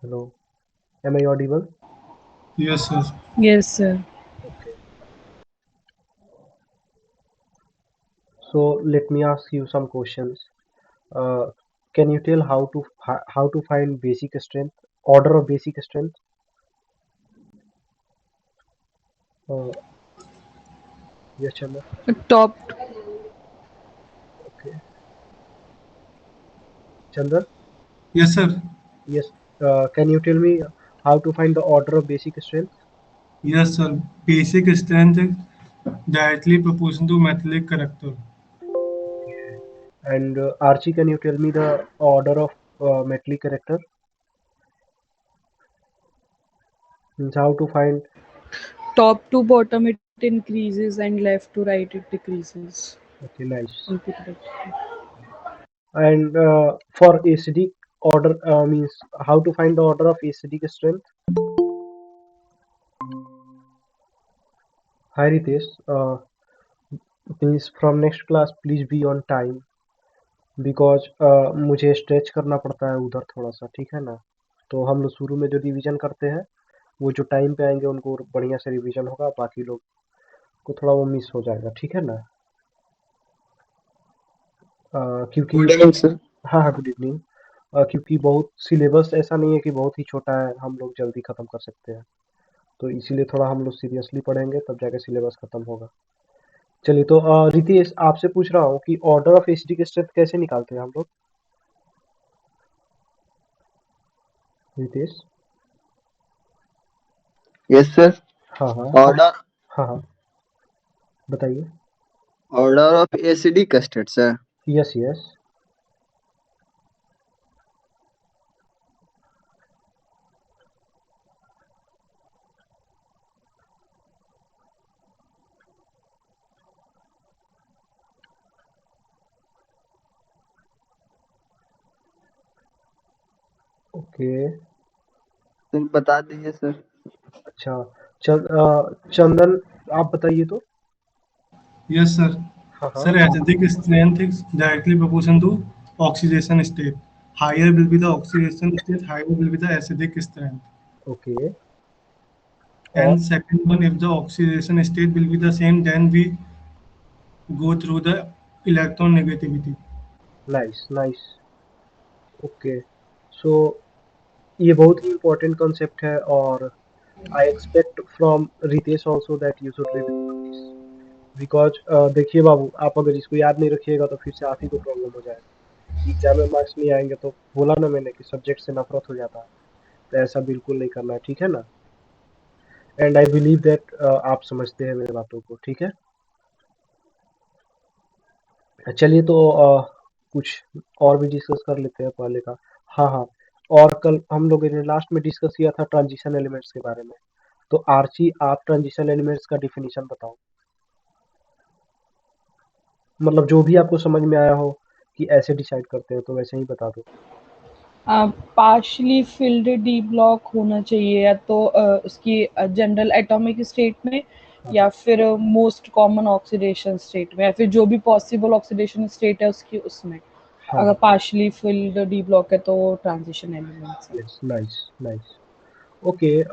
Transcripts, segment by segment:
Hello. Am I audible? Yes, sir. Yes, sir. Okay. So let me ask you some questions. Uh, can you tell how to find basic strength, order of basic strength? Uh, yes, Chandra. Top Okay. Chandra. Yes, sir. Yes. Can you tell me how to find the order of basic strength? Yes, sir. Basic strength is directly proportional to metallic character. And Archie, can you tell me the order of metallic character? Means how to find. top to bottom it increases and left to right it decreases. Okay, nice. Input right. And for acidic order means how to find the order of acidic strength. Hi Ritesh, please from next class please be on time because मुझे stretch करना पड़ता है उधर थोड़ा सा, ठीक है ना। तो हम लोग शुरू में जो रिवीजन करते हैं वो जो टाइम पे आएंगे उनको बढ़िया से रिवीजन होगा, बाकी लोग को थोड़ा वो मिस हो जाएगा, ठीक है ना। क्योंकि गुड इवनिंग सर। हाँ हाँ, गुड इवनिंग। क्योंकि बहुत सिलेबस ऐसा नहीं है कि बहुत ही छोटा है, हम लोग जल्दी ख़त्म कर सकते हैं। तो इसीलिए थोड़ा हम लोग सीरियसली पढ़ेंगे तब जाके सिलेबस ख़त्म होगा। चलिए तो रितेश आपसे पूछ रहा हूँ कि ऑर्डर ऑफ एसिडिक स्ट्रेंथ कैसे निकालते हैं हम लोग। रितेश। Yes sir. हाँ हाँ आप। ऑर्डर हाँ हाँ, बताइए। Order of acidic estate sir. Yes yes. Okay. Sir बता दीजिए सर। अच्छा। चंदन आप बताइए तो। Yes, sir. हाँ हाँ। Sir, acidic strength is directly proportional to oxidation state. Higher will be the oxidation state, higher will be the acidic strength. Okay. और And second one, if the oxidation state will be the same, then we go through the electron negativity. Nice nice. Okay. So ये बहुत ही important concept है और I expect from Ritesh also that you should revise this because देखिए बाबू, आप अगर इसको याद नहीं रखिएगा तो फिर से आप ही को प्रॉब्लम हो जाएगा, एग्जाम में मार्क्स नहीं आएंगे। तो बोला ना मैंने कि सब्जेक्ट से नफरत हो जाता है, तो ऐसा बिल्कुल नहीं करना है, ठीक है ना। एंड आई बिलीव दैट आप समझते हैं मेरी बातों को, ठीक है। चलिए तो कुछ और भी डिस्कस कर लेते हैं पहले का। हाँ हाँ। और कल हम लोगों ने लास्ट में डिस्कस किया था ट्रांजिशन एलिमेंट्स के बारे में। तो आर्ची आप ट्रांजिशन एलिमेंट्स का डिफिनीशन बताओ, मतलब जो भी आपको समझ में आया हो कि ऐसे डिसाइड करते हैं तो वैसे ही बता दो। पार्शली फिल्ड डी ब्लॉक होना चाहिए या तो उसकी जनरल एटॉमिक स्टेट में हाँ या हाँ। फिर मोस्ट कॉमन ऑक्सीडेशन स्टेट में या फिर जो भी पॉसिबल ऑक्सीडेशन स्टेट है उसकी उसमें। हाँ अगर हाँ। पार्शली फिल्ड डी ब्लॉक है तो वो ट्रांजिशन एलिमेंट्स है। Yes, nice nice. Okay.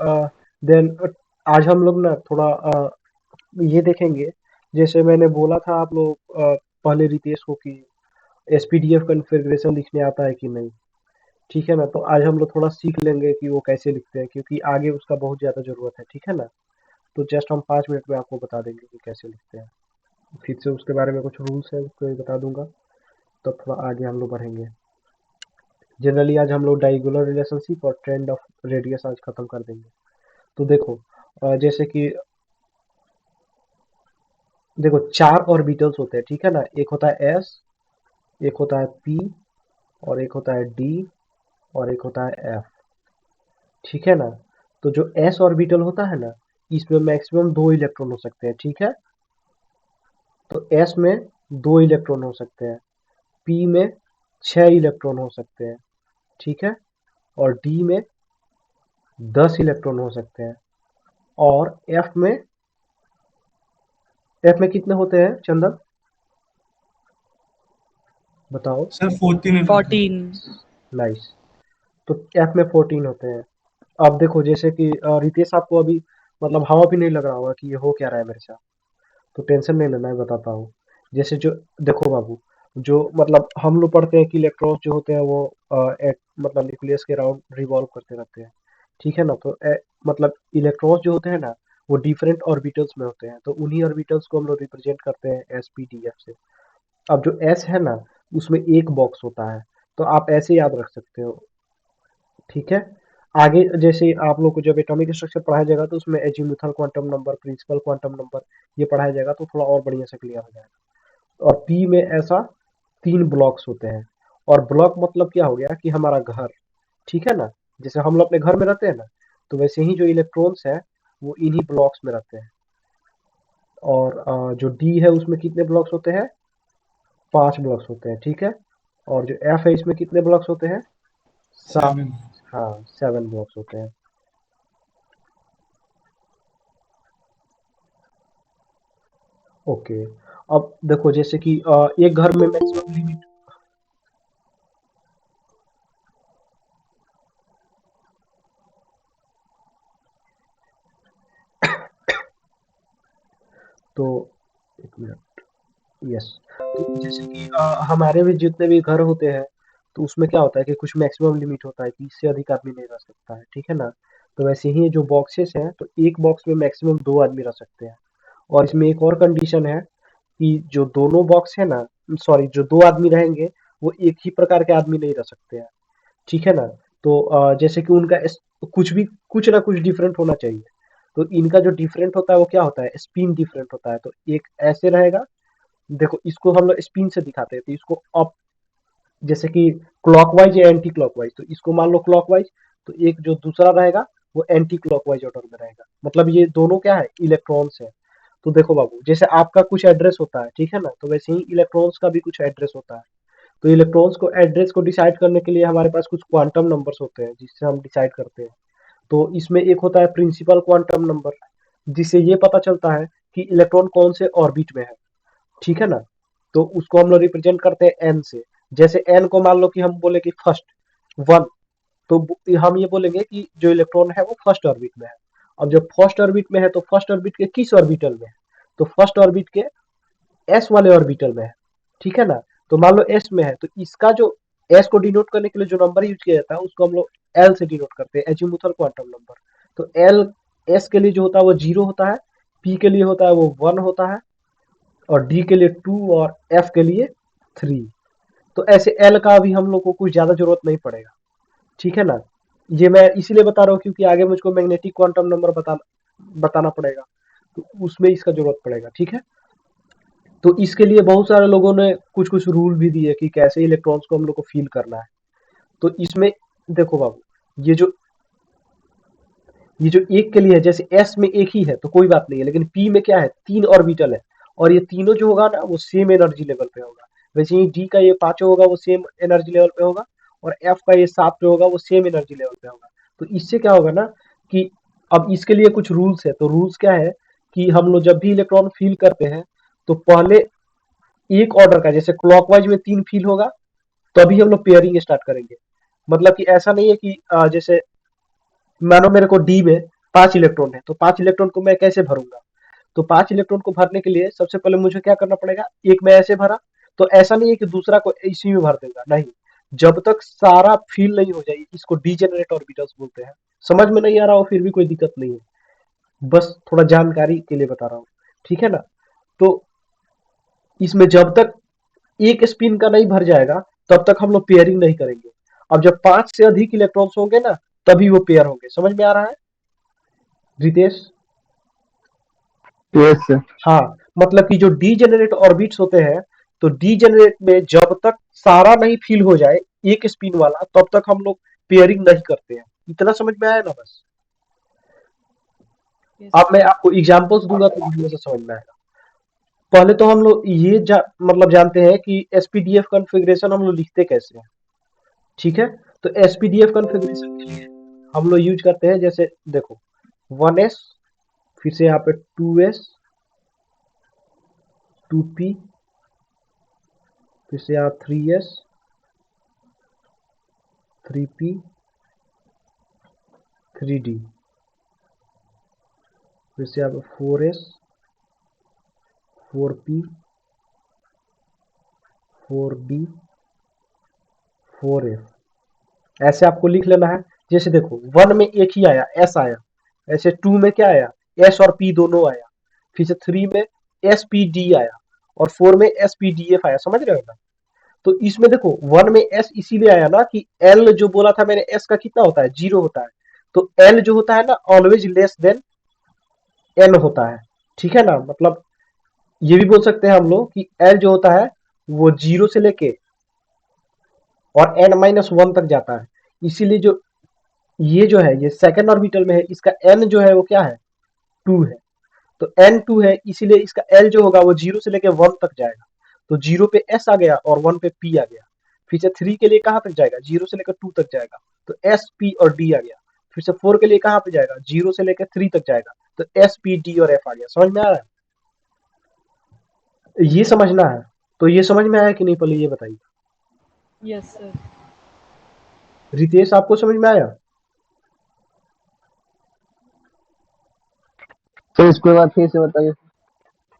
Then आज हम लोग ना थोड़ा ये देखेंगे, जैसे मैंने बोला था आप लोग पहले रितेश को कि एसपीडीएफ कॉन्फ़िगरेशन लिखने आता है कि नहीं, ठीक है ना। तो आज हम लोग थोड़ा सीख लेंगे कि वो कैसे लिखते हैं, क्योंकि आगे उसका बहुत ज़्यादा ज़रूरत है, ठीक है ना। तो जस्ट हम 5 मिनट में आपको बता देंगे कि कैसे लिखते हैं। फिर से उसके बारे में कुछ रूल्स है उसको भी बता दूंगा, तब थोड़ा आगे हम लोग बढ़ेंगे। जनरली आज हम लोग डायगोनल रिलेशनशिप और ट्रेंड ऑफ रेडियस आज खत्म कर देंगे। तो देखो, जैसे कि देखो 4 ऑर्बिटल्स होते हैं, ठीक है ना। एक होता है एस, एक होता है पी, और एक होता है डी, और एक होता है एफ, ठीक है ना। तो जो एस ऑर्बिटल होता है ना, इसमें मैक्सिमम 2 इलेक्ट्रॉन हो सकते हैं, ठीक है। तो एस में 2 इलेक्ट्रॉन हो सकते हैं, पी में 6 इलेक्ट्रॉन हो सकते हैं, ठीक है। और डी में 10 इलेक्ट्रॉन हो सकते हैं। और एफ में कितने होते हैं चंदन, बताओ। Sir, 14 it होता है. 14। नाइस। तो एफ में 14 होते हैं। अब देखो जैसे कि रितेश आपको अभी मतलब हवा भी नहीं लग रहा होगा कि ये हो क्या रहा है मेरे साथ, तो टेंशन नहीं लेना है, बताता हूँ। जैसे जो देखो बाबू, जो मतलब हम लोग पढ़ते हैं कि इलेक्ट्रॉन्स जो होते हैं वो एक मतलब न्यूक्लियस के अराउंड रिवॉल्व करते रहते हैं, ठीक है ना। तो मतलब इलेक्ट्रॉन्स जो होते हैं ना वो डिफरेंट ऑर्बिटल्स में होते हैं, तो उन्हीं ऑर्बिटल्स को हम लोग रिप्रेजेंट करते हैं एस पी डी एफ से। अब जो एस है ना उसमें एक बॉक्स होता है, तो आप ऐसे याद रख सकते हो, ठीक है। आगे जैसे आप लोग को जब एटॉमिक स्ट्रक्चर पढ़ाया जाएगा तो उसमें azimuthal quantum number, principal quantum number ये पढ़ाया जाएगा, तो थोड़ा और बढ़िया से क्लियर हो जाएगा। और पी में ऐसा 3 ब्लॉक्स होते हैं। और ब्लॉक मतलब क्या हो गया कि हमारा घर, ठीक है ना। जैसे हम लोग अपने घर में रहते हैं ना, तो वैसे ही जो इलेक्ट्रॉन्स है वो इन्हीं ब्लॉक्स में रहते हैं। और जो डी है उसमें कितने ब्लॉक्स होते हैं, 5 ब्लॉक्स होते हैं, ठीक है। और जो एफ है इसमें कितने ब्लॉक्स होते हैं, 7। 7। हाँ 7 ब्लॉक्स होते हैं। ओके। अब देखो जैसे कि एक घर में मैक्सिमम लिमिट, तो एक मिनट, यस। तो जैसे कि हमारे भी जितने भी घर होते हैं तो उसमें क्या होता है कि कुछ मैक्सिमम लिमिट होता है कि इससे अधिक आदमी नहीं रह सकता है, ठीक है ना। तो वैसे ही जो बॉक्सेस हैं तो एक बॉक्स में मैक्सिमम 2 आदमी रह सकते हैं। और इसमें एक और कंडीशन है कि जो दोनों बॉक्स है ना, सॉरी, जो 2 आदमी रहेंगे वो एक ही प्रकार के आदमी नहीं रह सकते हैं, ठीक है ना। तो जैसे कि उनका कुछ भी कुछ ना कुछ डिफरेंट होना चाहिए। तो इनका जो डिफरेंट होता है वो क्या होता है, स्पिन डिफरेंट होता है। तो एक ऐसे रहेगा, देखो इसको हम लोग स्पिन से दिखाते हैं, तो इसको अप, जैसे कि क्लॉकवाइज या एंटी क्लॉकवाइज, तो इसको मान लो क्लॉकवाइज, तो एक जो दूसरा रहेगा वो एंटी क्लॉकवाइज ऑर्डर में रहेगा। मतलब ये दोनों क्या है, इलेक्ट्रॉन्स है। तो देखो बाबू, जैसे आपका कुछ एड्रेस होता है, ठीक है ना, तो वैसे ही इलेक्ट्रॉन्स का भी कुछ एड्रेस होता है। तो इलेक्ट्रॉन्स को एड्रेस को डिसाइड करने के लिए हमारे पास कुछ क्वांटम नंबर्स होते हैं जिससे हम डिसाइड करते हैं। तो इसमें एक होता है प्रिंसिपल क्वांटम नंबर, जिससे ये पता चलता है कि इलेक्ट्रॉन कौन से ऑर्बिट में है, ठीक है ना। तो उसको हम लोग रिप्रेजेंट करते हैं एन से। जैसे एन को मान लो कि हम बोले कि फर्स्ट 1, तो हम ये बोलेंगे कि जो इलेक्ट्रॉन है वो फर्स्ट ऑर्बिट में है। अब जब फर्स्ट ऑर्बिट में है तो फर्स्ट ऑर्बिट के किस ऑर्बिटल में है, तो फर्स्ट ऑर्बिट के एस वाले ऑर्बिटल में है, ठीक है ना। तो मान लो एस में है, तो इसका जो एस को डिनोट करने के लिए जो नंबर यूज किया जाता है उसको हम लोग एल से डिनोट करते हैं, एजीमुथल क्वांटम नंबर। तो एल, एस के लिए जो होता है वो 0 होता है, पी के लिए होता है वो 1 होता है, और डी के लिए 2 और एफ के लिए 3। तो ऐसे एल का भी हम लोग को कुछ ज्यादा जरूरत नहीं पड़ेगा, ठीक है ना। ये मैं इसीलिए बता रहा हूँ क्योंकि आगे मुझको मैग्नेटिक क्वांटम नंबर बताना पड़ेगा, तो उसमें इसका जरूरत पड़ेगा, ठीक है। तो इसके लिए बहुत सारे लोगों ने कुछ कुछ रूल भी दिए कि कैसे इलेक्ट्रॉन्स को हम लोग को फील करना है। तो इसमें देखो बाबू, ये जो ये जो एक के लिए है, जैसे एस में एक ही है तो कोई बात नहीं है, लेकिन पी में क्या है, 3 ऑर्बिटल है, और ये तीनों जो होगा ना वो सेम एनर्जी लेवल पे होगा। वैसे ही डी का ये पांचों होगा वो सेम एनर्जी लेवल पे होगा, और एफ का ये 7 पे होगा वो सेम एनर्जी लेवल पे होगा। तो इससे क्या होगा ना कि अब इसके लिए कुछ रूल्स है। तो रूल्स क्या है कि हम लोग जब भी इलेक्ट्रॉन फील करते हैं तो पहले एक ऑर्डर का, जैसे क्लॉकवाइज में 3 फील होगा तभी हम लोग पेयरिंग स्टार्ट करेंगे। मतलब कि ऐसा नहीं है कि जैसे मानो मेरे को डी में 5 इलेक्ट्रॉन है, तो 5 इलेक्ट्रॉन को मैं कैसे भरूंगा। तो 5 इलेक्ट्रॉन को भरने के लिए सबसे पहले मुझे क्या करना पड़ेगा, एक मैं ऐसे भरा, तो ऐसा नहीं है कि दूसरा को इसी में भर देगा, नहीं। जब तक सारा फील नहीं हो जाए, इसको डीजेनरेट ऑर्बिटल्स बोलते हैं। समझ में नहीं आ रहा हो फिर भी कोई दिक्कत नहीं है, बस थोड़ा जानकारी के लिए बता रहा हूँ, ठीक है ना। तो इसमें जब तक एक स्पिन का नहीं भर जाएगा तब तक हम लोग पेयरिंग नहीं करेंगे। अब जब 5 से अधिक इलेक्ट्रॉन्स होंगे ना तभी वो पेयर होंगे। समझ में आ रहा है रितेश? Yes sir. हाँ, मतलब कि जो डीजेनरेट ऑर्बिट्स होते हैं, तो डीजेनरेट में जब तक सारा नहीं फिल हो जाए एक स्पिन वाला तब तक हम लोग पेयरिंग नहीं करते हैं। इतना समझ में आया ना बस। Yes. अब मैं आपको एग्जांपल्स दूंगा तो बढ़िया से समझ में आएगा। पहले तो हम लोग ये मतलब जानते हैं कि एसपीडीएफ कॉन्फ़िगरेशन हम लोग लिखते कैसे हैं, ठीक है। तो एसपीडीएफ कॉन्फ़िगरेशन के लिए हम लोग यूज करते हैं, जैसे देखो 1s, फिर से यहाँ पे 2s, 2p, फिर से यहाँ 3s, 3p, 3d, फिर से आप 4s 4p 4d 4f ऐसे आपको लिख लेना है। जैसे देखो 1 में एक ही आया s आया, ऐसे 2 में क्या आया s और p दोनों आया, फिर से 3 में spd आया और 4 में spdf आया। समझ रहे हो ना? तो इसमें देखो 1 में s इसीलिए आया ना कि l जो बोला था मैंने s का कितना होता है 0 होता है, तो l जो होता है ना ऑलवेज लेस देन n होता है। ठीक है ना? मतलब ये भी बोल सकते हैं हम लोग कि l जो होता है वो 0 से लेके और n-1 तक जाता है। इसीलिए जो ये जो है ये सेकंड ऑर्बिटल में है, इसका n जो है वो क्या है 2 है, तो n 2 है, इसीलिए इसका l जो होगा वो 0 से लेके 1 तक जाएगा। तो 0 पे s आ गया और 1 पे p आ गया। फिर से 3 के लिए कहां तक जाएगा 0 से लेकर 2 तक जाएगा, तो s p और d आ गया। फिर से 4 के लिए कहां पे जाएगा 0 से लेकर 3 तक जाएगा, तो s p d और f आ गया। समझ में आ रहा है? ये समझना है। तो ये समझ में आया कि नहीं पहले ये बताइए। Yes, sir. रितेश आपको समझ में आया? सर इसके बाद फिर से बताइए,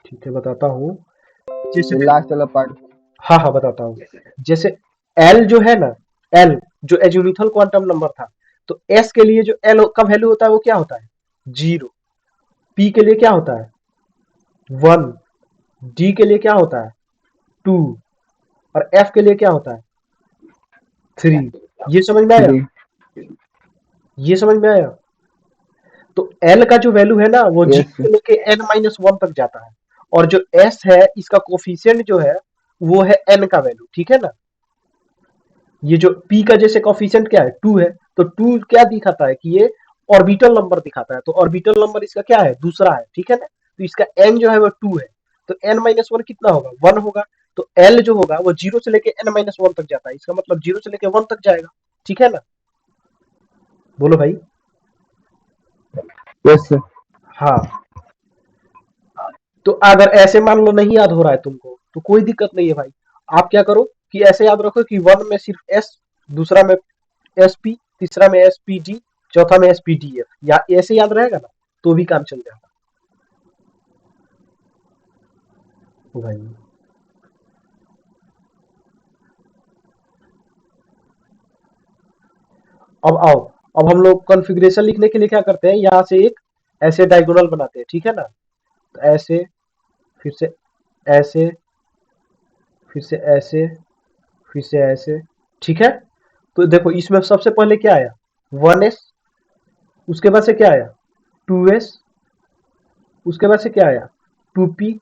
ठीक है बताता हूँ। जैसे लास्ट वाला पार्ट। हाँ हाँ बताता हूँ। जैसे L जो है ना, L जो एजीमुथल क्वांटम नंबर था, तो S के लिए जो L का वैल्यू होता है वो क्या होता है 0, P के लिए क्या होता है 1, D के लिए क्या होता है 2 और F के लिए क्या होता है 3। ये समझ में आया? 3। ये समझ में आया? तो L का जो वैल्यू है ना वो 0 यस से लेके n-1 तक जाता है, और जो S है इसका कोफिशिएंट जो है वो है n का वैल्यू। ठीक है ना? ये जो p का जैसे कोफिशिएंट क्या है 2 है, तो 2 क्या दिखाता है कि ये ऑर्बिटल नंबर दिखाता है, तो ऑर्बिटल नंबर इसका क्या है दूसरा है। ठीक है ना? तो इसका n जो है वो 2 है, तो n-1 कितना होगा 1 होगा, तो l जो होगा वो 0 से लेके n-1 तक जाता है, इसका मतलब 0 से लेके 1 तक जाएगा। ठीक है ना? बोलो भाई। Yes sir. हाँ, तो अगर ऐसे मान लो नहीं याद हो रहा है तुमको तो कोई दिक्कत नहीं है भाई। आप क्या करो कि ऐसे याद रखो कि 1 में सिर्फ s, दूसरा में sp, तीसरा में spd, चौथा में spdf, या ऐसे याद रहेगा ना तो भी काम चल जाएगा। ओ भाई अब आओ, अब हम लोग कॉन्फ़िगरेशन लिखने के लिए क्या करते हैं, यहाँ से एक ऐसे डायगोनल बनाते हैं। ठीक है ना? तो ऐसे, फिर से ऐसे, फिर से ऐसे, फिर से ऐसे। ठीक है? तो देखो इसमें सबसे पहले क्या आया 1s, उसके बाद से क्या आया 2s, उसके बाद से क्या आया 2p,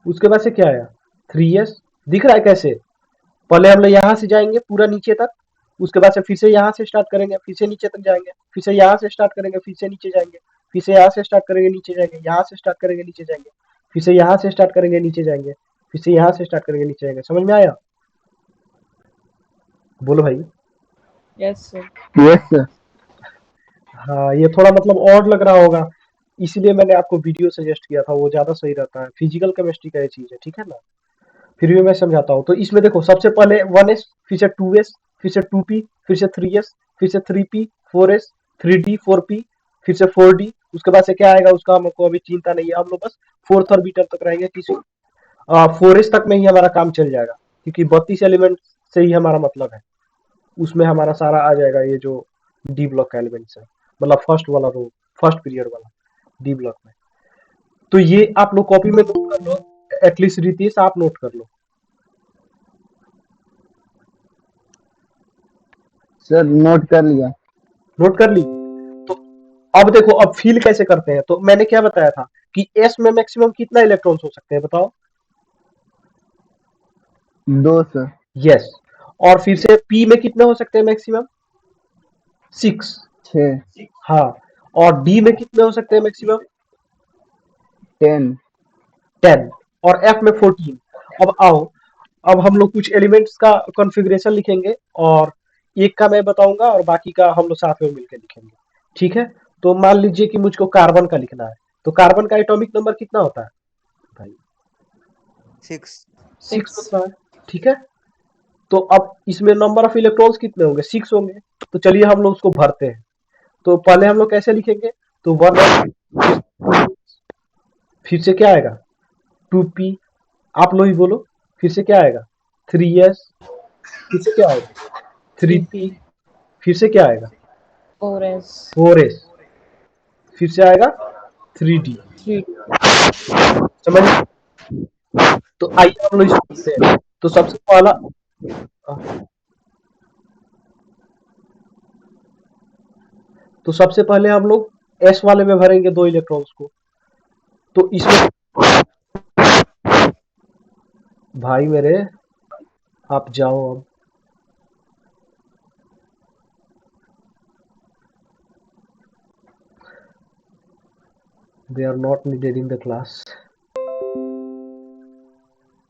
उसके बाद से क्या आया 3s। दिख रहा है कैसे? पहले हम लोग यहाँ से जाएंगे पूरा नीचे तक, उसके बाद से फिर से यहाँ से स्टार्ट करेंगे, फिर से नीचे तक जाएंगे, फिर से यहाँ से स्टार्ट करेंगे, फिर से नीचे जाएंगे, फिर से यहाँ से स्टार्ट करेंगे नीचे जाएंगे, यहाँ से स्टार्ट करेंगे नीचे जाएंगे, फिर से यहाँ से स्टार्ट करेंगे नीचे जाएंगे, फिर से यहाँ से स्टार्ट करेंगे नीचे जाएंगे। समझ में आया? बोलो भाई। Yes, sir. Yes sir. हाँ ये थोड़ा मतलब और लग रहा होगा, इसीलिए मैंने आपको वीडियो सजेस्ट किया था, वो ज्यादा सही रहता है। फिजिकल केमिस्ट्री का ये चीज है। ठीक है ना? फिर भी मैं समझाता हूँ। तो इसमें देखो सबसे पहले 1s, फिर से 2s, फिर से 2p, फिर से 3s, फिर से 3p, 4s, 3d, 4p, फिर से 4d, उसके बाद से क्या आएगा उसका हमको अभी चिंता नहीं है, हम लोग बस फोर्थ ऑर्बिटल तक रहेंगे। किसी 4s तक में ही हमारा काम चल जाएगा, क्योंकि 32 एलिमेंट से ही हमारा मतलब है, उसमें हमारा सारा आ जाएगा ये जो डी ब्लॉक का एलिमेंट्स है, मतलब फर्स्ट वाला रो, फर्स्ट पीरियड वाला डी ब्लॉक में। तो ये आप लोग कॉपी में नोट कर लो, एटलीस्ट रितेश आप नोट कर लो। सर नोट कर लिया। नोट कर ली? तो अब देखो अब फील कैसे करते हैं, तो मैंने क्या बताया था कि एस में मैक्सिमम कितना इलेक्ट्रॉन्स हो सकते हैं बताओ। 2 सर। यस। और फिर से पी में कितने हो सकते हैं मैक्सिमम 6। 6। हाँ। और डी में कितने हो सकते हैं मैक्सिमम 10। 10। और एफ में 14। अब आओ, अब हम लोग कुछ एलिमेंट्स का कॉन्फ़िगरेशन लिखेंगे, और एक का मैं बताऊंगा और बाकी का हम लोग साथ में मिलकर लिखेंगे। ठीक है? तो मान लीजिए कि मुझको कार्बन का लिखना है, तो कार्बन का एटॉमिक नंबर कितना होता है भाई 6। 6 6. होता है। ठीक है? तो अब इसमें नंबर ऑफ इलेक्ट्रॉन्स कितने होंगे 6 होंगे। तो चलिए हम लोग उसको भरते हैं। तो पहले हम लोग कैसे लिखेंगे? तो 1s, फिर से क्या आएगा? 2p, आप लोग ही बोलो, फिर से क्या आएगा? 3s, फिर से क्या आएगा? 3p, फिर से क्या आएगा? 4s 4s, फिर से आएगा 3d। 3d। समझ? तो आइए हम लोग इसको करते हैं। तो सबसे पहला तो सबसे पहले हम लोग s वाले में भरेंगे 2 इलेक्ट्रॉन्स को। तो इसमें भाई मेरे, आप जाओ अब। They are not needed in the class.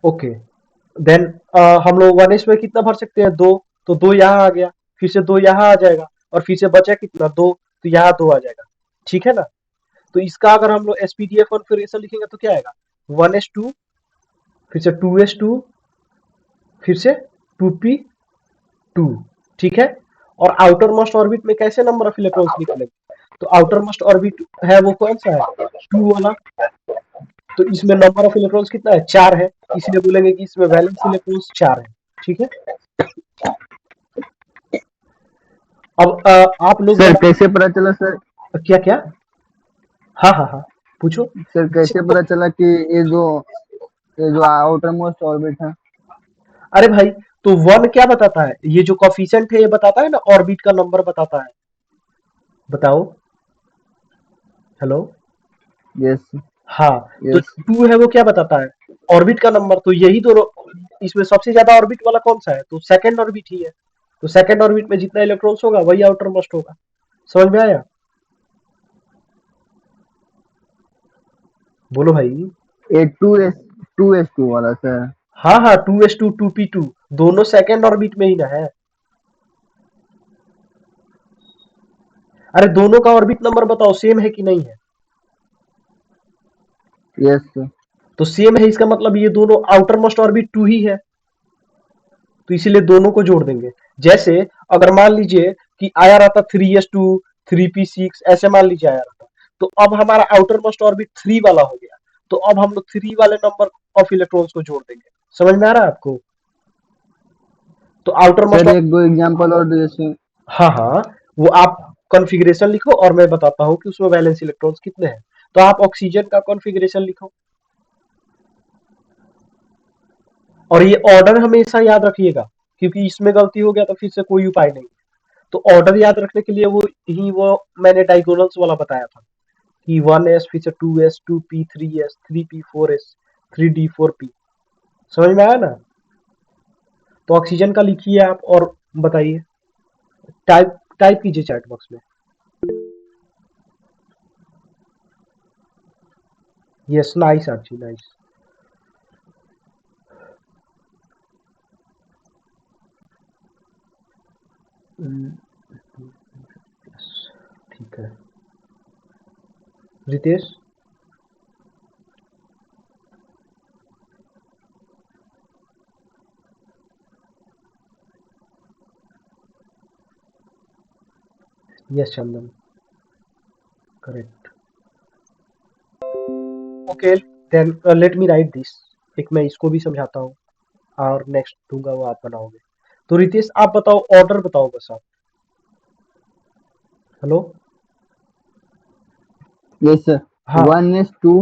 Okay, then हम लोग 1s में कितना भर सकते हैं? 2। तो 2 यहाँ आ गया, फिर से 2 यहाँ आ जाएगा, और फिर से बचा कितना? 2। तो यहाँ 2 आ जाएगा, ठीक है ना? तो इसका अगर हम लोग एसपीडीएफ कॉन्फ़िगरेशन लिखेंगे तो क्या आएगा? 1s2, फिर से 2s2, फिर से 2p2, ठीक है? और आउटर मोस्ट ऑर्बिट में कैसे नंबर ऑफ इलेक्ट्रॉन्स निकलेंगे? तो आउटर मोस्ट ऑर्बिट है वो कौन सा है? 2 वाला। तो इसमें नंबर ऑफ इलेक्ट्रॉन्स कितना है? 4 है, इसलिए बोलेंगे कि इसमें वैलेंस इलेक्ट्रॉन्स 4 है, ठीक है? अब आप लोग सर कैसे पता चला सर? क्या क्या? हाँ हाँ हाँ, पूछो। सर कैसे पता चला कि ये जो आउटर मोस्ट ऑर्बिट है? अरे भाई, तो 1 क्या बताता है? ये जो कोफिशिएंट है ये बताता है ना, ऑर्बिट का नंबर बताता है। बताओ, हेलो। यस हाँ, तो यस 2 है वो क्या बताता है? ऑर्बिट का नंबर। तो यही दोनों, इसमें सबसे ज्यादा ऑर्बिट वाला कौन सा है? तो सेकंड ऑर्बिट ही है। तो सेकंड ऑर्बिट में जितना इलेक्ट्रॉन्स होगा वही आउटर मोस्ट होगा। समझ में आया? बोलो भाई। ये 2s2 वाला सर। हाँ हाँ, 2s2 2p2 दोनों सेकंड ऑर्बिट में ही ना है। अरे दोनों का ऑर्बिट नंबर बताओ, सेम है कि नहीं है? Yes sir. तो सेम है, इसका मतलब ये दोनों आउटर मोस्ट ऑर्बिट 2 ही है, तो इसीलिए दोनों को जोड़ देंगे। जैसे अगर मान लीजिए कि आया रहता 3s2 3p6, ऐसे मान लीजिए आया रहता, तो अब हमारा आउटर मोस्ट ऑर्बिट 3 वाला हो गया, तो अब हम लोग 3 वाले नंबर ऑफ इलेक्ट्रॉन्स को जोड़ देंगे। समझ में आ रहा है आपको? तो आउटर मोस्ट, सर एक दो एग्जांपल और दो जैसे। हाँ हाँ, वो आप कॉन्फ़िगरेशन लिखो और मैं बताता हूँ कि उसमें वैलेंस इलेक्ट्रॉन्स कितने हैं। तो आप ऑक्सीजन का कॉन्फ़िगरेशन लिखो, और ये ऑर्डर हमेशा याद रखिएगा, क्योंकि इसमें गलती हो गया तो फिर से कोई उपाय नहीं। तो ऑर्डर याद रखने के लिए वो मैंने डायगोनल्स वाला बताया था कि 1s, फिर से 2s, 2p, 3s, 3p, 4s, 3d, 4p। समझ में आया ना? तो ऑक्सीजन का लिखिए आप और बताइए, टाइप टाइप कीजिए चैट बॉक्स में। Yes, nice Archi, nice. ठीक है, Ritesh. Yes Chandan, correct. Okay, then let me write this. एक मैं इसको भी समझाता हूँ और नेक्स्ट दूंगा वो आप बनाओगे। तो रितेश आप बताओ, ऑर्डर बताओ बस आप। हेलो। Yes sir. हाँ, 1s2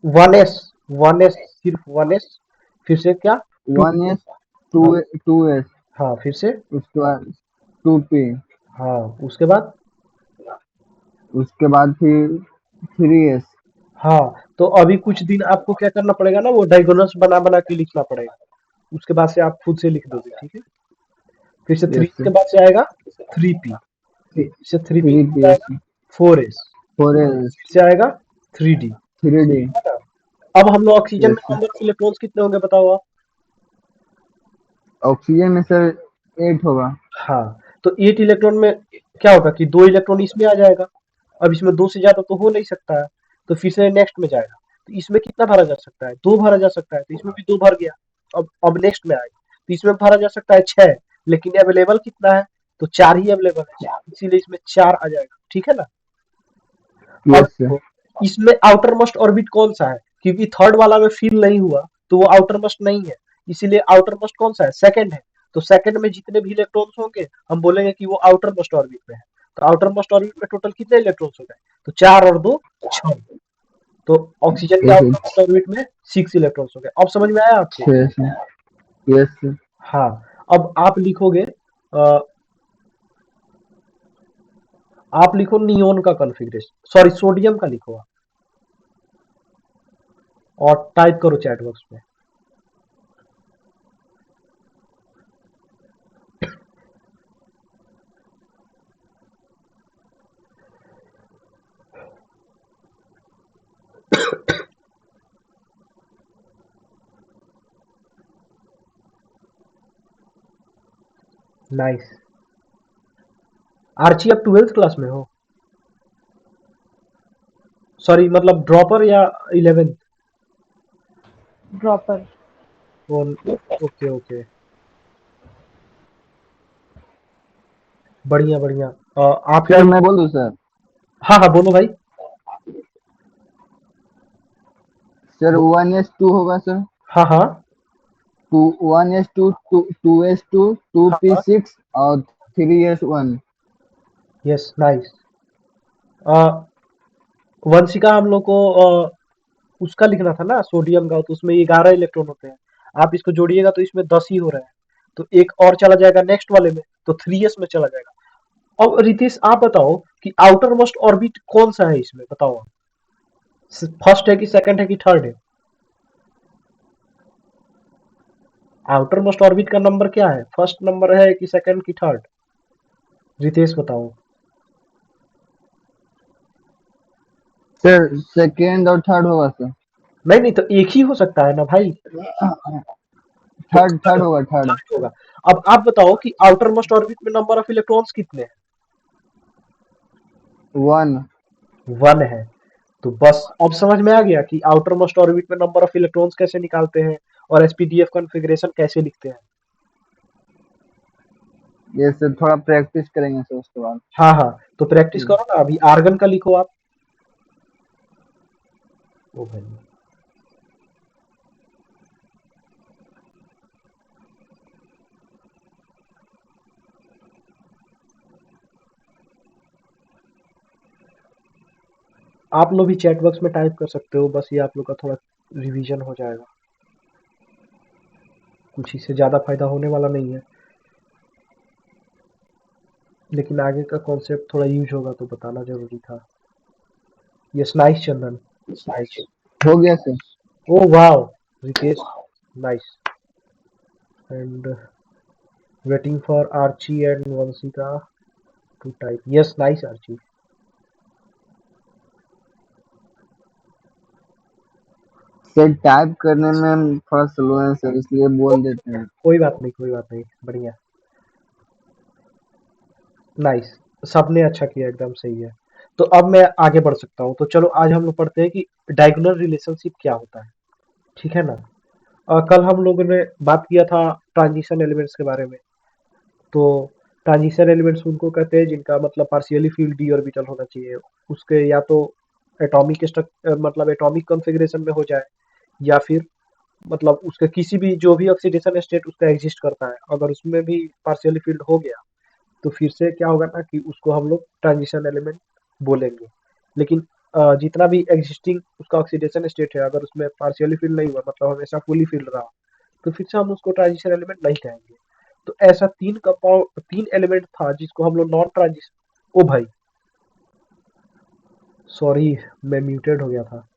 1s, 1s, सिर्फ 1s, फिर से क्या? 2, 1s हाँ 2s हाँ, फिर से, उसके बाद 2p हाँ उसके बाद फिर 3s। हाँ, तो अभी कुछ दिन आपको क्या करना पड़ेगा ना, वो डायगोनल्स बना बना के लिखना पड़ेगा। उसके बाद से आप खुद से लिख दोगे, ठीक है? फिर से 3 यस के सर। बाद से आएगा 3p, फिर से 3p के बाद 3p आएगा 4s, 4s फिर से आएगा 3d। 3d। अब हम लोग ऑक्सीजन यस में सर। नंबर ऑफ इलेक्ट्रॉन्स कितने होंगे बताओ आप? ऑक्सीजन में सर 8 होगा। हाँ, तो 8 इलेक्ट्रॉन में क्या होगा कि 2 इलेक्ट्रॉन इसमें आ जाएगा। अब इसमें 2 से ज्यादा तो हो नहीं सकता है, तो फिर से नेक्स्ट में जाएगा। तो इसमें कितना भरा जा सकता है? 2 भरा जा सकता है, तो इसमें भी 2 भर गया। अब नेक्स्ट में आएगा, तो इसमें भरा जा सकता है 6, लेकिन अवेलेबल कितना है? तो 4 ही अवेलेबल है, इसीलिए इसमें 4 आ जाएगा। ठीक है ना। अब यस सर। देखो, इसमें आउटर मोस्ट ऑर्बिट कौन सा है, क्योंकि थर्ड वाला में फिल नहीं हुआ तो वो आउटर मोस्ट नहीं है, इसीलिए आउटर मोस्ट कौन सा है, सेकंड है। तो सेकंड में जितने भी इलेक्ट्रॉन्स होंगे हम बोलेंगे कि वो आउटर मोस्ट ऑर्बिट में है। तो आउटर मोस्ट ऑर्बिट में टोटल कितने इलेक्ट्रॉन्स हो गए, तो 4 और 2 6। तो ऑक्सीजन के यस आउटर मोस्ट ऑर्बिट में 6 इलेक्ट्रॉन्स हो गए। अब समझ में आया आपको। 6 सर। Yes sir. हाँ, अब आप लिखो नियोन का कॉन्फ़िगरेशन, सॉरी सोडियम का लिखो आप, और टाइप करो चैट बॉक्स में। नाइस। आर्ची अब 12th क्लास में हो, सॉरी मतलब ड्रॉपर या 11th। ड्रॉपर। ओके ओके, बढ़िया बढ़िया। आप सर ये, मैं बोल दूं सर? हाँ हाँ बोलो भाई। सर 1s2 होगा सर। हाँ हाँ 1s2, 2s2, हाँ हाँ, 2p6 और 3s1। Yes nice. वंशिका हम लोग को उसका लिखना था ना सोडियम का, तो उसमें 11 इलेक्ट्रॉन होते हैं, आप इसको जोड़िएगा तो इसमें 10 ही हो रहे हैं, तो एक और चला जाएगा नेक्स्ट वाले में, तो 3s में चला जाएगा। अब रितेश आप बताओ कि आउटर मोस्ट ऑर्बिट कौन सा है इसमें, बताओ आप, फर्स्ट है कि सेकंड है कि थर्ड है। आउटर मोस्ट ऑर्बिट का नंबर क्या है, फर्स्ट नंबर है कि सेकंड की थर्ड, रितेश बताओ। सर सेकेंड और थर्ड होगा सर। नहीं नहीं, तो एक ही हो सकता है ना भाई। तो थर्ड थर्ड होगा, थर्ड। थर्ड होगा। अब आप बताओ कि आउटर मोस्ट ऑर्बिट में नंबर ऑफ इलेक्ट्रॉन्स कितने हैं। 1। 1 है। तो बस अब समझ में आ गया कि आउटर मोस्ट ऑर्बिट में नंबर ऑफ इलेक्ट्रॉन्स कैसे निकालते हैं और एसपीडीएफ कॉन्फ़िगरेशन कैसे लिखते हैं। ये सर थोड़ा प्रैक्टिस करेंगे सर उसके बाद। हाँ हाँ, तो प्रैक्टिस करो ना, अभी आर्गन का लिखो आप। ओ भाई, आप लोग भी चैट बॉक्स में टाइप कर सकते हो, बस ये आप लोग का थोड़ा रिवीजन हो जाएगा, कुछ इससे ज़्यादा फायदा होने वाला नहीं है, लेकिन आगे का कॉन्सेप्ट थोड़ा यूज होगा तो बताना जरूरी था। Yes nice Chandan, nice. हो गया sir. Oh wow Ritesh, nice. And waiting for Archi and Vanshika to type. Yes nice Archi. Sir type करने में हम थोड़ा स्लो है सर, इसलिए बोल देते हैं। कोई बात नहीं, कोई बात नहीं, बढ़िया, नाइस। सबने अच्छा किया, एकदम सही है। तो अब मैं आगे बढ़ सकता हूँ, तो चलो आज हम लोग पढ़ते हैं कि डायगोनल रिलेशनशिप क्या होता है, ठीक है ना। कल हम लोगों ने बात किया था ट्रांजिशन एलिमेंट्स के बारे में। तो ट्रांजिशन एलिमेंट्स उनको कहते हैं जिनका मतलब पार्शियली फील्ड डी ऑर्बिटल होना चाहिए, उसके या तो एटॉमिक स्ट्रक्चर मतलब एटॉमिक कॉन्फ़िगरेशन में हो जाए, या फिर मतलब उसके किसी भी जो भी ऑक्सीडेशन स्टेट उसका एग्जिस्ट करता है, अगर उसमें भी पार्शियली फील्ड हो गया तो फिर से क्या होगा ना कि उसको हम लोग ट्रांजिशन एलिमेंट बोलेंगे। लेकिन जितना भी एग्जिस्टिंग उसका ऑक्सीडेशन स्टेट है, अगर उसमें पार्शियली फिल नहीं हुआ मतलब हमेशा फुली फिल रहा, तो फिर से हम उसको ट्रांजिशन एलिमेंट नहीं कहेंगे। तो ऐसा तीन एलिमेंट था जिसको हम लोग नॉन ट्रांजिशन, ओ भाई सॉरी मैं म्यूटेड हो गया था।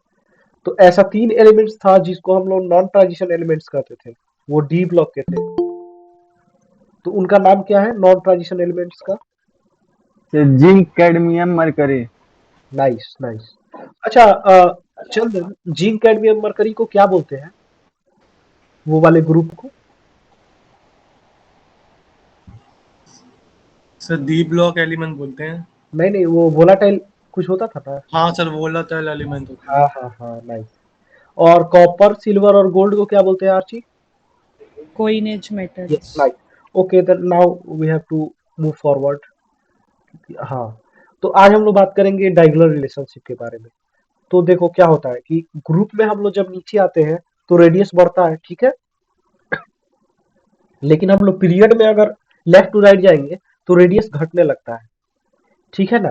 तो ऐसा तीन एलिमेंट्स था जिसको हम लोग नॉन ट्रांजिशन एलिमेंट्स कहते थे, वो डी ब्लॉक के थे। तो उनका नाम क्या है नॉन ट्रांजिशन एलिमेंट्स का। Sir zinc, cadmium, mercury. Nice nice. अच्छा चंदन, जिंक कैडमियम मरकरी को क्या बोलते हैं, वो वाले ग्रुप को। सर डी ब्लॉक एलिमेंट बोलते हैं। नहीं नहीं, वो वोलाटाइल कुछ होता था ना। हाँ सर, वोलाटाइल एलिमेंट होते हैं। हाँ हाँ हाँ, नाइस। और कॉपर सिल्वर और गोल्ड को क्या बोलते हैं Archi. coinage yes metals. Nice. Okay then now we have to move forward. हाँ, तो आज हम लोग बात करेंगे डायगोनल रिलेशनशिप के बारे में। तो देखो क्या होता है कि ग्रुप में हम लोग जब नीचे आते हैं तो रेडियस बढ़ता है, ठीक है। लेकिन हम लोग पीरियड में अगर लेफ्ट टू राइट जाएंगे तो रेडियस घटने लगता है, ठीक है ना।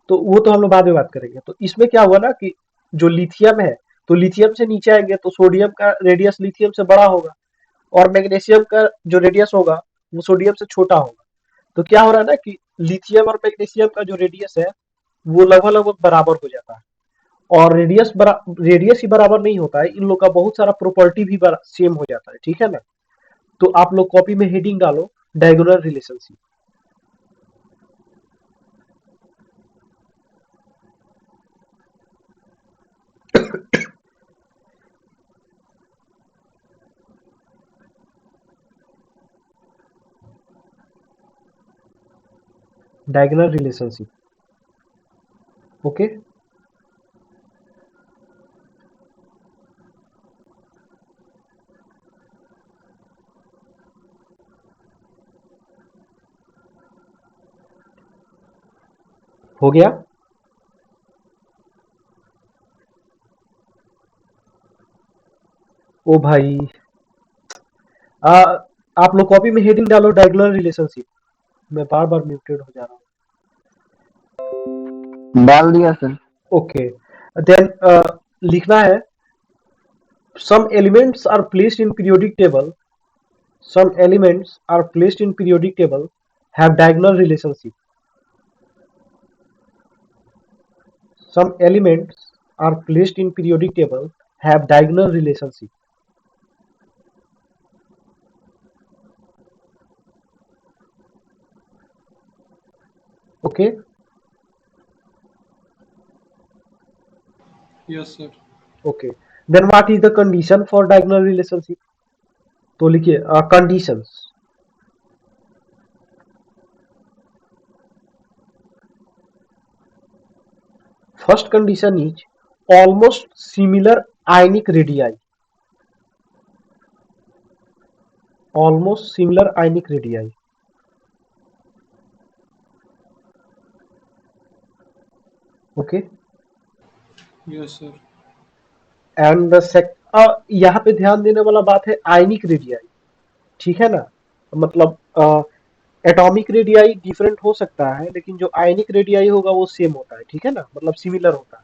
तो वो तो हम लोग बाद में बात करेंगे। तो इसमें क्या हुआ ना कि जो लिथियम है, तो लिथियम से नीचे आएंगे तो सोडियम का रेडियस लिथियम से बड़ा होगा, और मैग्नीशियम का जो रेडियस होगा वो सोडियम से छोटा होगा। तो क्या हो रहा है ना कि लिथियम और मैग्नीशियम का जो रेडियस है वो लगभग लगभग बराबर हो जाता है। और रेडियस ही बराबर नहीं होता है, इन लोग का बहुत सारा प्रॉपर्टी भी सेम हो जाता है, ठीक है ना। तो आप लोग कॉपी में हेडिंग डालो diagonal relationship. Diagonal relationship, okay. हो गया। ओ भाई, आ, आप लोग कॉपी में हेडिंग डालो डायगोनल रिलेशनशिप। मैं बार बार म्यूटेड हो जा रहा डाल दिया सर। हूँ, ओके। देन लिखना है some elements are placed in periodic table, some elements are placed in periodic table have diagonal relationship, some elements are placed in periodic table have diagonal relationship, okay. Yes, sir. Okay, then what is the condition for diagonal relationship? तो लिखिए conditions. First condition is almost similar ionic radii, almost similar ionic radii, okay. Yes, sir. And यहाँ पे ध्यान देने वाला बात है ionic radii, ठीक है ना। मतलब एटॉमिक रेडियाई डिफरेंट हो सकता है, लेकिन जो आयनिक रेडियाई होगा वो सेम होता है, ठीक है ना, मतलब सिमिलर होता है।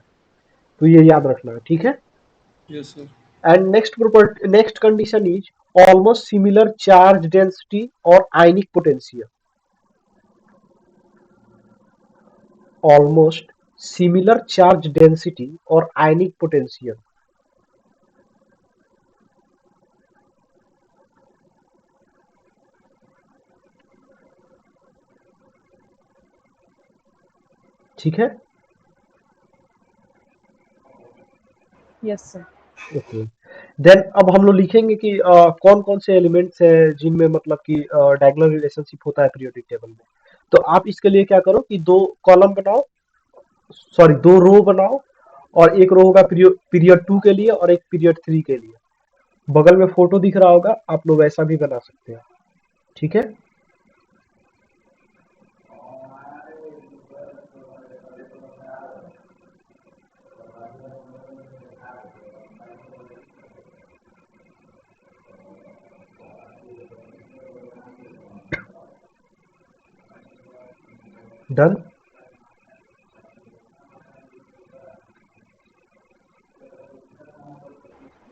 तो ये याद रखना है, ठीक है। Yes, sir. And next condition is almost similar charge density और ionic potential, almost similar charge density और आयनिक पोटेंशियल, ठीक है। Yes, sir. ओके, देन अब हम लोग लिखेंगे कि कौन कौन से एलिमेंट्स हैं जिनमें मतलब कि डायगोनल रिलेशनशिप होता है पीरियोडिक टेबल में। तो आप इसके लिए क्या करो कि दो कॉलम बनाओ, सॉरी दो रो बनाओ, और एक रो होगा पीरियड 2 के लिए और एक पीरियड 3 के लिए। बगल में फोटो दिख रहा होगा, आप लोग ऐसा भी बना सकते हैं, ठीक है। Done.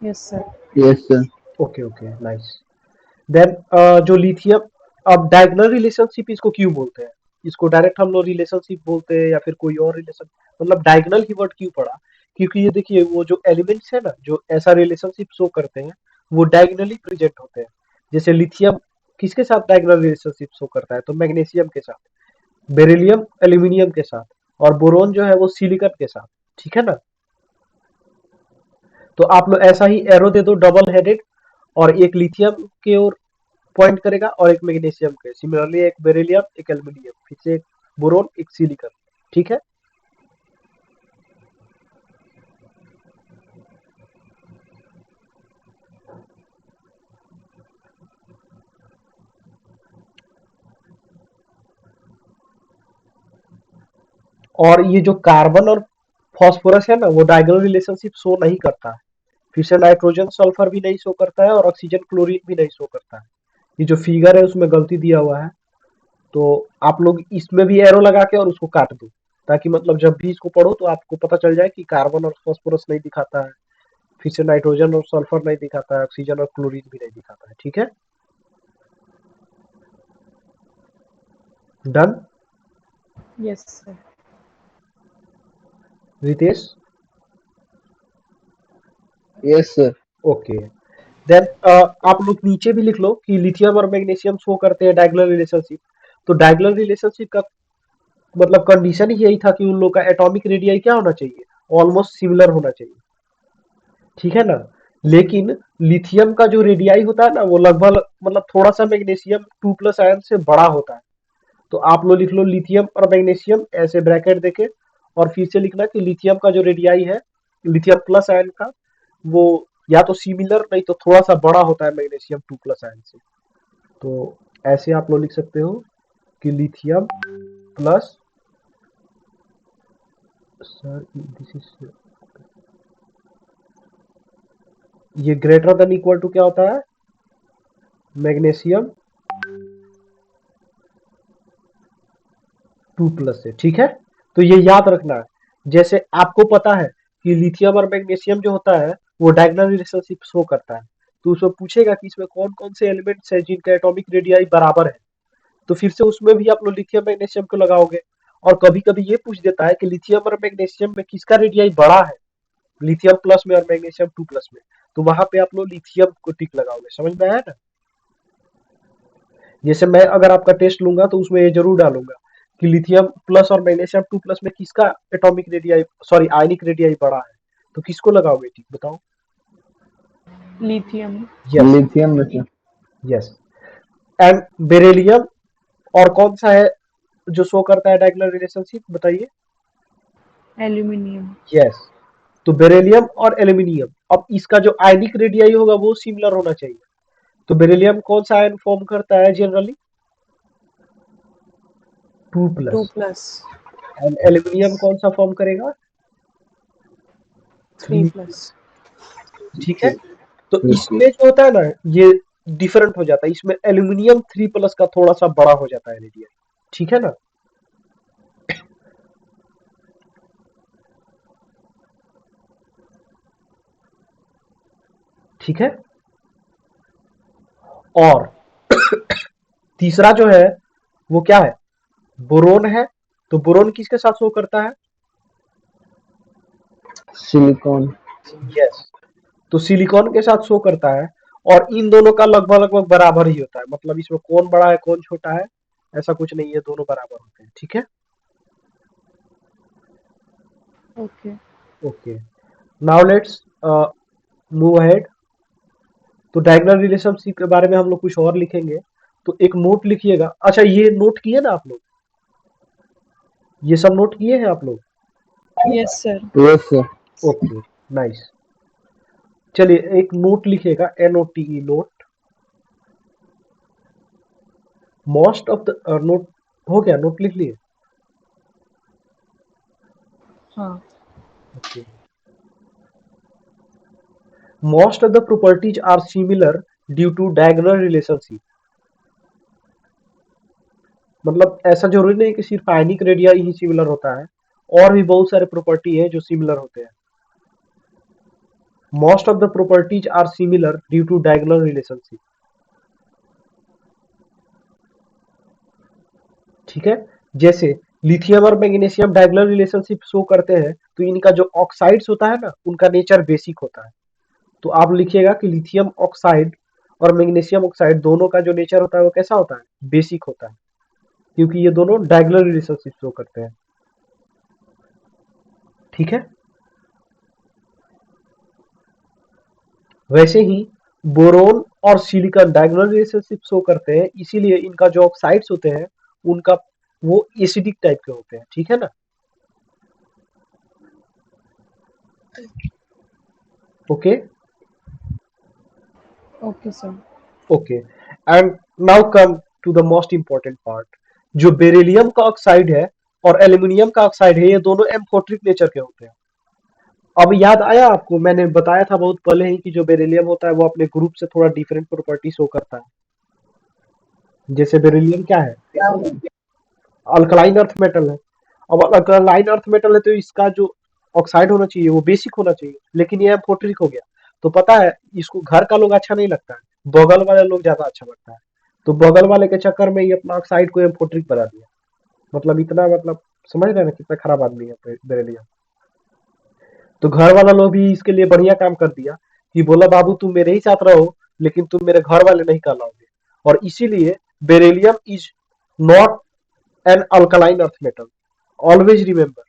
Yes, sir. Yes sir. Okay okay, nice. Then जो लिथियम, अब डायगोनल रिलेशनशिप इसको क्यों बोलते हैं, इसको डायरेक्ट हम लोग रिलेशनशिप बोलते हैं या फिर कोई और रिलेशन, मतलब डायगोनल ही वर्ड क्यों पड़ा। क्योंकि ये देखिए वो जो एलिमेंट्स है ना जो ऐसा रिलेशनशिप शो करते हैं वो डायगोनली प्रेजेंट होते हैं। जैसे लिथियम किसके साथ डायगोनल रिलेशनशिप शो करता है, तो मैग्नीशियम के साथ, बेरिलियम एल्यूमिनियम के साथ, और बोरोन जो है वो सिलिकॉन के साथ, ठीक है ना। तो आप लोग ऐसा ही एरो दे दो डबल हेडेड, और एक लिथियम के ओर पॉइंट करेगा और एक मैग्नीशियम के, सिमिलरली एक बेरिलियम एक एल्यूमिनियम, फिर से एक बोरोन एक सिलिकॉन, ठीक है। और ये जो कार्बन और फास्फोरस है ना, वो डायगोनल रिलेशनशिप शो नहीं करता है। फिर से नाइट्रोजन सल्फर भी नहीं शो करता है और ऑक्सीजन क्लोरीन भी नहीं शो करता है। ये जो फिगर है उसमें गलती दिया हुआ है, तो आप लोग इसमें भी एरो लगा के और उसको काट दो, ताकि मतलब जब भी इसको पढ़ो तो आपको पता चल जाए कि कार्बन और फास्फोरस नहीं दिखाता है, फिर से नाइट्रोजन और सल्फर नहीं दिखाता है, ऑक्सीजन और क्लोरीन भी नहीं दिखाता है। ठीक है, done. Yes, sir. Ritesh, yes sir. Okay. Then आप लोग नीचे भी लिख लो कि लिथियम और मैग्नीशियम शो करते हैं डायगोनल रिलेशनशिप। तो डायगोनल रिलेशनशिप का मतलब कंडीशन ही यही था कि उन लोग का एटॉमिक रेडियाई क्या होना चाहिए, ऑलमोस्ट सिमिलर होना चाहिए। ठीक है ना, लेकिन लिथियम का जो रेडियाई होता है ना, वो लगभग मतलब थोड़ा सा मैग्नीशियम 2+ आयन से बड़ा होता है। तो आप लोग लिख लो लिथियम और मैग्नीशियम ऐसे ब्रैकेट देके, और फिर से लिखना कि लिथियम का जो रेडियाई है लिथियम प्लस आयन का, वो या तो सिमिलर नहीं तो थोड़ा सा बड़ा होता है मैग्नीशियम 2+ आयन से। तो ऐसे आप लोग लिख सकते हो कि lithium plus, sir this is, ये ग्रेटर देन इक्वल टू क्या होता है, मैग्नीशियम 2+ से। ठीक है, तो ये याद रखना है। जैसे आपको पता है कि लिथियम और मैग्नीशियम जो होता है वो डायगोनल रिलेशनशिप शो करता है, तो उसमें पूछेगा कि इसमें कौन कौन से एलिमेंट्स है जिनका एटॉमिक रेडियाई बराबर है, तो फिर से उसमें भी आप लोग लिथियम मैग्नीशियम को लगाओगे। और कभी कभी ये पूछ देता है कि लिथियम और मैग्नीशियम में किसका रेडियाई बड़ा है, लिथियम प्लस में और मैग्नीशियम 2+ में, तो वहां पे आप लोग लिथियम को टिक लगाओगे। समझ में आया ना? जैसे मैं अगर आपका टेस्ट लूंगा तो उसमें ये जरूर डालूंगा कि लिथियम प्लस और मैग्नीशियम 2+ में किसका atomic radii, sorry ionic radii बड़ा है, तो किसको लगाओगे टिक, बताओ। Lithium. यस, लिथियम में से। यस। एंड बेरिलियम और कौन सा है जो शो करता है डायगोनल रिलेशनशिप, बताइए। Aluminium. यस, तो बेरिलियम और एल्यूमिनियम, अब इसका जो आयनिक रेडियाई होगा वो सिमिलर होना चाहिए। तो बेरिलियम कौन सा आयन फॉर्म करता है जनरली, 2+। 2+. एंड एल्यूमिनियम कौन सा फॉर्म करेगा, 3। 3+. ठीक है, तो ओके। इसमें जो होता है ना, ये डिफरेंट हो जाता है, इसमें एल्यूमिनियम 3+ का थोड़ा सा बड़ा हो जाता है रेडियस। ठीक है ना, ठीक है। और तीसरा जो है वो क्या है, बोरोन है। तो बोरोन किसके साथ शो करता है, सिलिकॉन। यस, तो सिलिकॉन के साथ शो करता है। और इन दोनों का लगभग लगभग बराबर ही होता है, मतलब इसमें कौन बड़ा है कौन छोटा है ऐसा कुछ नहीं है, दोनों बराबर होते हैं। ठीक है, Okay. Okay. Now let's move ahead. तो डायगोनल रिलेशनशिप के बारे में हम लोग कुछ और लिखेंगे, तो एक नोट लिखिएगा। अच्छा, ये नोट किए ना आप लोग, ये सब नोट किए हैं आप लोग? Yes, sir. Yes sir. Okay, nice. चलिए एक नोट लिखिएगा, NOTE, note. Most of the note, हो गया, नोट लिख लिए? हाँ. Okay. Most of the properties are similar due to diagonal relationship. मतलब ऐसा जरूरी नहीं कि सिर्फ आयनिक रेडियाई ही सिमिलर होता है, और भी बहुत सारे प्रॉपर्टी है जो सिमिलर होते हैं। Most of the properties are similar due to diagonal relationship. ठीक है, जैसे लिथियम और मैग्नीशियम डायगोनल रिलेशनशिप शो करते हैं, तो इनका जो ऑक्साइड्स होता है ना, उनका नेचर बेसिक होता है। तो आप लिखिएगा कि लिथियम ऑक्साइड और मैग्नीशियम ऑक्साइड दोनों का जो नेचर होता है वो कैसा होता है, बेसिक होता है, क्योंकि ये दोनों डायगोनल रिलेशनशिप शो करते हैं। ठीक है, वैसे ही बोरोन और सिलिकॉन डायगोनल रिलेशनशिप शो करते हैं, इसीलिए इनका जो ऑक्साइड्स होते हैं उनका वो एसिडिक टाइप के होते हैं। ठीक है ना, okay, Okay, sir. Okay. And now come to the most important part. जो बेरिलियम का ऑक्साइड है और एल्यूमिनियम का ऑक्साइड है, ये दोनों एम्फोट्रिक नेचर के होते हैं। अब याद आया आपको, मैंने बताया था बहुत पहले ही कि जो बेरिलियम होता है वो अपने ग्रुप से थोड़ा डिफरेंट प्रॉपर्टी शो करता है। जैसे बेरिलियम क्या है, अल्कलाइन अर्थ मेटल है। अब अल्कलाइन अर्थ मेटल है तो इसका जो ऑक्साइड होना चाहिए वो बेसिक होना चाहिए, लेकिन ये एम्फोट्रिक हो गया। तो पता है, इसको घर का लोग अच्छा नहीं लगता है, बगल वाले लोग ज्यादा अच्छा लगता है। तो बगल वाले के चक्कर में ये अपना ऑक्साइड को एम्फोट्रिक बना दिया। मतलब इतना, मतलब समझ रहे हैं ना कितना खराब आदमी है बेरिलियम। तो घर वाला लोग भी इसके लिए बढ़िया काम कर दिया कि बोला बाबू तुम मेरे ही साथ रहो, लेकिन तुम मेरे घर वाले नहीं कहलाओगे। और इसीलिए beryllium is not an alkaline earth metal. Always remember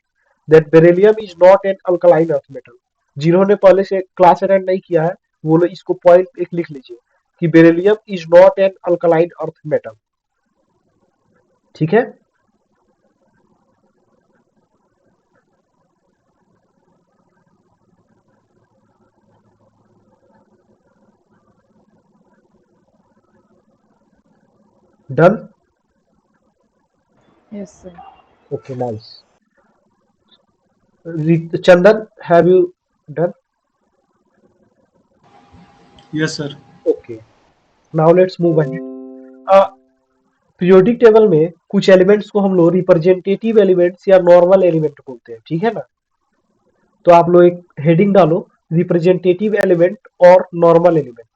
that beryllium is not an alkaline earth metal. जिन्होंने पहले से क्लास अटेंड नहीं किया है वो लोग इसको पॉइंट एक लिख लीजिए कि beryllium is not an alkaline earth metal. ठीक है, done. Yes, sir. Okay, nice. Chandan, have you done? Yes, sir. Okay, now let's move ahead. Periodic table में कुछ एलिमेंट्स को हम लोग रिप्रेजेंटेटिव एलिमेंट्स या नॉर्मल एलिमेंट बोलते हैं, ठीक है ना। तो आप लोग एक हेडिंग डालो, रिप्रेजेंटेटिव एलिमेंट और नॉर्मल एलिमेंट।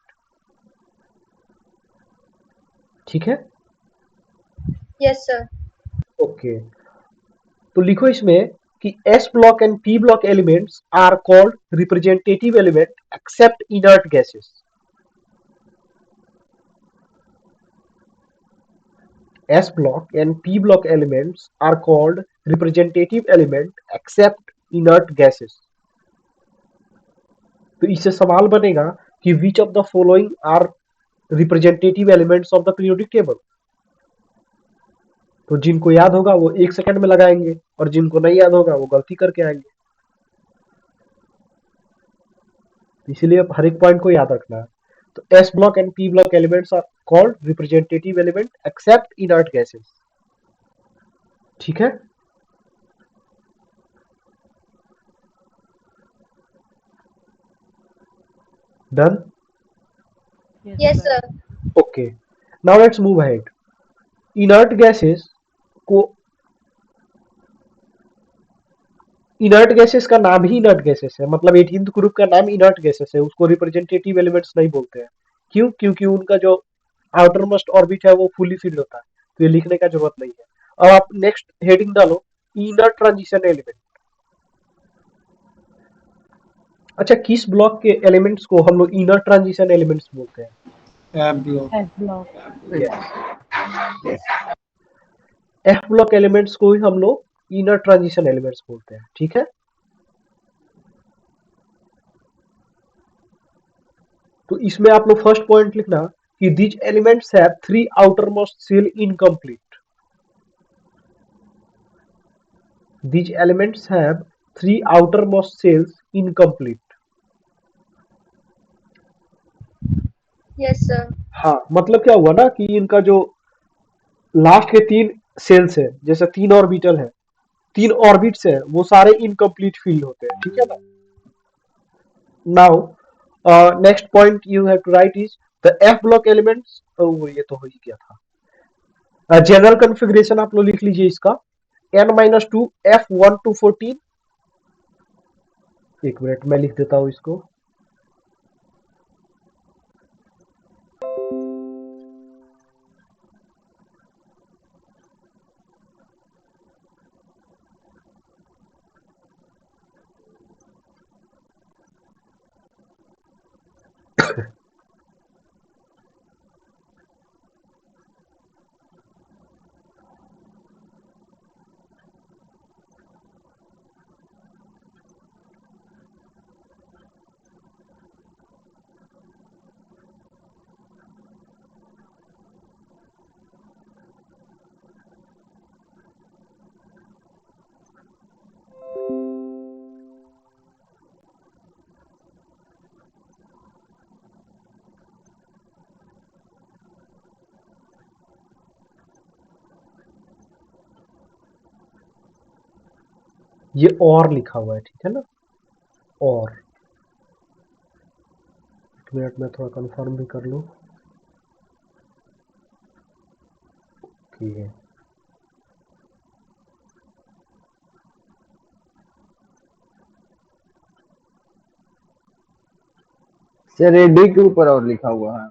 ठीक है, Yes, sir. ओके। तो लिखो इसमें कि S block and P block elements are called representative element except inert gases. S block and P block elements are called representative element except inert gases। तो इससे सवाल बनेगा कि which of the following are representative elements of the periodic table। तो जिनको याद होगा वो 1 सेकंड में लगाएंगे और जिनको नहीं याद होगा वो गलती करके आएंगे। इसीलिए हर एक पॉइंट को याद रखना है। तो S block and P block elements are called representative element except inert gases। ठीक है, done. Yes, sir. Okay, now let's move ahead. Inert gases को, इनर्ट गैसेस का नाम ही इनर्ट गैसेस है, मतलब 18th ग्रुप का नाम इनर्ट गैसेस है, उसको रिप्रेजेंटेटिव एलिमेंट्स नहीं बोलते हैं। क्यों? क्योंकि उनका जो आउटर मोस्ट ऑर्बिट है वो फुली फिल्ड होता है, तो ये लिखने का जरूरत नहीं है। अब आप नेक्स्ट हेडिंग डालो, इनर ट्रांजिशन एलिमेंट। अच्छा, किस ब्लॉक के एलिमेंट्स को हम लोग इनर ट्रांजिशन एलिमेंट्स बोलते हैं? Ab block. F block. F block elements को ही हम लोग इनर ट्रांजिशन एलिमेंट्स बोलते हैं। ठीक है, तो इसमें आप लोग फर्स्ट पॉइंट लिखना कि these elements have 3 outer most shell incomplete. These elements have 3 outermost cells incomplete। Yes, sir. हाँ, मतलब क्या हुआ ना कि इनका जो लास्ट के 3 सेल्स है, जैसे 3 ऑर्बिटल है, 3 ऑर्बिट्स है, वो सारे इनकम्प्लीट फील्ड होते हैं। ठीक है ना। Now next point you have to write is the F block elements. वो ये तो हो ही गया था। जनरल कॉन्फ़िगरेशन आप लोग लिख लीजिए इसका, n-2 f1 to 14। एक मिनट मैं लिख देता हूँ इसको। ये और लिखा हुआ है, ठीक है ना, और। एक मिनट में थोड़ा कंफर्म भी कर लूं कि सर ये डी के ऊपर और लिखा हुआ है।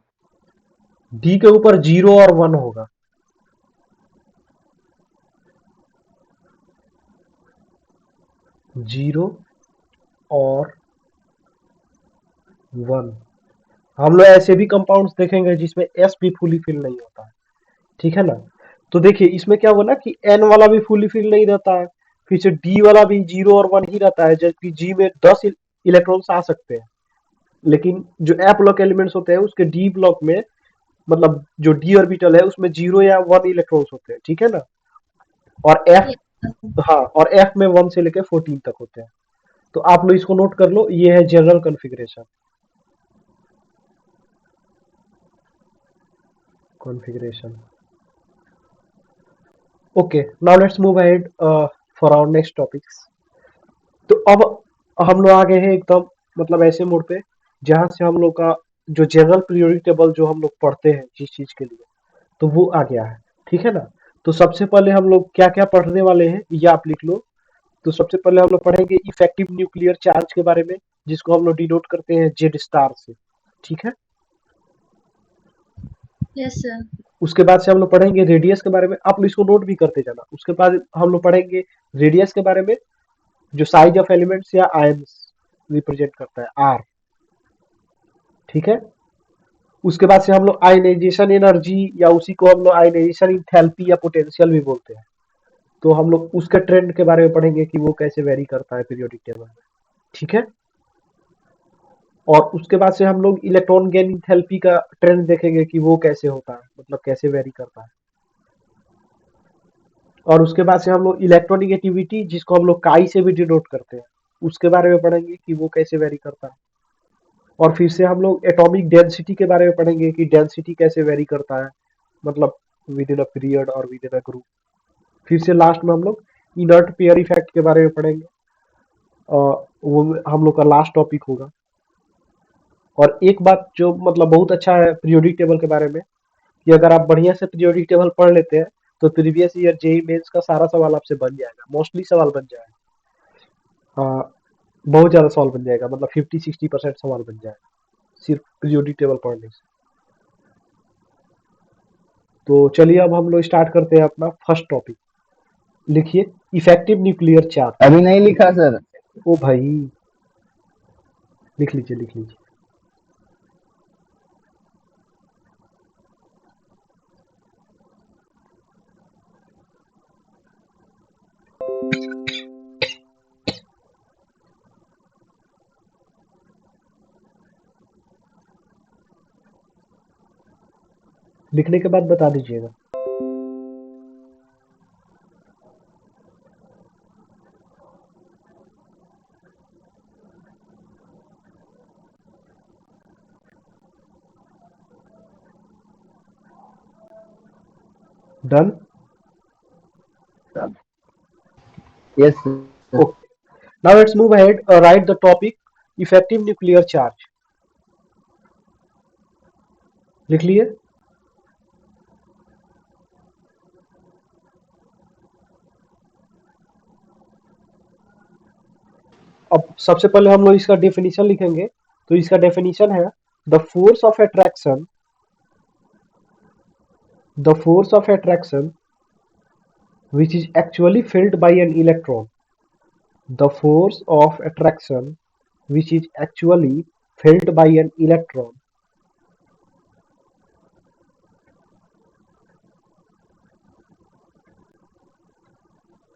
डी के ऊपर 0 और 1 होगा। जीरो और 1। हम लोग ऐसे भी कंपाउंड्स देखेंगे जिसमें एस भी फुली फिल नहीं होता है, ठीक है ना। तो देखिए इसमें क्या हुआ ना कि एन वाला भी फुली फिल नहीं रहता है, फिर से डी वाला भी 0 और 1 ही रहता है, जबकि जी में 10 इलेक्ट्रॉन्स आ सकते हैं। लेकिन जो ए ब्लॉक एलिमेंट्स होते हैं उसके डी ब्लॉक में, मतलब जो डी ऑर्बिटल है उसमें 0 या 1 इलेक्ट्रॉन्स होते हैं, ठीक है ना। और एफ, Yes. हाँ, और एफ में 1 से लेकर 14 तक होते हैं। तो आप लोग इसको नोट कर लो, ये है general configuration. Configuration okay, now let's move ahead for our next topics. तो अब हम लोग आ गए हैं एकदम, मतलब ऐसे मोड पे जहां से हम लोग का जो जनरल पीरियोडिक टेबल जो हम लोग पढ़ते हैं जिस चीज के लिए, तो वो आ गया है, ठीक है ना। तो सबसे पहले हम लोग क्या क्या पढ़ने वाले हैं ये आप लिख लो। तो सबसे पहले हम लोग पढ़ेंगे इफेक्टिव न्यूक्लियर चार्ज के बारे में, जिसको हम लोग डिनोट करते हैं जेड स्टार से, ठीक है। Yes, sir. उसके बाद से हम लोग पढ़ेंगे रेडियस के बारे में, आप लोग इसको नोट भी करते जाना। उसके बाद हम लोग पढ़ेंगे रेडियस के बारे में, जो साइज ऑफ एलिमेंट्स या आयंस रिप्रेजेंट करता है, आर, ठीक है। उसके बाद से हम लोग आयनाइजेशन एनर्जी, या उसी को हम लोग आयनाइजेशन इंथैल्पी या पोटेंशियल भी बोलते हैं, तो हम लोग उसके ट्रेंड के बारे में पढ़ेंगे कि वो कैसे वेरी करता है पीरियोडिक टेबल में, ठीक है। और उसके बाद से हम लोग इलेक्ट्रॉन गेन इंथैल्पी का ट्रेंड देखेंगे कि वो कैसे होता है, मतलब कैसे वेरी करता है। और उसके बाद से हम लोग इलेक्ट्रोनिगेटिविटी, जिसको हम लोग काई से भी डिनोट करते हैं, उसके बारे में पढ़ेंगे कि वो कैसे वेरी करता है। और फिर से हम लोग एटॉमिक डेंसिटी के बारे में पढ़ेंगे कि डेंसिटी कैसे वेरी करता है, मतलब विद इन अ पीरियड और विद इन अ ग्रुप। फिर से लास्ट में हम लोग इनर्ट पेयर इफेक्ट के बारे में पढ़ेंगे, वो हम लोग का लास्ट टॉपिक होगा। और एक बात जो मतलब बहुत अच्छा है पीरियोडिक टेबल के बारे में, कि अगर आप बढ़िया से पीरियोडिक टेबल पढ़ लेते हैं तो प्रीवियस ईयर जेई मेंस का सारा सवाल आपसे बन जाएगा, मोस्टली सवाल बन जाएगा। बहुत ज्यादा सवाल बन जाएगा, मतलब 50-60% सवाल बन जाएगा सिर्फ पीरियोडिक टेबल पढ़ने से। तो चलिए अब हम लोग स्टार्ट करते हैं अपना फर्स्ट टॉपिक। लिखिए इफेक्टिव न्यूक्लियर चार्ज। अभी नहीं लिखा सर। ओ भाई, लिख लीजिए लिख लीजिए। लिखने के बाद बता दीजिएगा। Done. Yes sir. Okay, now let's move ahead, right the topic effective nuclear charge. लिख लिए। अब सबसे पहले हम लोग इसका डेफिनेशन लिखेंगे। तो इसका डेफिनेशन है the force of attraction, the force of attraction which is actually felt by an electron, the force of attraction which is actually felt by an electron,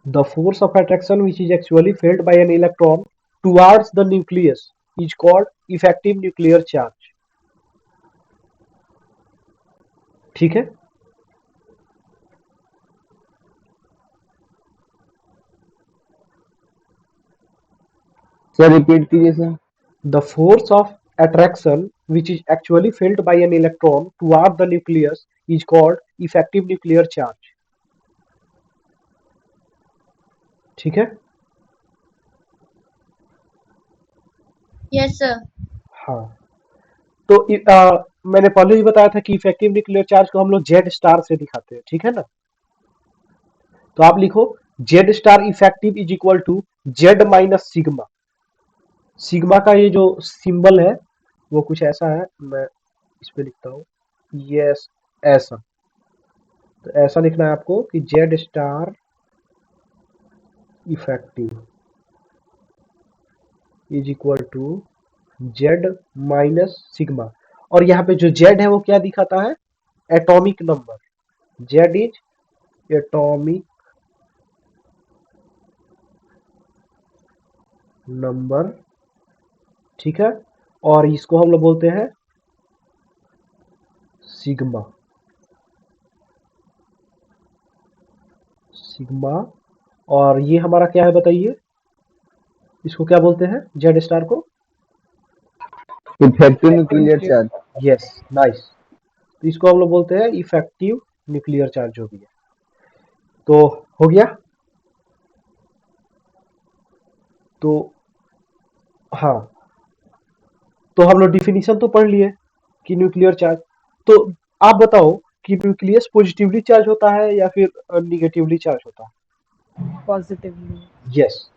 the force of attraction which is actually felt by an electron towards the nucleus is called effective nuclear charge, ठीक है। Sir repeat कीजिए sir. The force of attraction which is actually felt by an electron toward the nucleus is called effective nuclear charge, ठीक है। Yes, sir. हाँ, तो मैंने पहले ही बताया था कि इफेक्टिव न्यूक्लियर चार्ज को हम लोग जेड स्टार से दिखाते हैं, ठीक है ना। तो आप लिखो Z star effective is equal to Z minus sigma. Sigma का ये जो सिंबल है वो कुछ ऐसा है, मैं इस पे लिखता हूँ, यस, ऐसा। तो ऐसा लिखना है आपको कि Z star effective is equal to Z minus sigma. और यहाँ पे जो जेड है वो क्या दिखाता है, atomic number. Z is atomic number, ठीक है। और इसको हम लोग बोलते हैं सिग्मा। सिग्मा, और ये हमारा क्या है बताइए, इसको क्या बोलते हैं जेड स्टार को? Effective nuclear charge. Yes, nice. तो इसको हम लोग बोलते हैं इफेक्टिव न्यूक्लियर चार्ज, जो भी है। तो हो गया। तो हाँ, तो हम लोग डिफिनीशन तो पढ़ लिए कि न्यूक्लियर चार्ज। तो आप बताओ कि न्यूक्लियस पॉजिटिवली चार्ज होता है या फिर निगेटिवली चार्ज होता है? पॉजिटिवली। यस,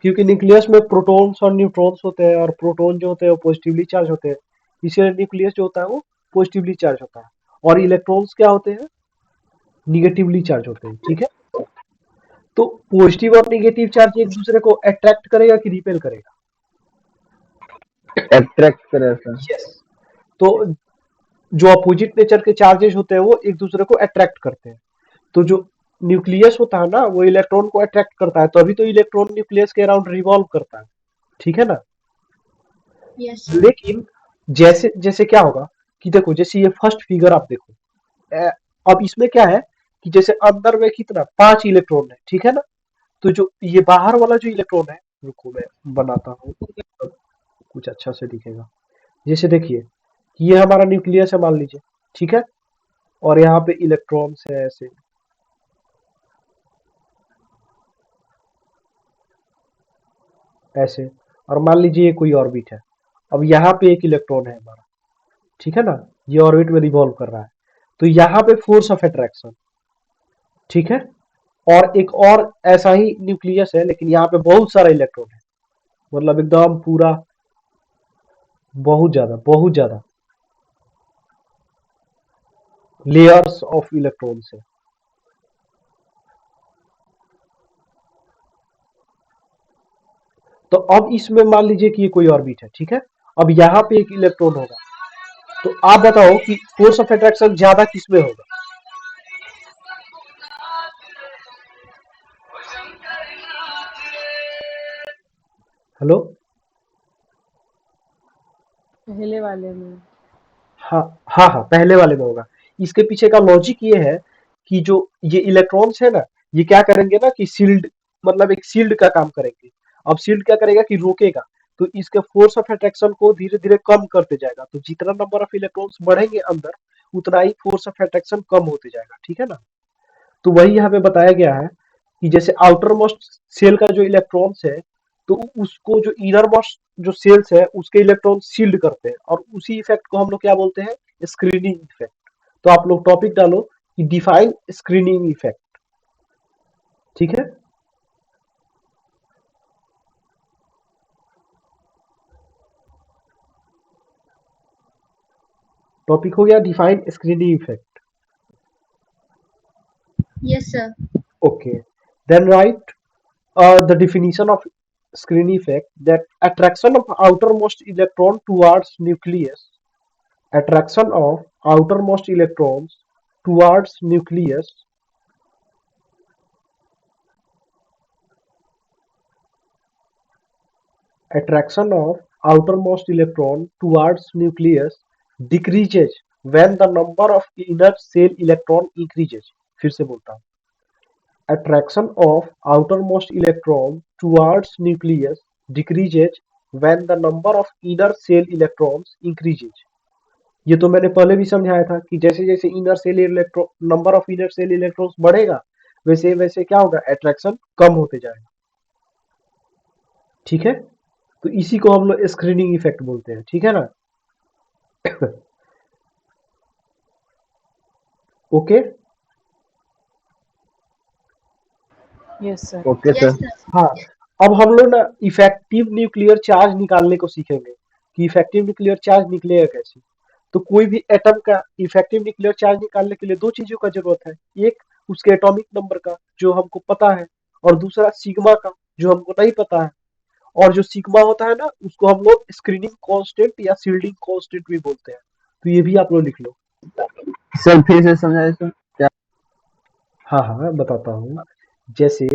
क्योंकि न्यूक्लियस में प्रोटॉन्स और न्यूट्रॉन्स होते हैं, और प्रोटॉन जो होते हैं वो पॉजिटिवली चार्ज होते हैं, इसलिए न्यूक्लियस जो होता है वो पॉजिटिवली चार्ज होता है। और इलेक्ट्रॉन्स क्या होते हैं, निगेटिवली चार्ज होते हैं, ठीक है। तो पॉजिटिव और निगेटिव चार्ज एक दूसरे को अट्रैक्ट करेगा कि रिपेल करेगा? अट्रैक्ट करे सर। यस। तो जो अपोजिट नेचर के चार्जेस होते हैं वो एक दूसरे को अट्रैक्ट करते हैं। तो जो न्यूक्लियस होता है ना वो इलेक्ट्रॉन को अट्रैक्ट करता है, तभी तो इलेक्ट्रॉन न्यूक्लियस के अराउंड रिवॉल्व करता है, ठीक है ना। Yes, sir. लेकिन जैसे जैसे क्या होगा कि देखो, जैसे ये फर्स्ट फिगर आप देखो, अब इसमें क्या है कि जैसे अंदर में कितना 5 इलेक्ट्रॉन है, ठीक है ना। तो जो ये बाहर वाला जो इलेक्ट्रॉन है, रुको मैं बनाता हूँ, तब कुछ अच्छा से दिखेगा। जैसे देखिए, ये हमारा न्यूक्लियस है मान लीजिए, ठीक है। और यहाँ पे इलेक्ट्रॉन्स है ऐसे, ऐसे। और मान लीजिए ये कोई ऑर्बिट है। अब यहाँ पे एक इलेक्ट्रॉन है हमारा, ठीक है ना, ये ऑर्बिट में रिवॉल्व कर रहा है। तो यहाँ पे फोर्स ऑफ अट्रैक्शन, ठीक है। और एक और ऐसा ही न्यूक्लियस है, लेकिन यहाँ पे बहुत सारा इलेक्ट्रॉन है, मतलब एकदम पूरा, बहुत ज्यादा लेयर्स ऑफ इलेक्ट्रॉन्स है। तो अब इसमें मान लीजिए कि ये कोई ऑर्बिट है, ठीक है। अब यहाँ पे एक इलेक्ट्रॉन होगा। तो आप बताओ कि फोर्स ऑफ अट्रैक्शन ज्यादा किसमें होगा? हेलो। पहले वाले में। हाँ, हाँ, हाँ, पहले वाले में होगा। इसके पीछे का लॉजिक ये है कि जो ये इलेक्ट्रॉन्स है ना, ये क्या करेंगे ना कि शील्ड, मतलब एक शील्ड का काम करेंगे। अब शील्ड क्या करेगा कि रोकेगा, तो इसके फोर्स ऑफ अट्रैक्शन को धीरे धीरे कम करते जाएगा। तो जितना नंबर ऑफ इलेक्ट्रॉन्स बढ़ेंगे अंदर, उतना ही फोर्स ऑफ अट्रैक्शन कम होते जाएगा, ठीक है ना। तो वही यहाँ पे बताया गया है कि जैसे आउटर मोस्ट सेल का जो इलेक्ट्रॉन्स है, तो उसको जो इनर मोस्ट जो सेल्स है उसके इलेक्ट्रॉन शील्ड करते हैं, और उसी इफेक्ट को हम लोग क्या बोलते हैं, स्क्रीनिंग इफेक्ट। तो आप लोग टॉपिक डालो कि डिफाइन स्क्रीनिंग इफेक्ट, ठीक है। टॉपिक हो गया define screening effect. Yes, sir. Okay, then write the definition of screen effect, that attraction of outermost electron towards nucleus, attraction of outermost electrons towards nucleus, attraction of outermost electron towards nucleus decreases when the number of inner shell electron increases। फिर से बोलता हूँ, attraction of outermost electron towards nucleus decreases when the number of inner shell electrons increases। ये तो मैंने पहले भी समझाया था कि जैसे जैसे inner cell electron, number of inner cell electrons बढ़ेगा, वैसे वैसे क्या होगा, अट्रैक्शन कम होते जाएगा, ठीक है। तो इसी को हम लोग स्क्रीनिंग इफेक्ट बोलते हैं, ठीक है ना। Okay. Yes, sir. Okay Yes, sir. sir. हाँ, अब हम लोग ना इफेक्टिव न्यूक्लियर चार्ज निकालने को सीखेंगे कि इफेक्टिव न्यूक्लियर चार्ज निकलेगा कैसे। तो कोई भी एटम का इफेक्टिव न्यूक्लियर चार्ज निकालने के लिए दो चीजों का जरूरत है, एक उसके एटॉमिक नंबर का जो हमको पता है, और दूसरा सिग्मा का जो हमको नहीं पता है। और जो सिग्मा होता है ना उसको हम लोग स्क्रीनिंग कांस्टेंट या शील्डिंग कांस्टेंट भी बोलते हैं। तो ये भी आप लोग लिख लो। सर फिर से समझाइए सर क्या। हाँ हाँ बताता हूँ। जैसे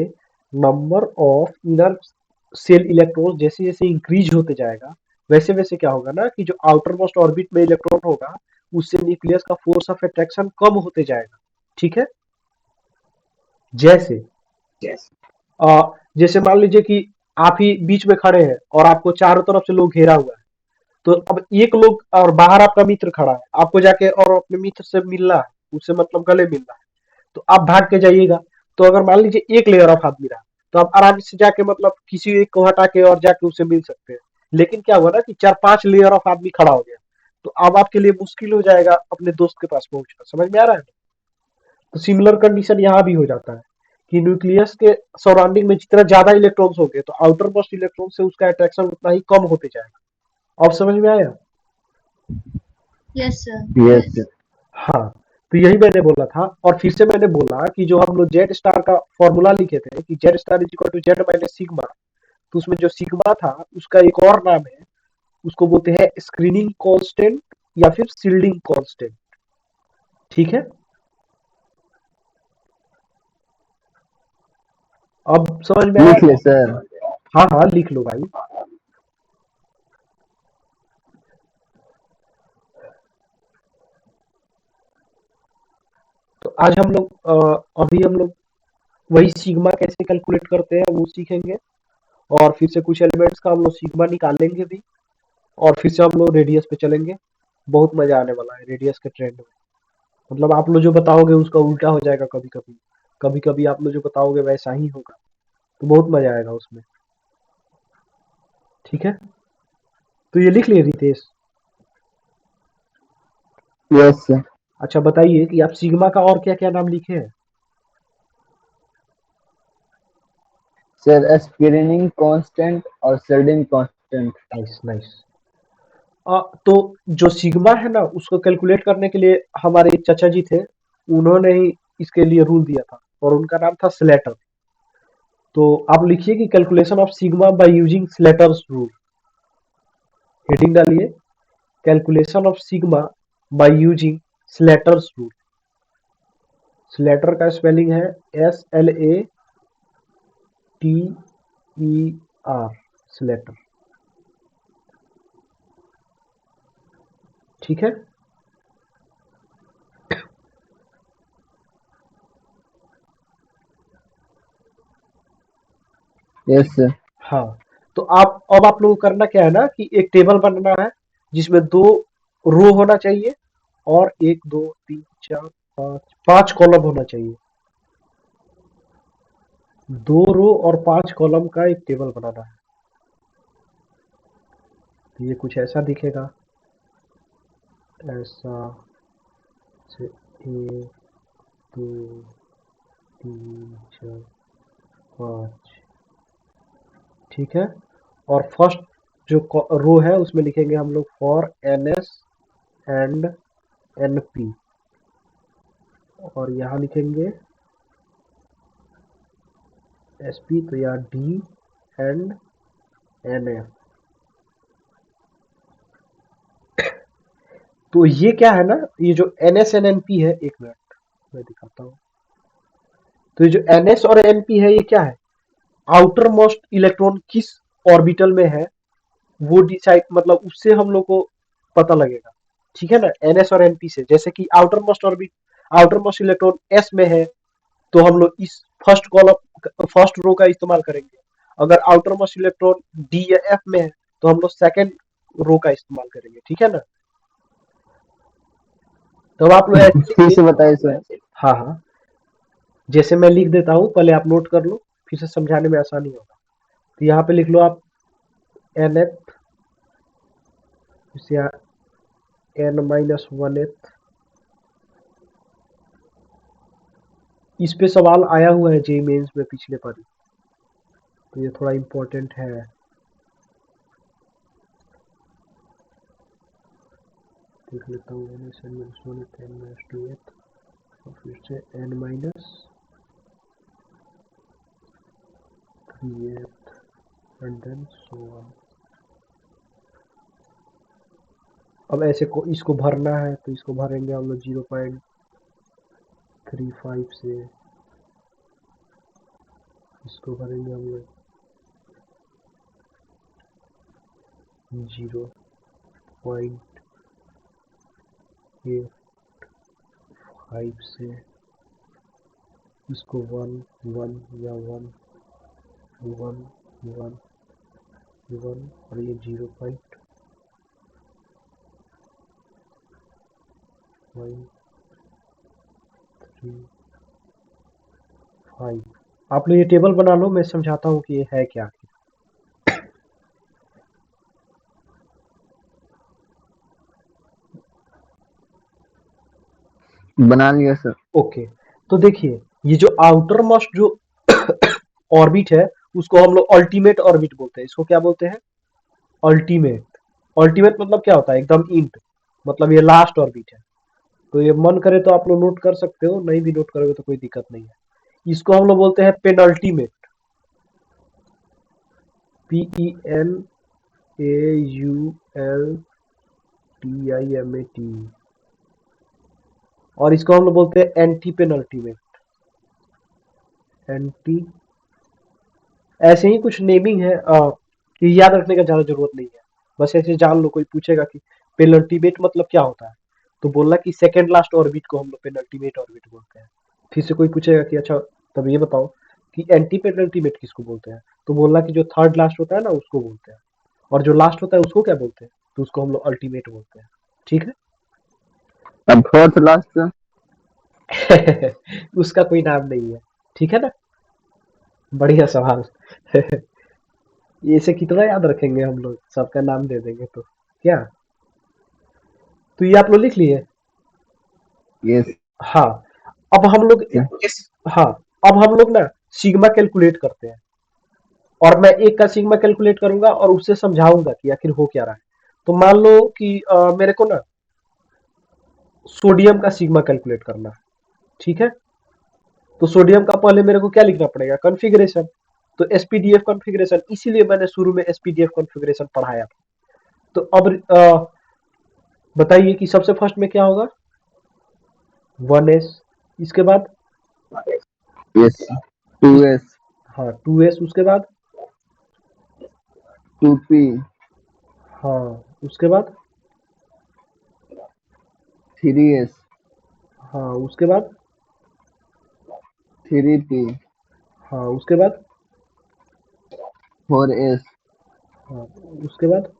number of inner cell electron जैसे जैसे इंक्रीज होते जाएगा, वैसे वैसे क्या होगा ना कि जो आउटर मोस्ट ऑर्बिट में इलेक्ट्रॉन होगा उससे न्यूक्लियस का फोर्स ऑफ अट्रैक्शन कम होते जाएगा, ठीक है। जैसे जैसे मान लीजिए कि आप ही बीच में खड़े हैं और आपको चारों तरफ से लोग घेरा हुआ है। तो अब एक लोग और बाहर आपका मित्र खड़ा है, आपको जाके और अपने मित्र से मिलना है, उससे मतलब गले मिलना है। तो आप भाग के जाइएगा। तो अगर मान लीजिए एक लेयर ऑफ आदमी रहा तो आप आराम से जाके मतलब किसी एक को हटा के और जाके उससे मिल सकते हैं। लेकिन क्या हुआ ना कि 4-5 लेयर ऑफ आदमी खड़ा हो गया, तो अब आपके लिए मुश्किल हो जाएगा अपने दोस्त के पास पहुंचना। समझ में आ रहा है। तो सिमिलर कंडीशन यहाँ भी हो जाता है कि न्यूक्लियस के सराउंडिंग में जितना ज्यादा इलेक्ट्रॉन्स होंगे तो आउटर मोस्ट इलेक्ट्रॉन से उसका अट्रैक्शन उतना ही कम होते जाएगा। अब समझ में आया। Yes, sir. Yes sir. हाँ, तो यही मैंने बोला था। और फिर से मैंने बोला कि जो हम लोग जेड स्टार का फॉर्मूला लिखे थे कि Z star is equal to Z minus sigma, तो उसमें जो सिग्मा था उसका एक और नाम है, उसको बोलते हैं स्क्रीनिंग कांस्टेंट या फिर शील्डिंग कांस्टेंट, ठीक है। अब समझ में लिख ले आया। सर। हाँ हाँ लिख लो भाई। तो आज हम लोग अभी हम लोग वही सिग्मा कैसे कैलकुलेट करते हैं वो सीखेंगे, और फिर से कुछ एलिमेंट्स का हम लोग सिग्मा निकालेंगे भी, और फिर से हम लोग रेडियस पे चलेंगे। बहुत मजा आने वाला है रेडियस के ट्रेंड में। मतलब आप लोग जो बताओगे उसका उल्टा हो जाएगा कभी कभी, कभी कभी आप लोग जो बताओगे वैसा ही होगा। तो बहुत मजा आएगा उसमें, ठीक है। तो ये लिख लिए रितेश। Yes sir. अच्छा बताइए कि आप सिग्मा का और क्या क्या नाम लिखे हैं। सर स्क्रीनिंग कांस्टेंट और शील्डिंग कांस्टेंट। Nice nice. तो जो सिग्मा है ना उसको कैलकुलेट करने के लिए हमारे एक चाचा जी थे, उन्होंने ही इसके लिए रूल दिया था और उनका नाम था स्लेटर। तो आप लिखिए कि calculation of sigma by using Slater's rule. Heading डालिए calculation of sigma by using Slater's rule. Slater का स्पेलिंग है SLATER, स्लेटर, ठीक है। Yes sir. हाँ, तो अब आप लोगों को करना क्या है ना कि एक टेबल बनाना है जिसमें 2 रो होना चाहिए और 1 2 3 4 5 कॉलम होना चाहिए। 2 रो और 5 कॉलम का एक टेबल बनाना है। तो ये कुछ ऐसा दिखेगा, ऐसा से 1 2 3 4 5, ठीक है। और फर्स्ट जो रो है उसमें लिखेंगे हम लोग फॉर NS एंड NP, और यहाँ लिखेंगे SP, तो यहाँ D एंड NF। तो ये क्या है ना, ये जो NS एंड NP है, एक मिनट मैं दिखाता हूँ। तो ये जो NS और NP है ये क्या है, आउटर मोस्ट इलेक्ट्रॉन किस ऑर्बिटल में है वो डिसाइड, मतलब उससे हम लोग को पता लगेगा, ठीक है ना। NS और NP से, जैसे कि आउटर मोस्ट इलेक्ट्रॉन S में है तो हम लोग इस फर्स्ट रो का इस्तेमाल करेंगे। अगर आउटर मोस्ट इलेक्ट्रॉन D या F में है तो हम लोग सेकंड रो का इस्तेमाल करेंगे, ठीक है ना। तो अब आप लोग ऐसे फिर लिखिए। से बताइए सर। हाँ हाँ, जैसे मैं लिख देता हूँ पहले आप नोट कर लो, फिर से समझाने में आसानी होगा। तो यहाँ पे लिख लो आप nth या n-1th। इस पे सवाल आया हुआ है जेईई मेंस में पिछले बार, तो ये थोड़ा इम्पोर्टेंट है। देख लेता हूँ n-1th n-2th और फिर से n-3th and then so on। अब ऐसे को इसको भरना है तो इसको भरेंगे हम लोग 0.35 से, इसको भरेंगे हम लोग 0.85 से, इसको 1 1 या 1 1 1 1 और ये 0.5। आप लोग ये टेबल बना लो, मैं समझाता हूँ कि ये है क्या। बना लिया सर। ओके, तो देखिए ये जो आउटर मोस्ट जो ऑर्बिट है उसको हम लोग अल्टीमेट ऑर्बिट बोलते हैं। इसको क्या बोलते हैं? अल्टीमेट। अल्टीमेट मतलब क्या होता है? एकदम इंट, मतलब ये लास्ट ऑर्बिट है। तो ये मन करे तो आप लोग नोट कर सकते हो, नहीं भी नोट करोगे तो कोई दिक्कत नहीं है। इसको हम लोग बोलते हैं पेनल्टीमेट, PENAULTIMAT। और इसको हम लोग बोलते हैं एंटी पेनल्टीमेट। एंटी, ऐसे ही कुछ नेमिंग है, कि याद रखने का ज्यादा जरूरत नहीं है, बस ऐसे जान लो। कोई पूछेगा कि पेनल्टीमेट मतलब क्या होता है, तो बोलना कि सेकंड लास्ट ऑर्बिट को हम लोग पेनल्टीमेट ऑर्बिट बोलते हैं। फिर से कोई पूछेगा कि अच्छा तब ये बताओ कि एंटी पेनल्टीमेट किसको बोलते हैं, तो बोलना कि जो थर्ड लास्ट होता है ना उसको बोलते हैं, और जो लास्ट होता है उसको क्या बोलते हैं, तो उसको हम लोग अल्टीमेट बोलते हैं। ठीक है। अब फोर्थ लास्ट सर। उसका कोई नाम नहीं है, ठीक है ना। बढ़िया सवाल। इसे कितना याद रखेंगे हम लोग, सबका नाम दे देंगे तो क्या। तो ये आप लोग लिख लिए। यस हाँ, अब हम लोग हाँ, अब हम लोग ना सिग्मा कैलकुलेट करते हैं, और मैं एक का सिग्मा कैलकुलेट करूंगा और उससे समझाऊंगा कि आखिर हो क्या रहा है। तो मान लो कि मेरे को ना सोडियम का सिग्मा कैलकुलेट करना है, ठीक है। तो सोडियम का पहले मेरे को क्या लिखना पड़ेगा? कॉन्फ़िगरेशन। तो एसपीडीएफ कॉन्फ़िगरेशन, इसीलिए मैंने शुरू में एसपीडीएफ कॉन्फ़िगरेशन पढ़ाया था। तो अब बताइए कि सबसे फर्स्ट में क्या होगा? 1s, इसके बाद यस 2s हाँ 2s, उसके बाद 2p हाँ उसके बाद 3s हाँ उसके बाद 3p हाँ उसके बाद 4s हाँ उसके बाद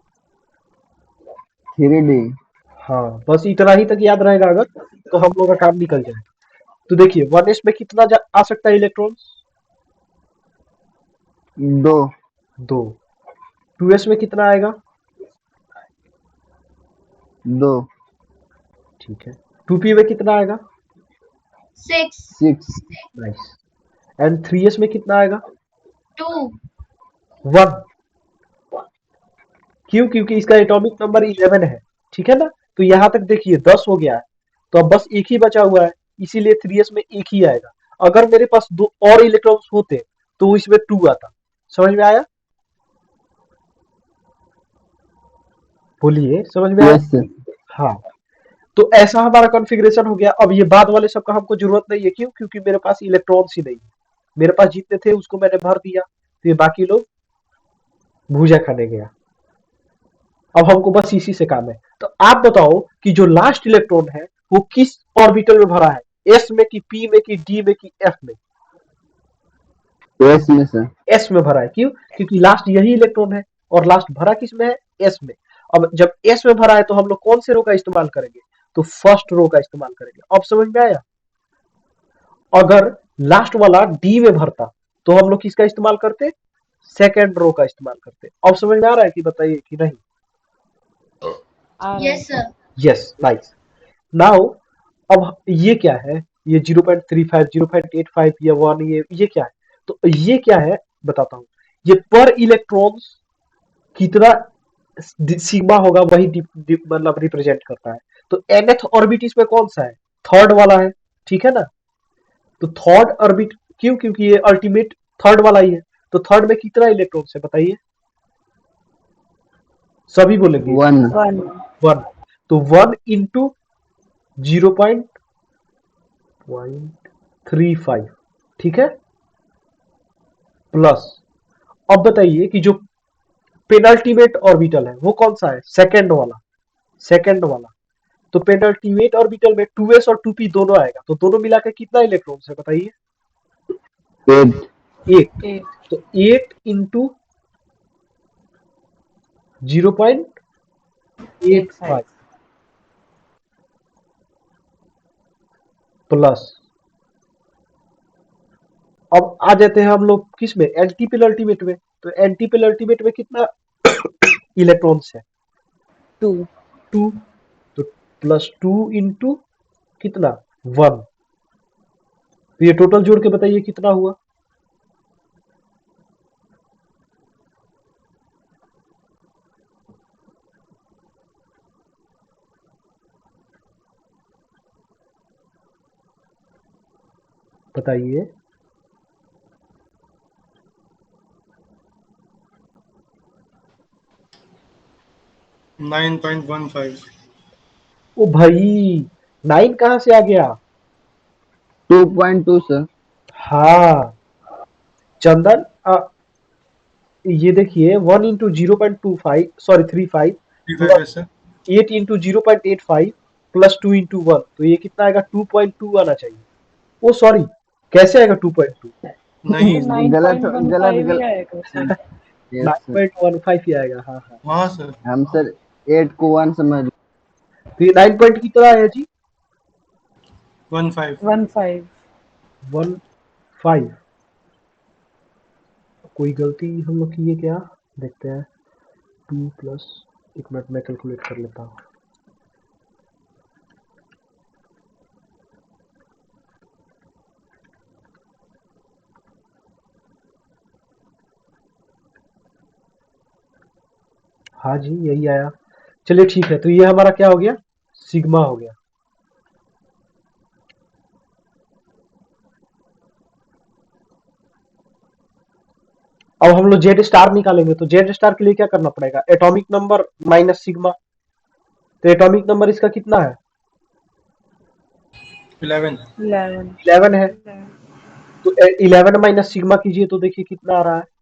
3d। हाँ, बस इतना ही तक याद रहेगा अगर, तो हम लोग का काम निकल जाएगा। तो देखिए 1s में कितना आ सकता है इलेक्ट्रॉन्स? 2 2। 2s में कितना आएगा? 2 ठीक है। 2p में कितना आएगा? 6 6 नाइस। एंड 3s में कितना आएगा? 2 1। क्यों? क्योंकि इसका एटॉमिक नंबर 11 है, ठीक है ना। तो यहां तक देखिए 10 हो गया है, तो अब बस एक ही बचा हुआ है, इसीलिए 3s में एक ही आएगा। अगर मेरे पास दो और इलेक्ट्रॉन्स होते तो इसमें 2 आता। समझ में आया? बोलिए, समझ में आया? Yes sir. हाँ, तो ऐसा हमारा कॉन्फ़िगरेशन हो गया। अब ये बाद वाले सब का हमको जरूरत नहीं है, क्यों? क्योंकि मेरे पास इलेक्ट्रॉन्स ही नहीं है। मेरे पास जितने थे उसको मैंने भर दिया, तो ये बाकी लोग भूजा खाने गया। अब हमको बस इसी से काम है। तो आप बताओ कि जो लास्ट इलेक्ट्रॉन है वो किस ऑर्बिटल में भरा है? एस में कि पी में कि डी में कि एफ में? यस में सर। एस में भरा है। क्यों? क्योंकि लास्ट यही इलेक्ट्रॉन है, और लास्ट भरा किस में है? एस में। अब जब एस में भरा है तो हम लोग कौन से रो का इस्तेमाल करेंगे? तो फर्स्ट रो का इस्तेमाल करेंगे। अब समझ में आया? अगर लास्ट वाला डी में भरता तो हम लोग किसका इस्तेमाल करते? सेकेंड रो का इस्तेमाल करते हैं। अब समझ में आ रहा है कि बताइए कि नहीं? आ रहा है। Yes, sir. Yes, nice. Now अब ये क्या है? ये 0.35, 0.85 या 1, ये क्या है? तो ये क्या है बताता हूँ। ये पर इलेक्ट्रॉन्स कितना सिग्मा होगा वही मतलब रिप्रेजेंट करता है। तो nth ऑर्बिट इसमें कौन सा है? थर्ड वाला है, ठीक है ना? तो थर्ड ऑर्बिट क्यों? क्योंकि ये अल्टीमेट थर्ड वाला ही है। तो थर्ड में कितना इलेक्ट्रॉन है बताइए? सभी बोलेंगे 1 1 1। तो 1 इंटू 0.35, ठीक है, प्लस। अब बताइए कि जो पेनल्टीमेट ऑर्बिटल है वो कौन सा है? सेकंड वाला, सेकंड वाला। तो पेनल्टीमेट ऑर्बिटल में 2s और 2p दोनों आएगा, तो दोनों मिला के कितना इलेक्ट्रॉन है बताइए? 8 8। 8 तो 8 इंटू 0.85 85 प्लस। अब आ जाते हैं हम लोग किस में? एंटी पेनल्टीमेट में। तो एंटी पेनल्टीमेट में कितना इलेक्ट्रॉन्स है? 2 2। तो प्लस 2 इंटू कितना? 1। तो ये टोटल जोड़ के बताइए कितना हुआ? बताइए। 9.15। ओ भाई, 9 कहाँ से आ गया? 2.2 सर। हाँ चंदन, ये देखिए 1 इंटू 0.25, सॉरी 35, 35 है सर। 8 इंटू 0.85 प्लस 2 इंटू 1, तो ये कितना आएगा? 2.2 आना चाहिए। ओ सॉरी, कैसे आएगा 2.2? नहीं तो सर। गलत 9.15 ही गलत। आएगा सर। Yes sir. 9.15 ही आएगा। हाँ हाँ। हाँ सर। हम सर 8 को 1 समझ। तो ये 9 पॉइंट कितना आया जी? 15। 15 15। कोई गलती हम लोग की है क्या? देखते हैं। 2 प्लस, एक मिनट मैं कैलकुलेट कर लेता हूँ। हाँ जी, यही आया। चलिए ठीक है, तो ये हमारा क्या हो गया? सिग्मा हो गया। अब हम लोग जेड स्टार निकालेंगे, तो जेड स्टार के लिए क्या करना पड़ेगा? Atomic number minus sigma. तो एटॉमिक नंबर इसका कितना है? 11। 11 11 है। तो 11 माइनस सिग्मा कीजिए तो देखिए कितना आ रहा है।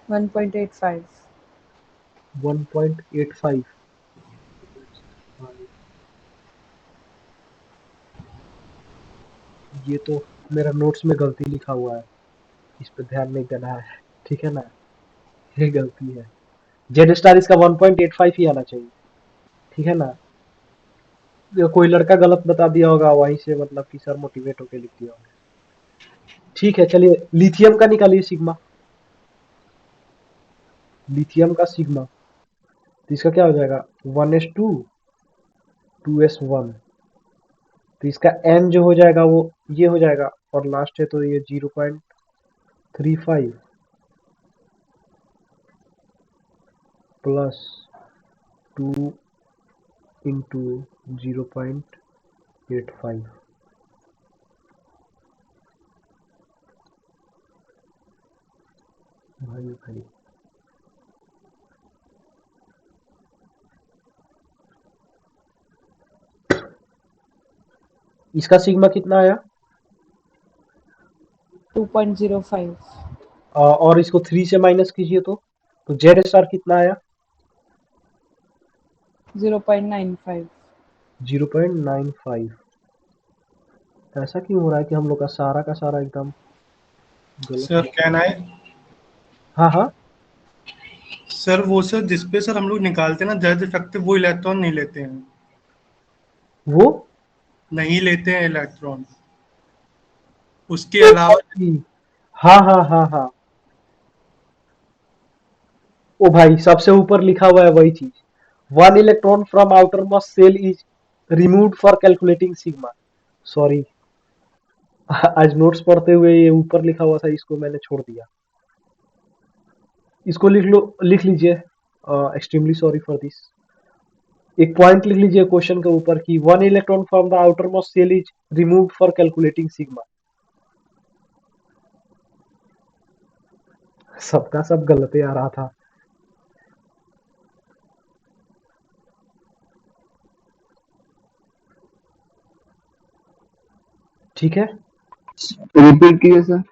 One point eight five 1.85। ये तो मेरा नोट्स में गलती लिखा हुआ है, इस पे ध्यान नहीं देना है, ठीक है ना? ये गलती है। जेड स्टार इसका 1.85 ही आना चाहिए, ठीक है ना? ये कोई लड़का गलत बता दिया होगा, वहीं से मतलब कि सर मोटिवेट होके लिख दिया होगा। ठीक है, चलिए लिथियम का निकालिए सिग्मा। लिथियम का सिग्मा, तो इसका क्या हो जाएगा? 1s2, 2s1। तो इसका n जो हो जाएगा वो ये हो जाएगा, और लास्ट है तो ये 0.35 प्लस 2 इंटू 0.85। भाई भाई, इसका सिग्मा कितना आया? 2.05 और इसको 3 से माइनस कीजिए तो जेड स्टार कितना आया? 0.95 0.95। ऐसा क्यों हो रहा है कि हम लोग का सारा एकदम गलत सर गलत? Can I? हाँ हाँ, सर वो सर जिसपे सर हम लोग निकालते हैं ना ज्यादा इफेक्टिव, वो इलेक्ट्रॉन नहीं लेते हैं, वो नहीं लेते हैं इलेक्ट्रॉन। उसके अलावा हाँ हाँ हाँ हाँ, ओ भाई सबसे ऊपर लिखा हुआ है वही चीज। One electron from outer most shell is removed for calculating sigma. Sorry, आज नोट्स पढ़ते हुए ये ऊपर लिखा हुआ था, इसको मैंने छोड़ दिया। इसको लिख लो, लिख लीजिए। Extremely sorry for this. एक पॉइंट लिख लीजिए क्वेश्चन के ऊपर कि one electron from the outer most shell is removed for calculating sigma. सबका सब गलत आ रहा था। ठीक है, रिपीट कीजिए सर।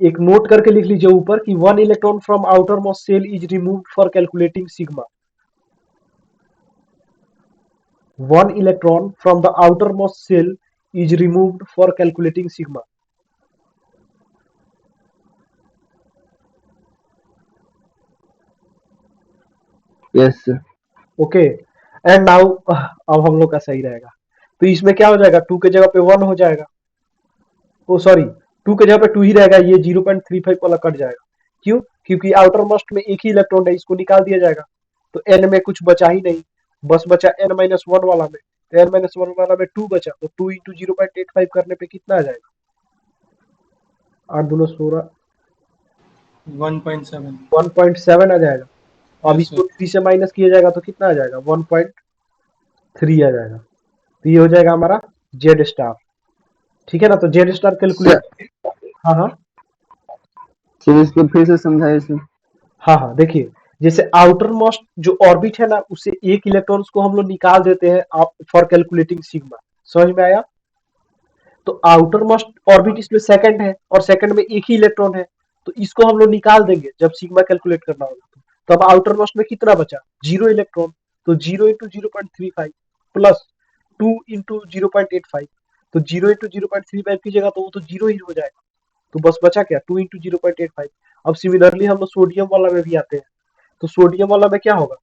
एक नोट करके लिख लीजिए ऊपर कि one electron from outer most shell is removed for calculating sigma. One electron from the outermost shell is removed for calculating sigma. Yes sir. Okay, and now अब हम लोग का सही रहेगा। तो इसमें क्या हो जाएगा, टू के जगह पे वन हो जाएगा। ओ सॉरी, टू के जगह पे टू ही रहेगा, ये 0.35 वाला कट जाएगा। क्यों? क्योंकि आउटर मोस्ट में एक ही इलेक्ट्रॉन है, इसको निकाल दिया जाएगा। तो एन में कुछ बचा ही नहीं, बस बचा एन माइनस वन वाला में। तो एन माइनस वन वाला में टू बचा, तो टू इंटू 0.85 करने पे कितना आ जाएगा? आठ दूनो 16, 1.7। 1.7 आ जाएगा। अब यस इसको सर। 3 से माइनस किया जाएगा तो कितना आ जाएगा? 1.3 आ जाएगा। तो ये हो जाएगा हमारा जेड स्टार। ठीक है ना? तो जेड स्टार सर कैलकुलेट। हाँ हाँ सर इसको फिर से समझाइए सर। हाँ हाँ, देखिए, जैसे आउटर मोस्ट जो ऑर्बिट है ना, उससे एक इलेक्ट्रॉन्स को हम लोग निकाल देते हैं फॉर कैलकुलेटिंग सिग्मा। समझ में आया? तो आउटर मोस्ट ऑर्बिट इसमें सेकंड है और सेकंड में एक ही इलेक्ट्रॉन है, तो इसको हम लोग निकाल देंगे जब सिग्मा कैलकुलेट करना होगा। तो अब आउटर मोस्ट में कितना बचा? Zero electron. तो zero into 0.35 plus two into 0.85। तो जीरो इंटू 0.35 की जगह तो वो तो जीरो ही हो जाएगा। तो बस बचा क्या? To into 0.85। अब सिमिलरली हम लोग सोडियम वाला में भी आते हैं। तो सोडियम वाला में क्या होगा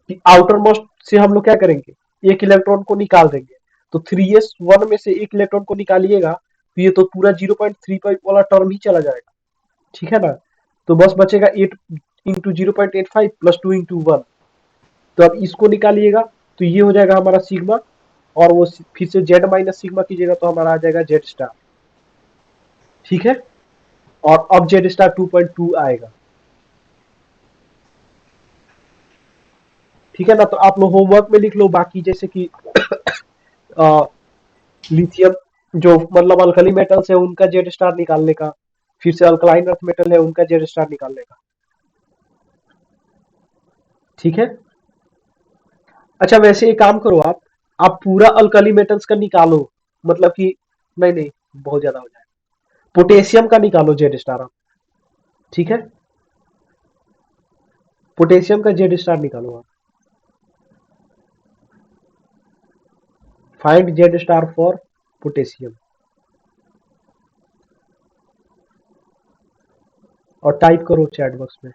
कि आउटर मोस्ट से हम लोग क्या करेंगे, एक इलेक्ट्रॉन को निकाल देंगे। तो 3s1 में से एक इलेक्ट्रॉन को निकालिएगा तो ये तो पूरा 0.35 वाला टर्म ही चला जाएगा। ठीक है ना? तो बस बचेगा 8 इंटू 0.85 प्लस 2 इंटू 1। तो अब इसको निकालिएगा तो ये हो जाएगा हमारा सिग्मा, और वो फिर से जेड माइनस सिग्मा कीजिएगा तो हमारा आ जाएगा जेड स्टार। ठीक है, और अब जेड स्टार 2.2 आएगा। ठीक है ना? तो आप लोग होमवर्क में लिख लो बाकी, जैसे कि लिथियम जो मतलब अल्कली मेटल्स है उनका जेड स्टार निकालने का, फिर से अल्कलाइन अर्थ मेटल है उनका जेड स्टार निकालने का। ठीक है, अच्छा वैसे एक काम करो, आप पूरा अल्कली मेटल्स का निकालो, मतलब कि नहीं नहीं, बहुत ज्यादा हो जाएगा। पोटेशियम का निकालो जेड स्टार आप। ठीक है, पोटेशियम का जेड स्टार निकालो आप। Find Z star for potassium, और टाइप करो चैट बॉक्स में।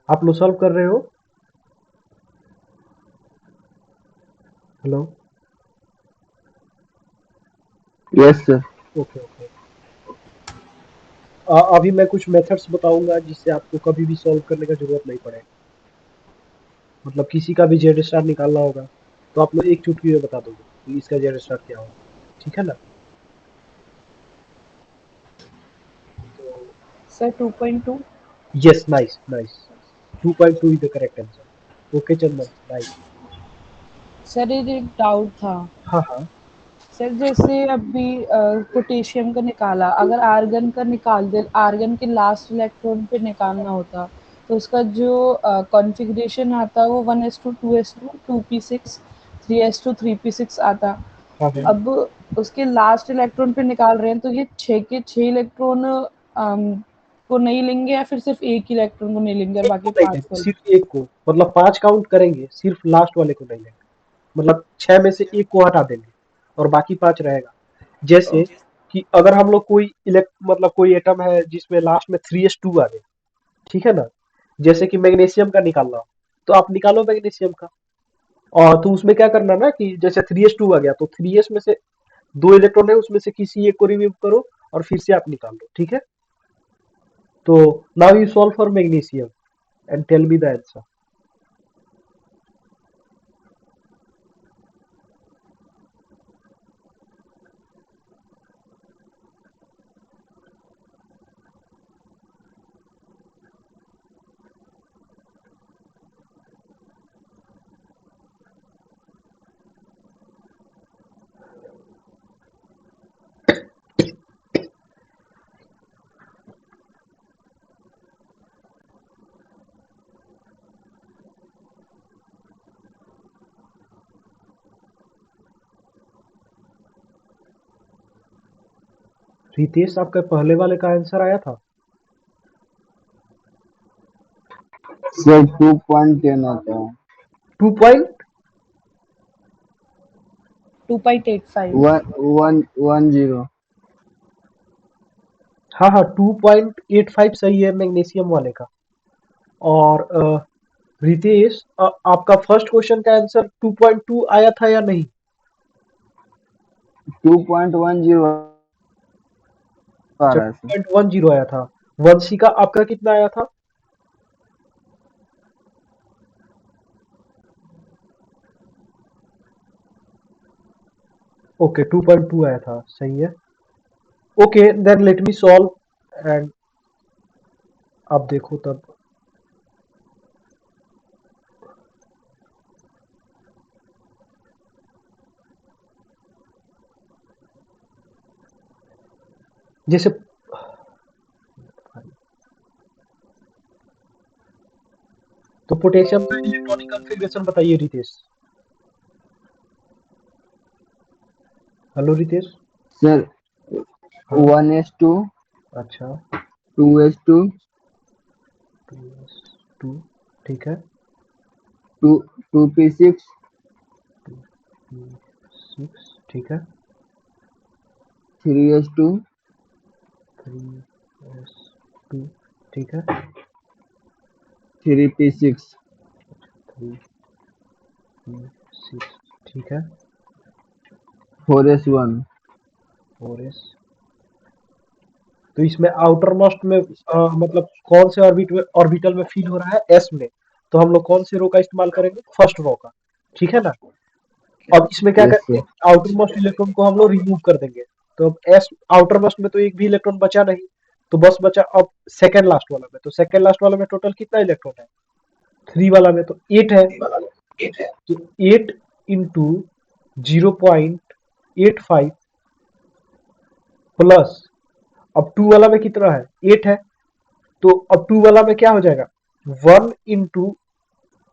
आप लोग सॉल्व कर रहे हो? Hello? Yes sir. Okay okay. अभी मैं कुछ मेथड्स बताऊंगा जिससे आपको कभी भी सॉल्व करने का जरूरत नहीं पड़ेगा। मतलब किसी का भी जेड स्टार निकालना होगा तो आप लोग एक चुटकी में बता दोगे कि इसका जेड स्टार क्या होगा, ठीक है ना? तो sir 2.2। Yes, nice nice, 2.2 is the correct answer. Okay Chandan, nice. Sir ये एक डाउट था। हाँ हाँ। सर जैसे अभी पोटेशियम का निकाला, अगर आर्गन का निकाल दे, आर्गन के लास्ट इलेक्ट्रॉन पे निकालना होता तो उसका जो कॉन्फ़िगरेशन आता वो 1s2 2s2 2p6 3s2 3p6 आता। हाँ हाँ। अब उसके लास्ट इलेक्ट्रॉन पे निकाल रहे हैं तो ये 6 के 6 इलेक्ट्रॉन को नहीं लेंगे या फिर सिर्फ एक इलेक्ट्रॉन को नहीं लेंगे और एक को बाकी नहीं 5 लेंगे, को? सिर्फ एक को, मतलब 5 काउंट करेंगे, सिर्फ लास्ट वाले को नहीं लेंगे। मतलब 6 में से एक को हटा देंगे और बाकी 5 रहेगा। जैसे कि अगर हम लोग कोई मतलब कोई एटम है जिसमें लास्ट में 3s2 आ गया, ठीक है ना? जैसे कि मैग्नीशियम का निकालना हो तो आप निकालो मैग्नीशियम का। और तो उसमें क्या करना ना कि जैसे 3s2 आ गया तो 3s में से 2 इलेक्ट्रॉन है, उसमें से किसी एक को रिमूव करो और फिर से आप निकाल लो, ठीक है? तो now you solve for magnesium and tell me the answer. Ritesh, आपका पहले वाले का आंसर आया था? सर 2.10 आता है। 2 पॉइंट 2.85। 110। हाँ हाँ, 2.85 सही है मैग्नीशियम वाले का। और रितेश, आपका फर्स्ट क्वेश्चन का आंसर 2.2 आया था या नहीं? 2.10 आ अच्छा, रहा है सर। 2.10 आया था। वंशी का आपका कितना आया था? ओके, 2.2 आया था, सही है। Okay then let me solve and आप देखो तब। जैसे तो पोटेशियम का इलेक्ट्रॉनिक कॉन्फ़िगरेशन बताइए रितेश। हेलो रितेश। सर हाँ। 1s2 अच्छा, 2s2 2 ठीक है, 2p6 6 ठीक है, 3s2 3s2 ठीक है, 3p6 3 6 ठीक है, 4s1। 4s। तो इसमें आउटर मोस्ट में मतलब कौन से ऑर्बिटल में फील हो रहा है? एस में। तो हम लोग कौन से रो का इस्तेमाल करेंगे? फर्स्ट रो का, ठीक है ना? अब इसमें क्या यस करेंगे सर। कि आउटर मोस्ट इलेक्ट्रॉन को हम लोग रिमूव कर देंगे। तो अब एस आउटर मोस्ट में तो एक भी इलेक्ट्रॉन बचा नहीं, तो बस बचा अब सेकेंड लास्ट वाला में। तो सेकेंड लास्ट वाला में टोटल कितना इलेक्ट्रॉन है? 3 वाला में तो 8 है। तो 8 इंटू 0.85 प्लस अब 2 वाला में कितना है? 8 है। तो अब 2 वाला में क्या हो जाएगा? 1 इंटू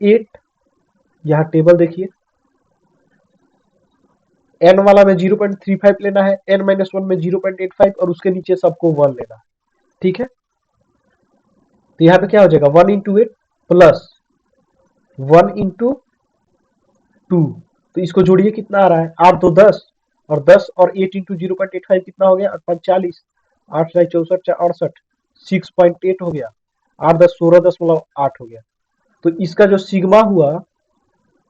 8, यहाँ टेबल देखिए, n वाला में 0.35 लेना है, n माइनस 1 में 0.85 और उसके नीचे सबको 1 लेना है, ठीक है? तो यहाँ पे क्या हो जाएगा? 1 इंटू 8 प्लस 1 इंटू 2। तो इसको जोड़िए, कितना आ रहा है? 8 दो 10 और 10 और 8 इंटू 0.85 कितना हो गया? 8 5 40, 8 6 64 4 68, 6.8 हो गया। 8 10 16.8 हो गया। तो इसका जो सिग्मा हुआ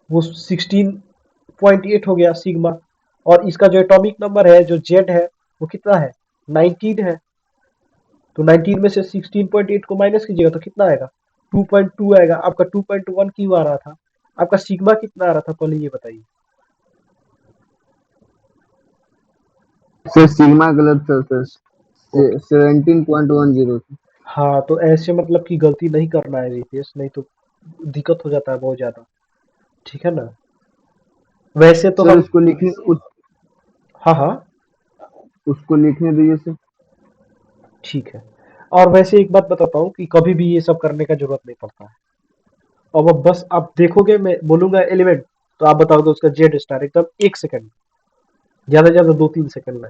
वो 16.8 हो गया सिग्मा। और इसका जो एटॉमिक नंबर है, जो जेड है, वो कितना है? 19 है। तो 19 में से 16.8 को माइनस कीजिएगा तो कितना आएगा? 2.2 आएगा। आपका 2.1 क्यों आ रहा था? आपका सिग्मा कितना आ रहा था पहले ये बताइए। सर सिग्मा गलत था सर, ओके 17.10 था। हाँ, तो ऐसे मतलब कि गलती नहीं करना है रितेश, नहीं तो दिक्कत हो जाता है बहुत ज्यादा। ठीक है ना? वैसे तो सर हम उसको लिखने हाँ हाँ उसको लिखने दीजिए सर। ठीक है। और वैसे एक बात बताता हूँ कि कभी भी ये सब करने का जरूरत नहीं पड़ता है। अब बस आप देखोगे, मैं बोलूंगा एलिमेंट तो आप बताओगे उसका जेड स्टार एकदम 1 सेकंड, ज्यादा से ज्यादा 2-3 सेकंड में।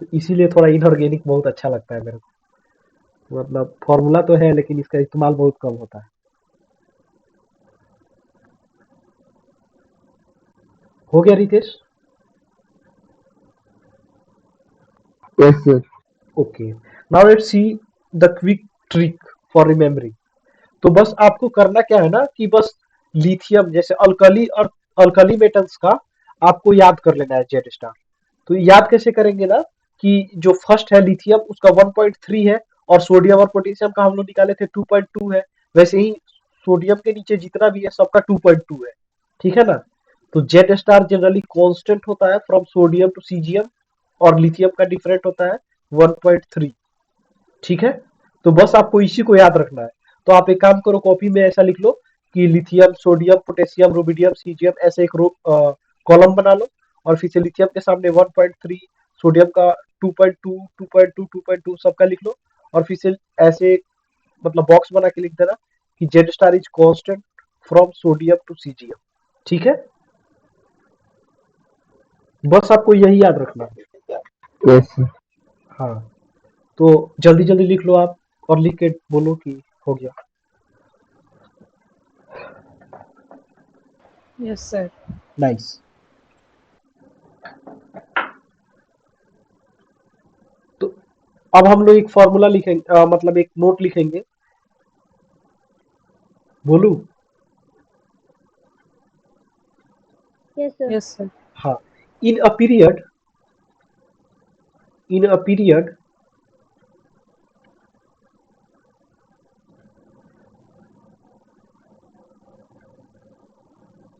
तो इसीलिए थोड़ा इनऑर्गेनिक बहुत अच्छा लगता है मेरे को। मतलब फॉर्मूला तो है लेकिन इसका इस्तेमाल बहुत कम होता है। हो गया Ritesh? Yes sir. Okay, now let's see the quick trick for remembering. तो बस आपको करना क्या है ना कि बस लिथियम जैसे अल्कली और अल्कली मेटल्स का आपको याद कर लेना है जेड स्टार। तो याद कैसे करेंगे ना कि जो फर्स्ट है लिथियम उसका 1.3 है और सोडियम और पोटेशियम का हम लोग निकाले थे 2.2 है। वैसे ही सोडियम के नीचे जितना भी है सबका 2.2 है। ठीक है ना? तो जेड स्टार जनरली कांस्टेंट होता है फ्रॉम सोडियम टू सीजियम और लिथियम का डिफरेंट होता है 1.3। ठीक है? तो बस आपको इसी को याद रखना है। तो आप एक काम करो, कॉपी में ऐसा लिख लो कि lithium sodium potassium rubidium caesium ऐसे एक कॉलम बना लो और फिर से लिथियम के सामने 1.3, सोडियम का 2.2 2.2 2.2 सबका लिख लो और फिर से ऐसे मतलब बॉक्स बना के लिख देना कि Z star is constant from sodium to caesium. ठीक है? बस आपको यही याद रखना है। Yes sir. हाँ, तो जल्दी जल्दी लिख लो आप और लिख के बोलो कि हो गया। Yes, sir. नाइस। तो अब हम लोग एक फॉर्मूला लिखेंगे, मतलब एक नोट लिखेंगे। बोलू? Yes, sir. Yes, sir. हाँ, in a period in a period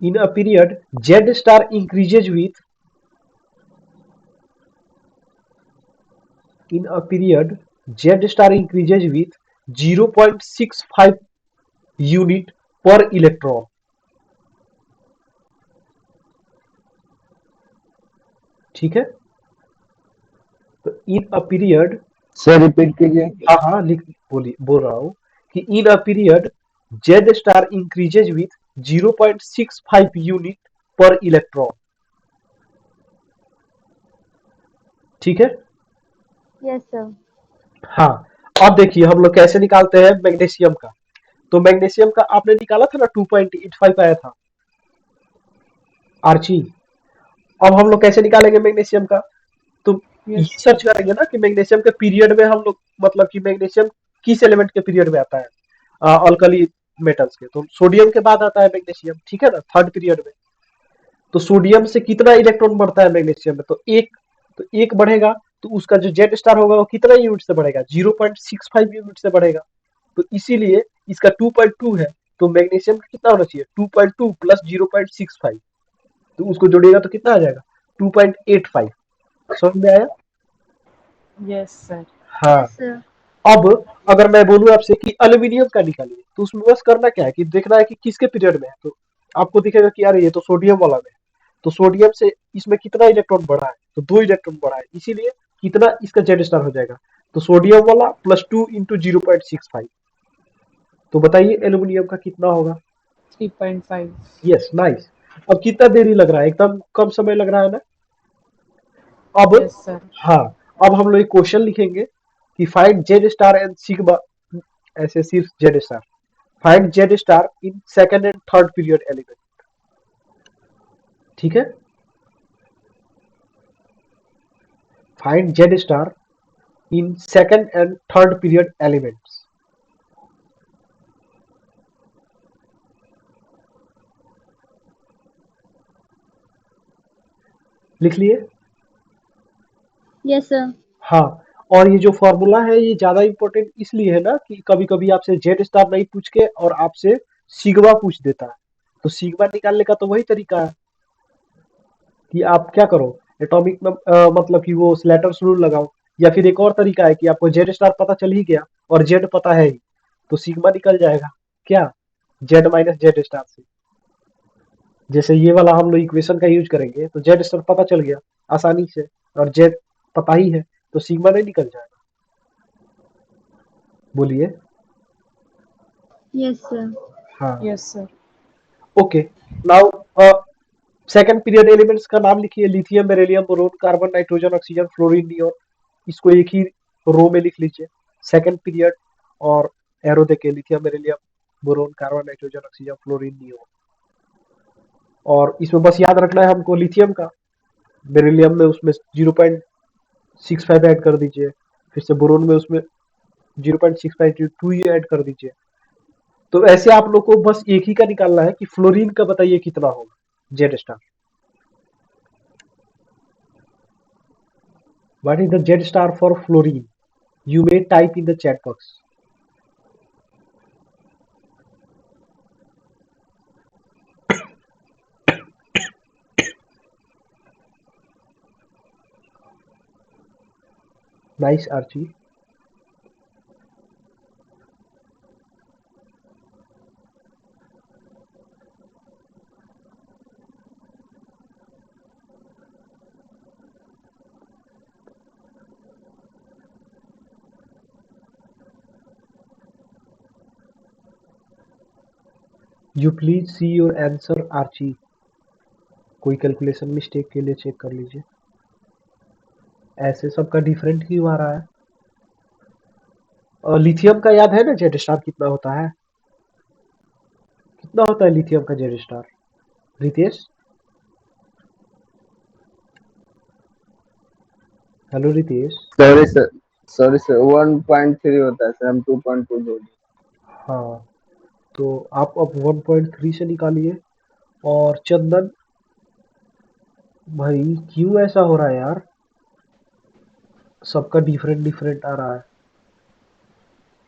in a period z star increases with in a period z star increases with 0.65 unit per electron। ठीक है? तो in a period sir repeat कीजिए। हाँ हाँ लिख बोल रहा हूँ कि in a period Z star increases with 0.65 unit per electron. ठीक है? Yes, sir. हाँ, अब देखिए हम लोग कैसे निकालते हैं मैग्नीशियम का। तो मैग्नीशियम का आपने निकाला था ना 2.85 आया था आर्ची। अब हम लोग कैसे निकालेंगे मैग्नीशियम का? तो ये Yes, sir. सर्च करेंगे ना कि मैग्नीशियम के पीरियड में हम लोग मतलब कि मैग्नीशियम किस एलिमेंट के पीरियड में आता है अल्कली मेटल्स के। तो सोडियम के बाद आता है मैग्नीशियम। ठीक है ना? थर्ड पीरियड में। तो सोडियम से कितना इलेक्ट्रॉन बढ़ता है मैग्नीशियम में? तो एक। तो एक बढ़ेगा तो उसका जो जेड स्टार होगा वो कितना यूनिट से बढ़ेगा? 0.65 यूनिट से बढ़ेगा। तो इसीलिए इसका 2.2 है। तो मैग्नीशियम का कितना होना चाहिए? 2.2 प्लस 0.65। तो उसको जोड़िएगा तो कितना आ जाएगा? 2.85। समझ में आया? Yes, sir. हाँ। Yes, sir. अब अगर मैं बोलूं आपसे कि एल्यूमिनियम का निकालिए तो उसमें बस करना क्या है कि देखना है कि किसके पीरियड में है। तो आपको दिखेगा कि यार ये तो सोडियम वाला में है। तो सोडियम से इसमें कितना इलेक्ट्रॉन बढ़ा है? तो 2 इलेक्ट्रॉन बढ़ा है, इसीलिए कितना इसका जेड स्टार हो जाएगा? तो सोडियम वाला +2 × 0.65। तो बताइए एल्यूमिनियम का कितना होगा? 3.5. Yes, nice. अब कितना देरी लग रहा है? एकदम कम समय लग रहा है ना? अब Yes, sir. हाँ, अब हम लोग एक क्वेश्चन लिखेंगे कि find Z star and sigma, ऐसे सिर्फ Z star. Find Z star in second and third period element. ठीक है? Find Z star in second and third period elements. लिख लिए? Yes, sir. हाँ, और ये जो फॉर्मूला है ये ज्यादा इंपॉर्टेंट इसलिए है ना कि कभी कभी आपसे जेड स्टार नहीं पूछ के और आपसे सिग्मा पूछ देता है। तो सिग्मा निकालने का तो वही तरीका है कि आप क्या करो, एटॉमिक मतलब कि वो स्लैटर्स रूल लगाओ, या फिर एक और तरीका है कि आपको जेड स्टार पता चल ही गया और जेड पता है ही, तो सिग्मा निकल जाएगा क्या, जेड माइनस जेड स्टार से। जैसे ये वाला हम लोग इक्वेशन का यूज करेंगे तो जेड स्टार पता चल गया आसानी से, और जेड पता ही है, तो सिग्मा नहीं निकल जाएगा। बोलिए। Yes, sir. हाँ। Yes, sir. Okay. Now second period elements का नाम लिखिए, lithium, beryllium, boron, carbon, nitrogen, oxygen, fluorine, neon. इसको एक ही रो में लिख लीजिए, सेकंड पीरियड, और एरो देके lithium, beryllium, boron, carbon, nitrogen, oxygen, fluorine, neon. और इसमें बस याद रखना है हमको लिथियम का, बेरिलियम में उसमें 0.65 ऐड कर दीजिए, फिर से बोरोन में उसमें 0.652 ही ऐड कर दीजिए। तो ऐसे आप लोग को बस एक ही का निकालना है कि फ्लोरीन का बताइए कितना होगा, Z star. What is the Z star for fluorine? You may type in the chat box. Nice, Archie. You please see your answer, Archie. कोई कैलकुलेशन मिस्टेक के लिए चेक कर लीजिए। ऐसे सबका डिफरेंट क्यों आ रहा है? और लिथियम का याद है ना जेड स्टार कितना होता है? कितना होता है लिथियम का Z star? Ritesh, hello Ritesh. Sorry sir, sorry sir, 1.3 होता है सर, हम 2.2 जोड़ दिए। हाँ, तो आप अब 1.3 से निकालिए। और चंदन भाई क्यों ऐसा हो रहा है यार? सबका डिफरेंट डिफरेंट आ रहा है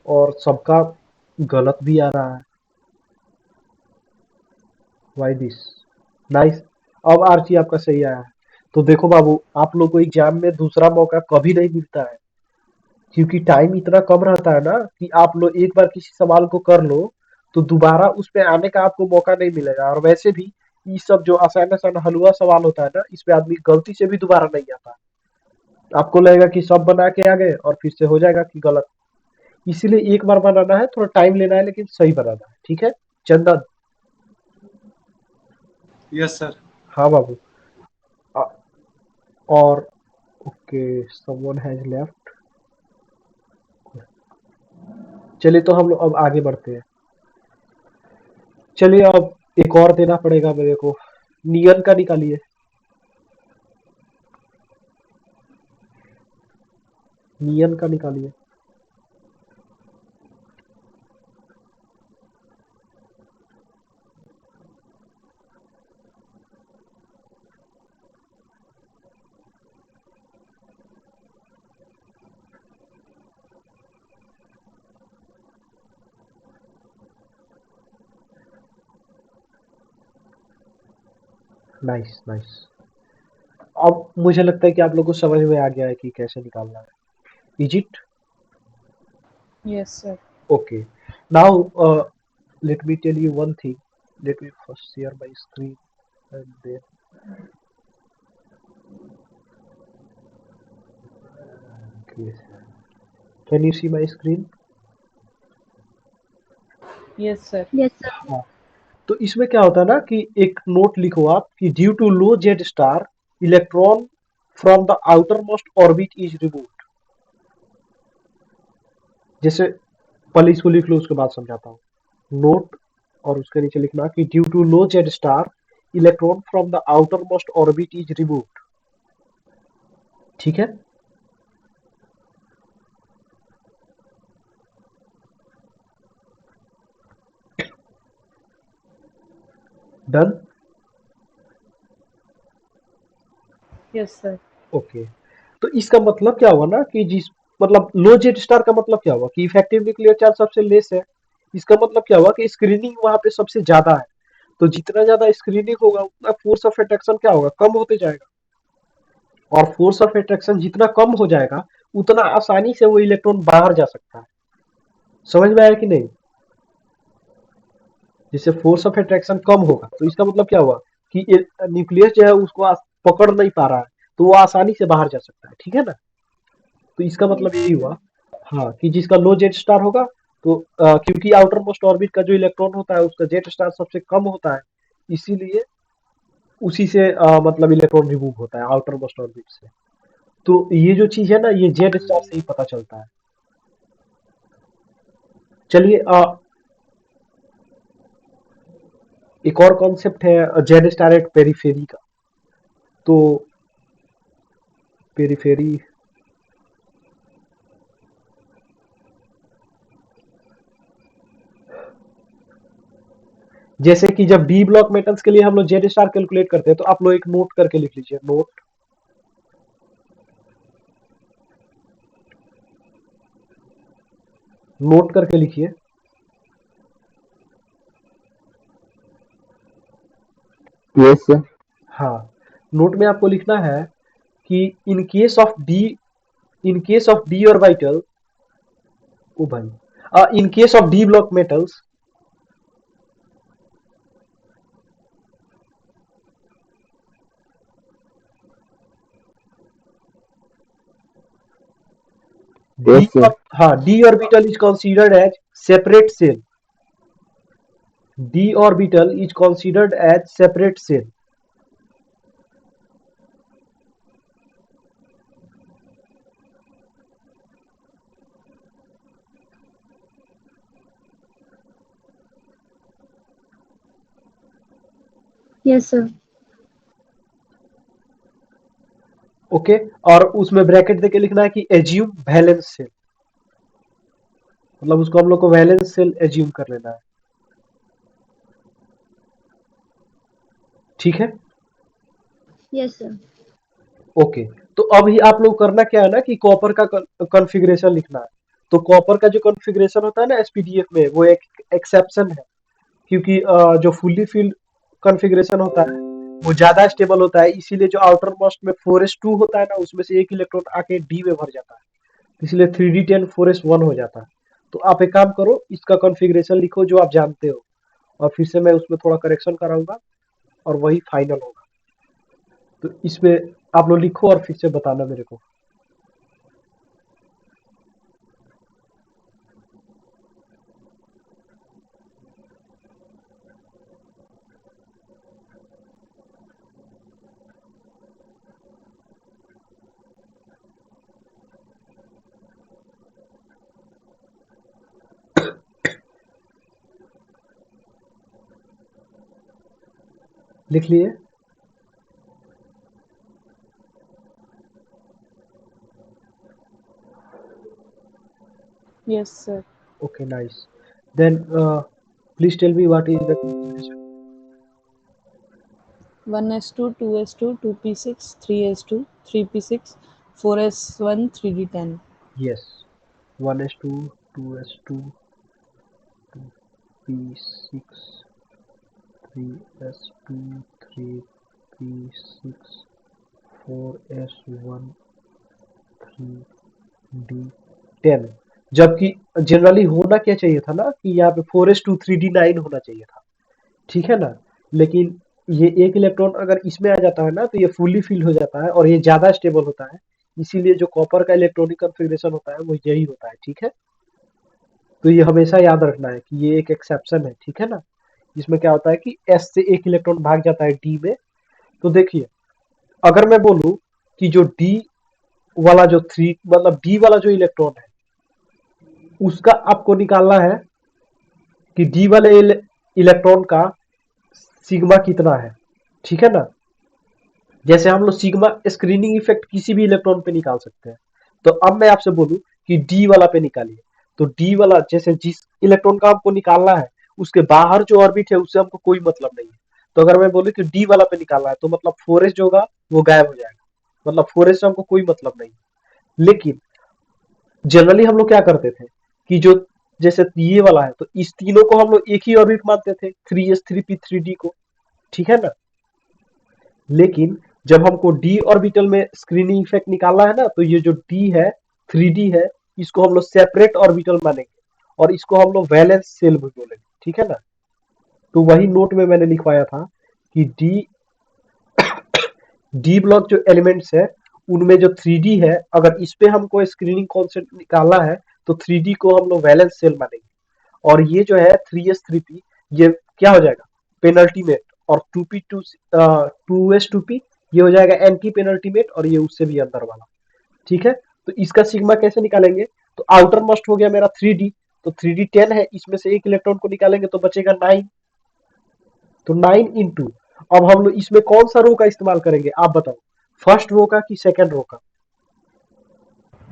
और सबका गलत भी आ रहा है। Why this? नाइस। अब आरची आपका सही आया है। तो देखो बाबू, आप लोग को एग्जाम में दूसरा मौका कभी नहीं मिलता है, क्योंकि टाइम इतना कम रहता है ना कि आप लोग एक बार किसी सवाल को कर लो तो दोबारा उस पे आने का आपको मौका नहीं मिलेगा। और वैसे भी ये सब जो आसान आसान हलवा सवाल होता है ना, इस पे आदमी गलती से भी दोबारा नहीं आता। आपको लगेगा कि सब बना के आ गए और फिर से हो जाएगा कि गलत। इसीलिए एक बार बनाना है, थोड़ा टाइम लेना है, लेकिन सही बनाना है। ठीक है चंदन? Yes sir. हाँ बाबू। अ- और ओके, समवन हैज लेफ्ट। चलिए तो हम लोग अब आगे बढ़ते हैं। चलिए अब एक और देना पड़ेगा मेरे को, नियन का निकालिए। नियन का निकालिए। Nice nice. अब मुझे लगता है कि आप लोगों को समझ में आ गया है कि कैसे निकालना है। Is it? Yes, sir. Okay. Now let me tell you one thing. Let me first share my screen and then okay. Can you see my screen? Yes, sir. Yes, sir. हाँ। तो इसमें क्या होता है ना कि एक नोट लिखो आप कि due to low Z star electron from the outer most orbit is removed. जैसे पहले इसको लिख लो, उसके बाद समझाता हूँ। नोट, और उसके नीचे लिखना कि due to low Z star electron from the outer most orbit is removed. ठीक है? डन? Yes, sir. ओके। तो इसका मतलब क्या हुआ ना कि जिस मतलब लो जेड स्टार का मतलब क्या हुआ कि इफेक्टिव न्यूक्लियर चार्ज सबसे लेस है। इसका मतलब क्या हुआ कि स्क्रीनिंग वहां पे सबसे ज्यादा है। तो जितना ज्यादा स्क्रीनिंग होगा उतना फोर्स ऑफ अट्रैक्शन क्या होगा, कम होते जाएगा। और फोर्स ऑफ अट्रैक्शन जितना कम हो जाएगा उतना आसानी से वो इलेक्ट्रॉन बाहर जा सकता है। समझ में आया कि नहीं? जिससे फोर्स ऑफ अट्रैक्शन कम होगा तो इसका मतलब क्या हुआ कि न्यूक्लियस जो है उसको पकड़ नहीं पा रहा है, तो वो आसानी से बाहर जा सकता है। ठीक है ना? तो इसका मतलब Yes, यही sir. हुआ हाँ कि जिसका लो जेड स्टार होगा तो क्योंकि आउटर मोस्ट ऑर्बिट का जो इलेक्ट्रॉन होता है उसका जेड स्टार सबसे कम होता है, इसीलिए उसी से मतलब इलेक्ट्रॉन रिमूव होता है आउटर मोस्ट ऑर्बिट से। तो ये जो चीज है ना ये जेड स्टार से ही पता चलता है। चलिए एक और कॉन्सेप्ट है जेड स्टार एट पेरिफेरी का। तो पेरिफेरी जैसे कि जब डी ब्लॉक मेटल्स के लिए हम लोग जेड स्टार कैलकुलेट करते हैं तो आप लोग एक नोट करके लिख लीजिए, नोट। नोट करके लिखिए। Yes sir. हाँ, नोट में आपको लिखना है कि in case of D orbital ओ भाई in case of D block metals D yes sir. हाँ D orbital is considered as separate cell. d orbital is considered as separate cell. Yes, sir. Okay और उसमें bracket देके लिखना है कि assume valence shell, मतलब उसको हम लोग को वैलेंस सेल एज्यूम कर लेना है। ठीक है? Yes, sir. ओके तो अभी आप लोग करना क्या है ना कि कॉपर का कॉन्फ़िगरेशन लिखना है। तो कॉपर का जो कॉन्फ़िगरेशन होता है ना एसपीडीएफ में वो एक एक्सेप्शन है, क्योंकि जो फुल्ली फील्ड कॉन्फ़िगरेशन होता है वो ज्यादा स्टेबल होता है, इसीलिए जो आउटर मोस्ट में 4s2 होता है ना उसमें से एक इलेक्ट्रॉन आके डी में भर जाता है, इसलिए 3d10 4s1 हो जाता है। तो आप एक काम करो इसका कॉन्फ़िगरेशन लिखो जो आप जानते हो और फिर से मैं उसमें थोड़ा करेक्शन कराऊंगा और वही फाइनल होगा। तो इसमें आप लोग लिखो और फिर से बताना मेरे को। लिख लिए? Yes, sir. Okay, nice. Then please tell me what is the configuration. 1s2, 2s2, 2p6, 3s2, 3p6, 4s1, 3d10. Yes, 1s2, 2s2, 2p6, 3s2, 3p6, 4s1, 3d10। जबकि जनरली होना क्या चाहिए था ना कि यहाँ पे 4s2 3d9 होना चाहिए था। ठीक है ना? लेकिन ये एक इलेक्ट्रॉन अगर इसमें आ जाता है ना तो ये फुल्ली फिल हो जाता है और ये ज्यादा स्टेबल होता है, इसीलिए जो कॉपर का इलेक्ट्रॉनिक कॉन्फ़िगरेशन होता है वो यही होता है। ठीक है? तो ये हमेशा याद रखना है कि ये एक एक्सेप्शन है। ठीक है ना? इसमें क्या होता है कि एस से एक इलेक्ट्रॉन भाग जाता है डी में। तो देखिए अगर मैं बोलूं कि जो डी वाला जो थ्री मतलब डी वाला जो इलेक्ट्रॉन है उसका आपको निकालना है कि डी वाले इलेक्ट्रॉन का सिग्मा कितना है। ठीक है ना? जैसे हम लोग सिग्मा स्क्रीनिंग इफेक्ट किसी भी इलेक्ट्रॉन पे निकाल सकते हैं। तो अब मैं आपसे बोलूं कि डी वाला पे निकालिए, तो डी वाला जैसे जिस इलेक्ट्रॉन का हमको निकालना है उसके बाहर जो ऑर्बिट है उससे हमको कोई मतलब नहीं है। तो अगर मैं बोलूं कि डी वाला पे निकालना है तो मतलब 4s जो होगा वो गायब हो जाएगा, मतलब 4s से हमको कोई मतलब नहीं। लेकिन जनरली हम लोग क्या करते थे कि जो जैसे ये वाला है तो इस तीनों को हम लोग एक ही ऑर्बिट मानते थे, 3s 3p 3d को, ठीक है ना। लेकिन जब हमको d ऑर्बिटल में स्क्रीनिंग इफेक्ट निकालना है ना, तो ये जो d है 3d है, इसको हम लोग सेपरेट ऑर्बिटल मानेंगे और इसको हम लोग वैलेंस सेल भी बोलेंगे, ठीक है ना। तो वही नोट में मैंने लिखवाया था कि डी ब्लॉक जो एलिमेंट्स है उनमें जो 3D है, अगर इस पे हमको स्क्रीनिंग कांस्टेंट निकालना है तो 3D को हम लोग वैलेंस सेल मानेंगे। और ये जो है 3s 3p ये क्या हो जाएगा, पेनल्टीमेट, और 2p 2s 2p ये हो जाएगा एंटी पेनल्टीमेट, और ये उससे भी अंदर वाला, ठीक है। तो इसका सिग्मा कैसे निकालेंगे, तो आउटर मोस्ट हो गया मेरा 3D, तो 3D 10 है, इसमें से एक इलेक्ट्रॉन को निकालेंगे तो बचेगा 9, तो 9 इंटू, अब हम लोग इसमें कौन सा रो का इस्तेमाल करेंगे आप बताओ, फर्स्ट रो का कि सेकंड रो का?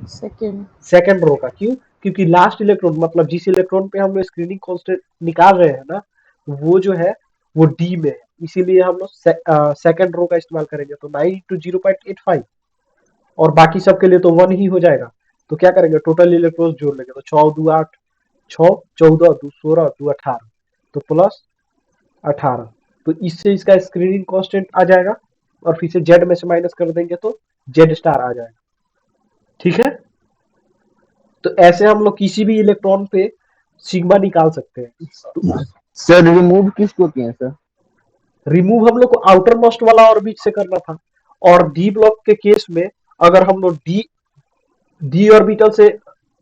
सेकेंड। सेकंड रो का, क्यों? क्योंकि लास्ट इलेक्ट्रॉन मतलब जिस इलेक्ट्रॉन पे हम लोग स्क्रीनिंग कांस्टेंट निकाल रहे हैं ना, वो जो है वो डी में है, इसीलिए हम लोग सेकंड रो का इस्तेमाल करेंगे। तो 9 इंटू 0.85, और बाकी सबके लिए तो 1 ही हो जाएगा। तो क्या करेंगे, टोटल इलेक्ट्रॉन जोड़ लेंगे, तो 6 2 8, 6 14 2 16 2 18, तो प्लस 18, तो इससे इसका स्क्रीनिंग कांस्टेंट आ जाएगा, और फिर से जेड में से माइनस कर देंगे तो जेड स्टार आ जाएगा, ठीक है। तो ऐसे हम लोग किसी भी इलेक्ट्रॉन पे सिग्मा निकाल सकते हैं। तो सर रिमूव किसको किए सर? रिमूव हम लोग को आउटर मोस्ट वाला ऑर्बिट से करना था, और डी ब्लॉक के केस में अगर हम लोग डी ऑर्बिटल से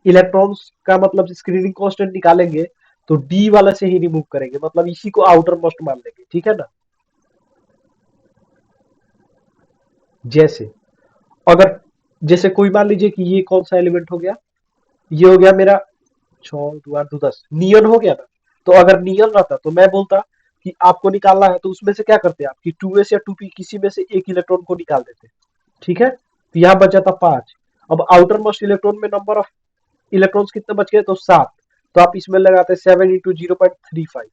इलेक्ट्रॉन्स का मतलब स्क्रीनिंग कांस्टेंट निकालेंगे तो डी वाला से ही रिमूव करेंगे, मतलब इसी को आउटर मोस्ट मान लेंगे, ठीक है ना। जैसे अगर जैसे कोई मान लीजिए कि ये कौन सा एलिमेंट हो गया, ये हो गया मेरा 6 2 8 2 10 नियन हो गया ना। तो अगर नियन रहता तो मैं बोलता कि आपको निकालना है तो उसमें से क्या करते आप कि 2s या 2p किसी में से एक इलेक्ट्रॉन को निकाल देते, ठीक है। तो यहाँ बच जाता 5। अब आउटर मोस्ट इलेक्ट्रॉन में नंबर ऑफ इलेक्ट्रॉन्स कितने बच गए, तो 7, तो आप इसमें लगाते 7 इंटू 0.35।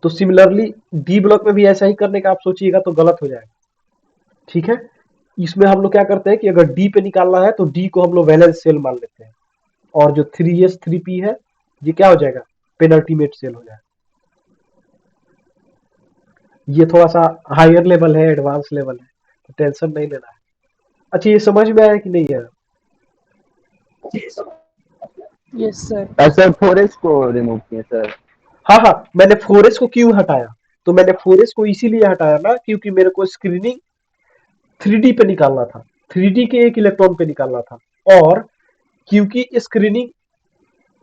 तो सिमिलरली डी ब्लॉक में भी ऐसा ही करने का आप सोचिएगा तो गलत हो जाएगा, ठीक है। इसमें हम लोग क्या करते हैं कि अगर डी पे निकालना है तो डी को हम लोग वैलेंस सेल मान लेते हैं, और जो 3s 3p है ये क्या हो जाएगा, पेनल्टीमेट सेल हो जाएगा। ये थोड़ा सा हायर लेवल है, एडवांस लेवल है, तो टेंशन नहीं लेना है। अच्छा ये समझ में आया कि नहीं आया? Yes sir. सर 4s को रिमूव किए सर। हाँ हाँ, मैंने 4s को क्यों हटाया, तो मैंने 4s को इसीलिए हटाया ना क्योंकि मेरे को स्क्रीनिंग 3D पे निकालना था, 3D के एक इलेक्ट्रॉन पे निकालना था, और क्योंकि स्क्रीनिंग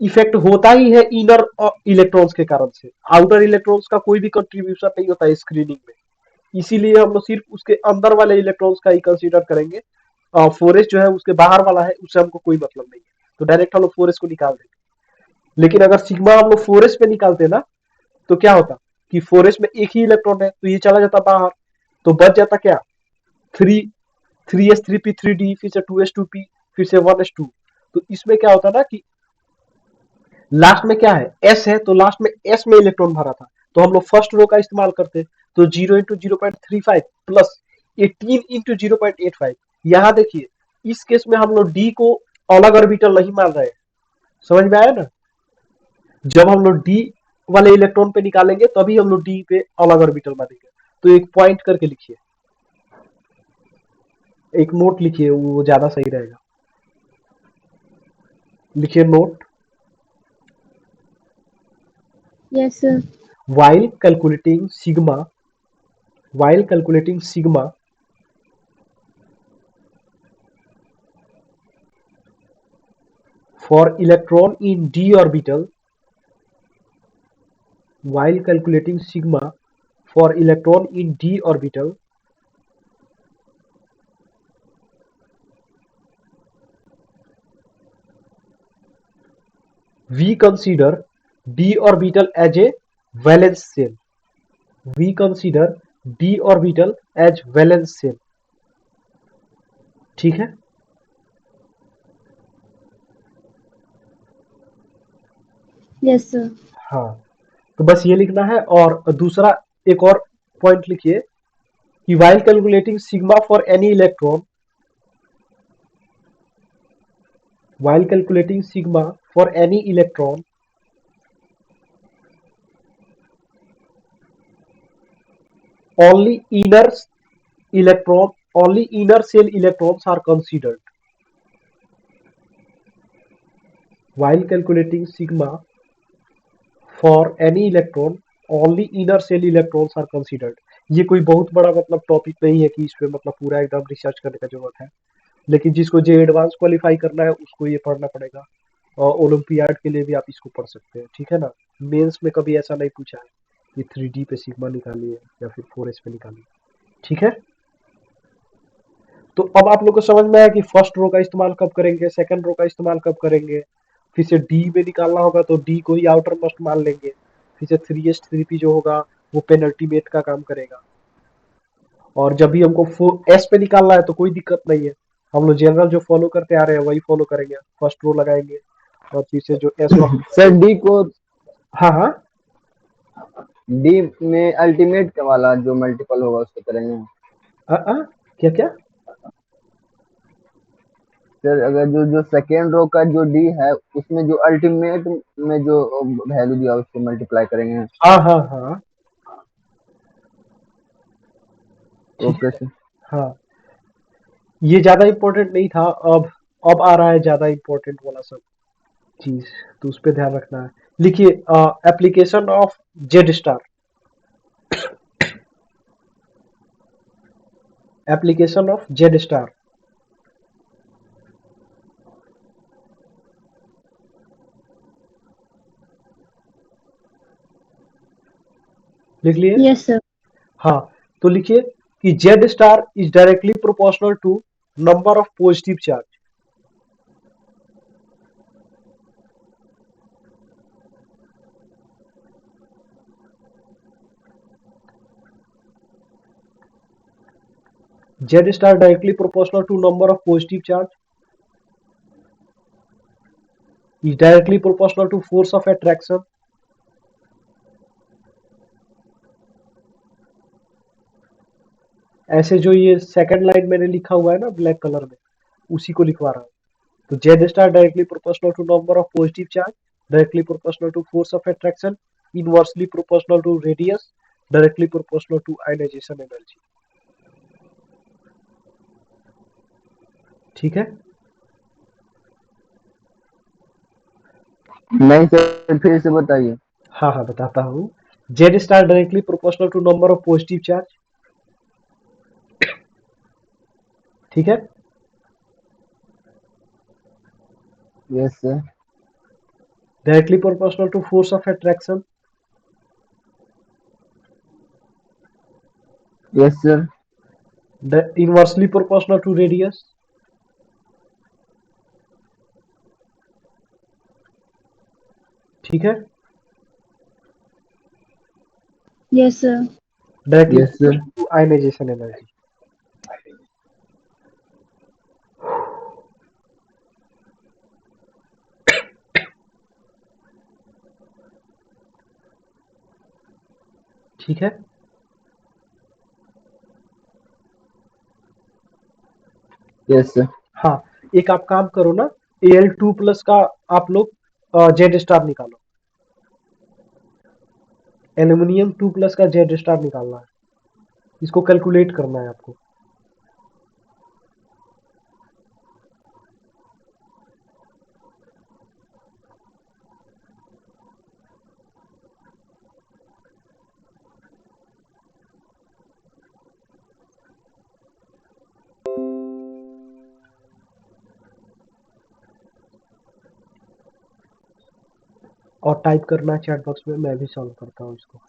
इफेक्ट होता ही है इनर इलेक्ट्रॉन्स के कारण से, आउटर इलेक्ट्रॉन्स का कोई भी कंट्रीब्यूशन नहीं होता है स्क्रीनिंग में, इसीलिए हम लोग सिर्फ उसके अंदर वाले इलेक्ट्रॉन्स का ही कंसीडर करेंगे। 4s जो है उसके बाहर वाला है, उससे हमको कोई मतलब नहीं है, तो डायरेक्ट हम लोग 4s को निकाल देंगे। लेकिन अगर सिग्मा हम लोग 4s पे निकालते ना तो क्या होता कि 4s में एक ही इलेक्ट्रॉन है तो ये चला जाता बाहर, तो बच जाता क्या, 3s 3p 3d, फिर से 2s 2p, फिर से 1s 2। तो इसमें क्या होता ना कि लास्ट में क्या है, s है, तो लास्ट में s में इलेक्ट्रॉन भरा था, तो हम लोग फर्स्ट रो का इस्तेमाल करते, तो 0 इंटू 0.35 प्लस 18 इंटू 0.85। यहाँ देखिए इस केस में हम लोग d को अलग ऑर्बिटल नहीं मान रहे हैं, समझ में आया ना। जब हम लोग d वाले इलेक्ट्रॉन पे निकालेंगे तभी हम लोग d पे अलग ऑर्बिटल मानेंगे। तो एक पॉइंट करके लिखिए, एक नोट लिखिए, वो ज्यादा सही रहेगा। लिखिए note, Yes, sir. while calculating sigma for electron in d orbital, while calculating sigma for electron in d orbital, we consider d orbital as a valence shell, we consider d orbital as valence shell, ठीक है। Yes, sir. हाँ, तो बस ये लिखना है, और दूसरा एक और पॉइंट लिखिए कि while calculating sigma for any electron while calculating sigma for any electron, only inner shell electrons are considered. While calculating sigma for any electron, only inner shell electrons are considered. ये कोई बहुत बड़ा मतलब topic नहीं है कि इस पे मतलब पूरा एकदम रिसर्च करने का जरूरत है, लेकिन जिसको जे एडवांस क्वालिफाई करना है उसको ये पढ़ना पड़ेगा, और ओलंपियाड के लिए भी आप इसको पढ़ सकते हैं, ठीक है ना। मेंस में कभी ऐसा नहीं पूछा है कि 3D पे सिग्मा निकालिए या फिर 4s पे निकालिए, ठीक है। तो अब आप लोग को समझ में आया कि फर्स्ट रो का इस्तेमाल कब करेंगे, सेकंड रो का इस्तेमाल कब करेंगे। फिर से डी में निकालना होगा तो डी को ही आउटर मोस्ट मान लेंगे। फिर से 3s 3p जो होगा वो पेनल्टीमेट का काम करेगा। और जब भी हमको 4s पे निकालना है तो कोई दिक्कत नहीं है, हम लोग जनरल जो फॉलो करते आ रहे हैं वही फॉलो करेंगे, फर्स्ट रो लगाएंगे और फिर से जो एस सर डी को, हाँ हाँ डी में अल्टीमेट वाला जो मल्टीपल होगा उसको करेंगे। क्या क्या सर अगर जो जो सेकेंड रो का जो डी है उसमें जो अल्टीमेट में जो वैल्यू दिया उसको मल्टीप्लाई करेंगे। हाँ हाँ हाँ ठीक ओके है। सर। हाँ ये ज्यादा इम्पोर्टेंट नहीं था, अब आ रहा है ज्यादा इम्पोर्टेंट वाला सब चीज, तो उस पर ध्यान रखना है। लिखिए application of Z star, application of Z star. लिख लिए? Yes, sir. हाँ तो लिखिए कि Z star is directly proportional to number of positive charge. Z star directly proportional to number of positive charge is directly proportional to force of attraction. ऐसे जो ये second line मैंने लिखा हुआ है ना ब्लैक कलर में, उसी को लिखवा रहा हूँ। तो Z star directly proportional to number of positive charge, directly proportional to force of attraction, inversely proportional to radius, directly proportional to ionization energy। ठीक है? नहीं सर फिर से बताइए। हाँ हाँ बताता हूँ। Z star directly proportional to number of positive charge, ठीक है। Yes sir. Directly proportional to force of attraction, yes sir. inversely proportional to radius, ठीक है। Yes, sir. Directly yes sir. to ionization energy। ठीक है। Yes sir. हाँ एक आप काम करो ना, Al2+ का आप लोग जेड स्टार निकालो, एल्यूमिनियम 2+ का जेड स्टार निकालना है, इसको कैलकुलेट करना है आपको। और टाइप करना है चैट बॉक्स में, मैं भी सॉल्व करता हूँ इसको।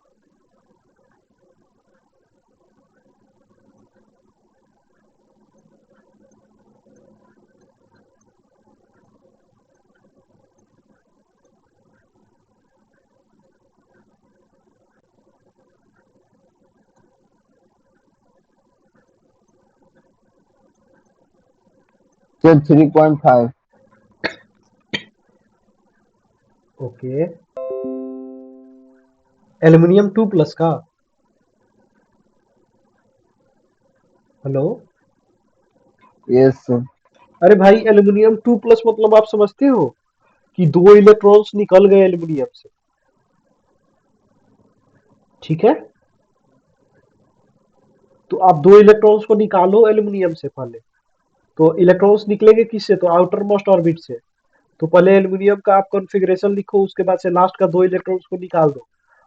सर 3.5। ओके एल्यूमिनियम 2+ का, हेलो यस सर। अरे भाई एल्यूमिनियम 2+ मतलब आप समझते हो कि 2 इलेक्ट्रॉन्स निकल गए एल्यूमिनियम से। ठीक है, तो आप 2 इलेक्ट्रॉन्स को निकालो एल्यूमिनियम से पहले। तो इलेक्ट्रॉन्स निकलेंगे किससे? तो आउटर मोस्ट ऑर्बिट से। तो पहले एल्यूमिनियम का आप कॉन्फ़िगरेशन लिखो, उसके बाद से लास्ट का 2 इलेक्ट्रॉन्स को निकाल दो।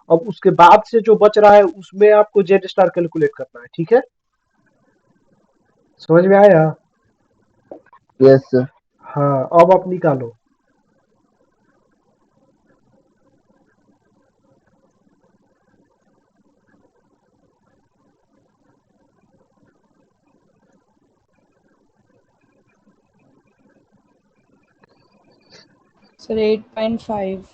अब उसके बाद से जो बच रहा है उसमें आपको जेड स्टार कैलकुलेट करना है। ठीक है, समझ में आया? Yes sir. हाँ, अब आप निकालो। सर 8.5।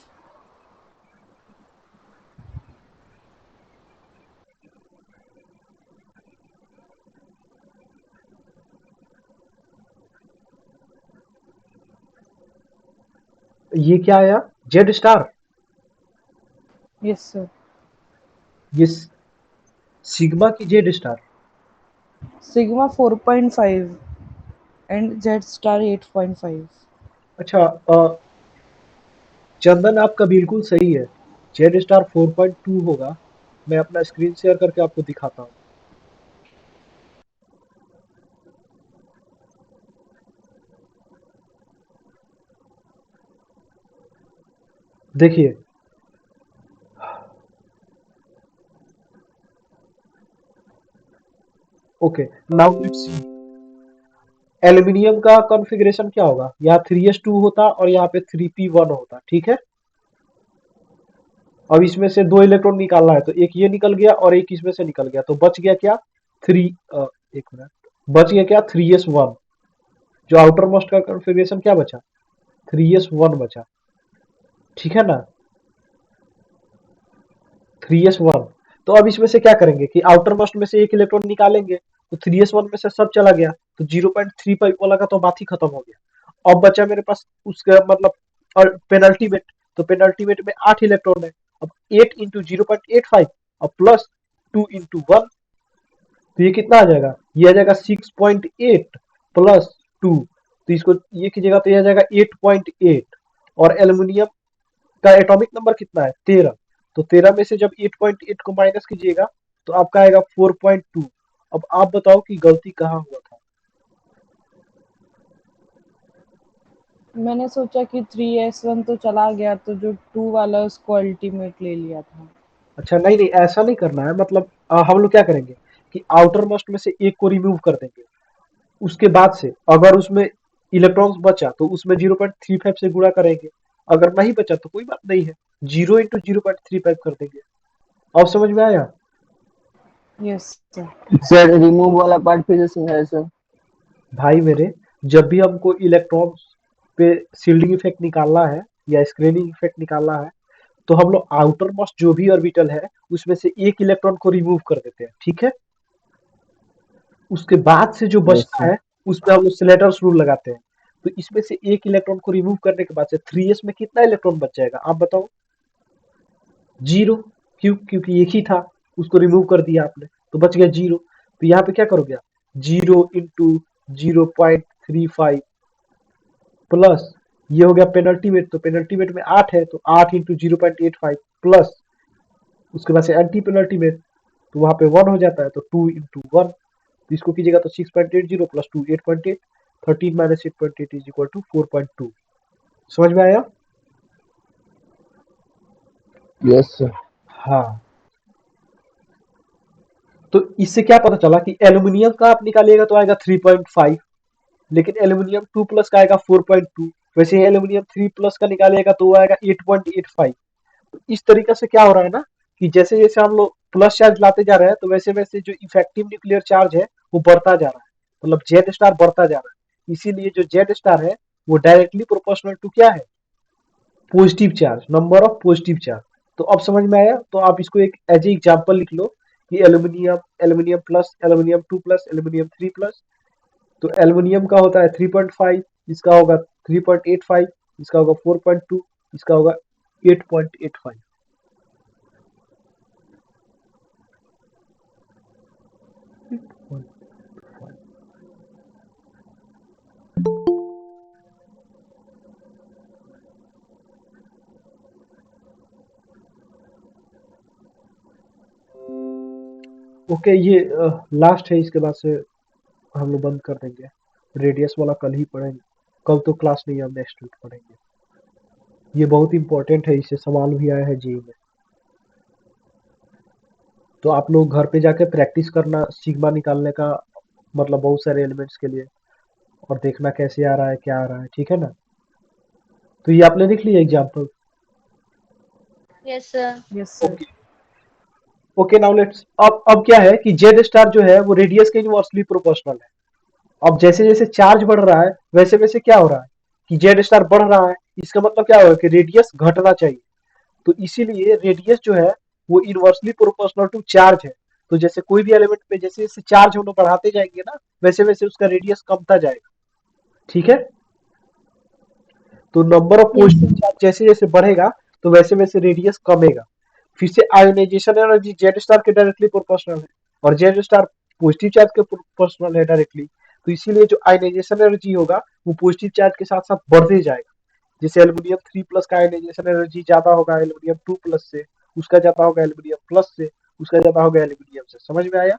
ये क्या आया? Z star. Yes sir. ये सिग्मा की Z star. Sigma 4.5 and Z star 8.5। अच्छा, चंदन आपका बिल्कुल सही है। जेड स्टार 4.2 होगा। मैं अपना स्क्रीन शेयर करके आपको दिखाता हूँ। देखिए, okay, now let's C. Aluminium का कॉन्फ़िगरेशन क्या होगा? यहाँ 3s2 होता और यहाँ पे 3p1 होता। ठीक है, अब इसमें से 2 इलेक्ट्रॉन निकालना है, तो एक ये निकल गया और एक इसमें से निकल गया, तो बच गया क्या? थ्री एक मिनट, बच गया क्या? 3s1। जो आउटर मोस्ट का कॉन्फ़िगरेशन क्या बचा? 3s1 बचा। ठीक है ना, 3s1। तो अब इसमें से क्या करेंगे कि आउटर मोस्ट में से एक इलेक्ट्रॉन निकालेंगे, तो 3s1 में से सब चला गया, तो 0.35 वाला का तो बात ही खत्म हो गया। अब बचा मेरे पास उसका मतलब और पेनल्टीमेट। तो पेनल्टीमेट में 8 इलेक्ट्रॉन है। अब 8 × 0.85 और प्लस 2 × 1, तो ये कितना आ जाएगा? ये आ जाएगा 6.8 प्लस 2। तो इसको ये कीजिएगा तो ये आ जाएगा 8.8। और एल्यूमिनियम का एटॉमिक नंबर कितना है? 13। तो 13 में से जब 8.8 को माइनस कीजिएगा तो आपका आएगा 4.2। अब आप बताओ कि गलती कहाँ हुआ था? मैंने सोचा कि 3s1 तो चला गया, तो जो 2 वाला है उसको अल्टीमेट ले लिया था। अच्छा, नहीं नहीं, ऐसा नहीं करना है। मतलब हम लोग क्या करेंगे कि आउटर मोस्ट में से एक को रिमूव कर देंगे। उसके बाद से अगर उसमें इलेक्ट्रॉन्स बचा तो उसमें 0.35 से गुणा करेंगे। अगर नहीं बचा तो कोई बात नहीं है, 0 × 0.35 कर देंगे। अब समझ में आया? Yes sir. सर रिमूव वाला पार्ट फिर से है सर। भाई मेरे, जब भी हमको इलेक्ट्रॉन्स पे शील्डिंग इफेक्ट निकालना है या स्क्रीनिंग इफेक्ट निकालना है, तो हम लोग आउटर मोस्ट जो भी ऑर्बिटल है उसमें से एक इलेक्ट्रॉन को रिमूव कर देते हैं। ठीक है, उसके बाद से जो यस बचता सर। है उसमें हम लोग स्लेटर्स रूल लगाते हैं। तो इसमें से एक इलेक्ट्रॉन को रिमूव करने के बाद से 3s में कितना इलेक्ट्रॉन बच जाएगा आप बताओ? 0। क्यों? क्योंकि एक ही था, उसको रिमूव कर दिया आपने, तो बच गया 0। तो यहाँ पे क्या करोगे आप? 0 × 0.35 प्लस ये हो गया पेनल्टीमेट। तो पेनल्टीमेट में 8 है, तो 8 × 0.85 प्लस उसके बाद से एंटी पेनल्टीमेट, तो वहां पे 1 हो जाता है, तो 2 × 1। तो इसको कीजिएगा तो 6.80 plus 2 8.8, 13 minus 8.8 is equal to 4.2। समझ में आया? Yes sir. हाँ, तो इससे क्या पता चला कि एल्यूमिनियम का आप निकालिएगा तो आएगा 3.5, लेकिन एल्यूमिनियम 2+ का आएगा 4.2। वैसे ही एल्यूमिनियम 3+ का निकालिएगा तो वो आएगा 8.85। तो इस तरीके से क्या हो रहा है ना कि जैसे जैसे हम लोग प्लस चार्ज लाते जा रहे हैं तो वैसे वैसे जो इफेक्टिव न्यूक्लियर चार्ज है वो बढ़ता जा रहा है। मतलब जेड स्टार बढ़ता जा रहा है। इसीलिए जो जेड स्टार है वो डायरेक्टली प्रोपोर्शनल टू क्या है? Positive charge, number of positive charge. तो अब समझ में आया? तो आप इसको एक एज ए एग्जाम्पल लिख लो कि aluminium, aluminium plus, aluminium 2+, aluminium 3+। तो एल्यूमिनियम का होता है 3.5, इसका होगा 3.85, इसका होगा 4.2, इसका होगा 8.85। ओके, ये लास्ट है, इसके बाद से हम लोग बंद कर देंगे। रेडियस वाला कल ही पढ़ेंगे, कल तो क्लास नहीं है, हम नेक्स्ट वीक पढ़ेंगे। ये बहुत इंपॉर्टेंट है, इससे सवाल भी आया है जेईई में। तो आप लोग घर पे जाके प्रैक्टिस करना सिग्मा निकालने का, मतलब बहुत सारे एलिमेंट्स के लिए, और देखना कैसे आ रहा है, क्या आ रहा है, ठीक है ना। तो ये आपने लिख लिया example. Yes, sir. Yes sir. Okay okay, now let's, अब क्या है कि जेड स्टार जो है वो रेडियस के इनवर्सली प्रोपोर्शनल है। अब जैसे जैसे चार्ज बढ़ रहा है वैसे वैसे क्या हो रहा है कि जेड स्टार बढ़ रहा है, इसका मतलब क्या होगा कि रेडियस घटना चाहिए। तो इसीलिए रेडियस जो है वो इनवर्सली प्रोपोर्शनल टू चार्ज है। तो जैसे कोई भी एलिमेंट पे जैसे जैसे चार्ज हम लोग बढ़ाते जाएंगे ना, वैसे वैसे उसका रेडियस कमता जाएगा, ठीक है। तो number of Yes, positive sir. Charge जैसे जैसे बढ़ेगा तो वैसे वैसे रेडियस कमेगा। फिर से आयोनाइजेशन एनर्जी जेड स्टार के डायरेक्टली प्रोपोर्शनल है, और जेड स्टार पॉजिटिव चार्ज के प्रोपोर्शनल है डायरेक्टली। तो इसीलिए जो आयोनाइजेशन एनर्जी होगा वो पॉजिटिव चार्ज के साथ साथ बढ़ते जाएगा। जैसे एल्यूमिनियम 3+ का आयोनाइजेशन एनर्जी ज्यादा होगा एल्यूमिनियम 2+ से, उसका ज्यादा होगा एल्यूमिनियम प्लस से, उसका ज्यादा होगा एल्यूमिनियम से। समझ में आया?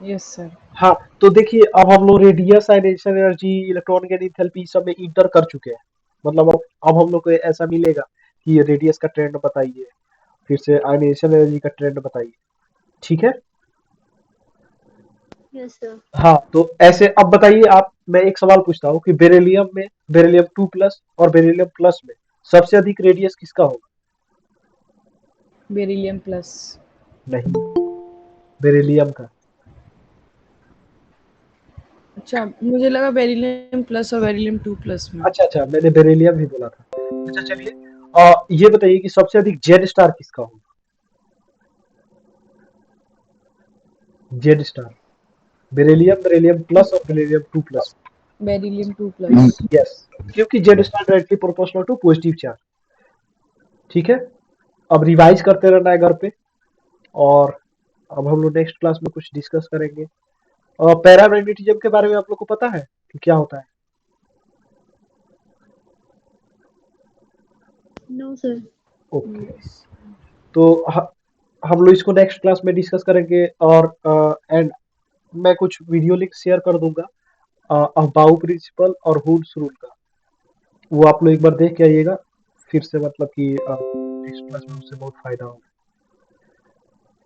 Yes sir. हाँ, तो देखिए अब हम लोग radius, ionisation energy, electron gain enthalpy सब में इंटर कर चुके हैं। मतलब अब हम लोग को ऐसा मिलेगा कि ये रेडियस का ट्रेंड बताइए, फिर से आयनाइजेशन एनर्जी का ट्रेंड बताइए, ठीक है। Yes, sir. हाँ, तो ऐसे अब बताइए आप, मैं एक सवाल पूछता हूँ कि बेरिलियम में, बेरिलियम 2+ और बेरिलियम प्लस में सबसे अधिक रेडियस किसका होगा? Beryllium plus. नहीं, बेरिलियम का। अच्छा, मुझे लगा बेरिलियम प्लस और बेरिलियम 2+ में। अच्छा अच्छा, मैंने बेरिलियम ही बोला था। अच्छा चलिए, ये बताइए कि सबसे अधिक जेड स्टार किसका होगा? Z star, beryllium, beryllium plus और बेरिलियम 2+। बेरिलियम 2+। यस, क्योंकि Z star directly proportional to positive charge, ठीक है। अब रिवाइज करते रहना है घर पे, और अब हम लोग नेक्स्ट क्लास में कुछ डिस्कस करेंगे। और पैरामैग्नेटिज्म के बारे में आप लोग को पता है कि क्या होता है? No, sir. ओके, तो हम लोग इसको नेक्स्ट क्लास में डिस्कस करेंगे, और एंड मैं कुछ वीडियो लिंक शेयर कर दूंगा अबाउ प्रिंसिपल और हुड्स रूल का, वो आप लोग एक बार देख के आइएगा। फिर से मतलब कि नेक्स्ट क्लास में उससे बहुत फायदा होगा।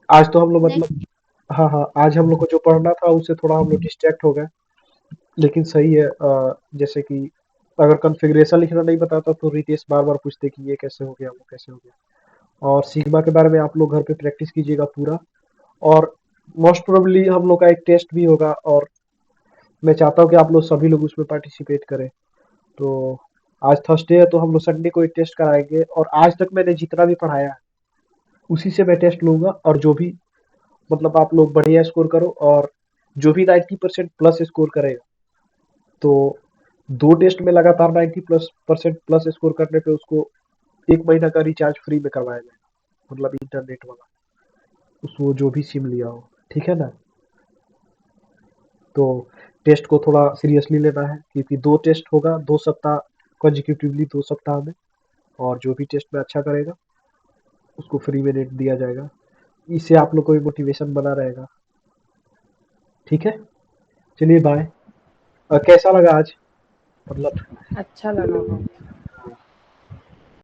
आज तो हम लोग Next. मतलब, हाँ हाँ, आज हम लोग को जो पढ़ना था उससे थोड़ा हम लोग डिस्ट्रैक्ट हो गए, लेकिन सही है। जैसे कि अगर कॉन्फ़िगरेशन लिखना नहीं बताता तो रितेश बार बार पूछते कि ये कैसे हो गया, वो कैसे हो गया। और सिग्मा के बारे में आप लोग घर पे प्रैक्टिस कीजिएगा पूरा। और मोस्ट प्रोबेबली हम लोग का एक टेस्ट भी होगा, और मैं चाहता हूँ कि आप लोग सभी लोग उसमें पार्टिसिपेट करें। तो आज थर्सडे है तो हम लोग संडे को एक टेस्ट कराएंगे, और आज तक मैंने जितना भी पढ़ाया है उसी से मैं टेस्ट लूंगा। और जो भी मतलब आप लोग बढ़िया स्कोर करो, और जो भी 90% प्लस स्कोर करेगा, तो 2 टेस्ट में लगातार 90% प्लस स्कोर करने पे उसको 1 महीना का रिचार्ज फ्री में करवाया जाएगा, मतलब इंटरनेट वाला, उसको जो भी सिम लिया हो, ठीक है ना। तो टेस्ट को थोड़ा सीरियसली लेना है, क्योंकि 2 टेस्ट होगा 2 सप्ताह कंसेक्यूटिवली, 2 सप्ताह में। और जो भी टेस्ट में अच्छा करेगा उसको फ्री में नेट दिया जाएगा। इससे आप लोग को भी मोटिवेशन बना रहेगा, ठीक है। चलिए बाय। कैसा लगा आज, मतलब अच्छा लगा बहुत।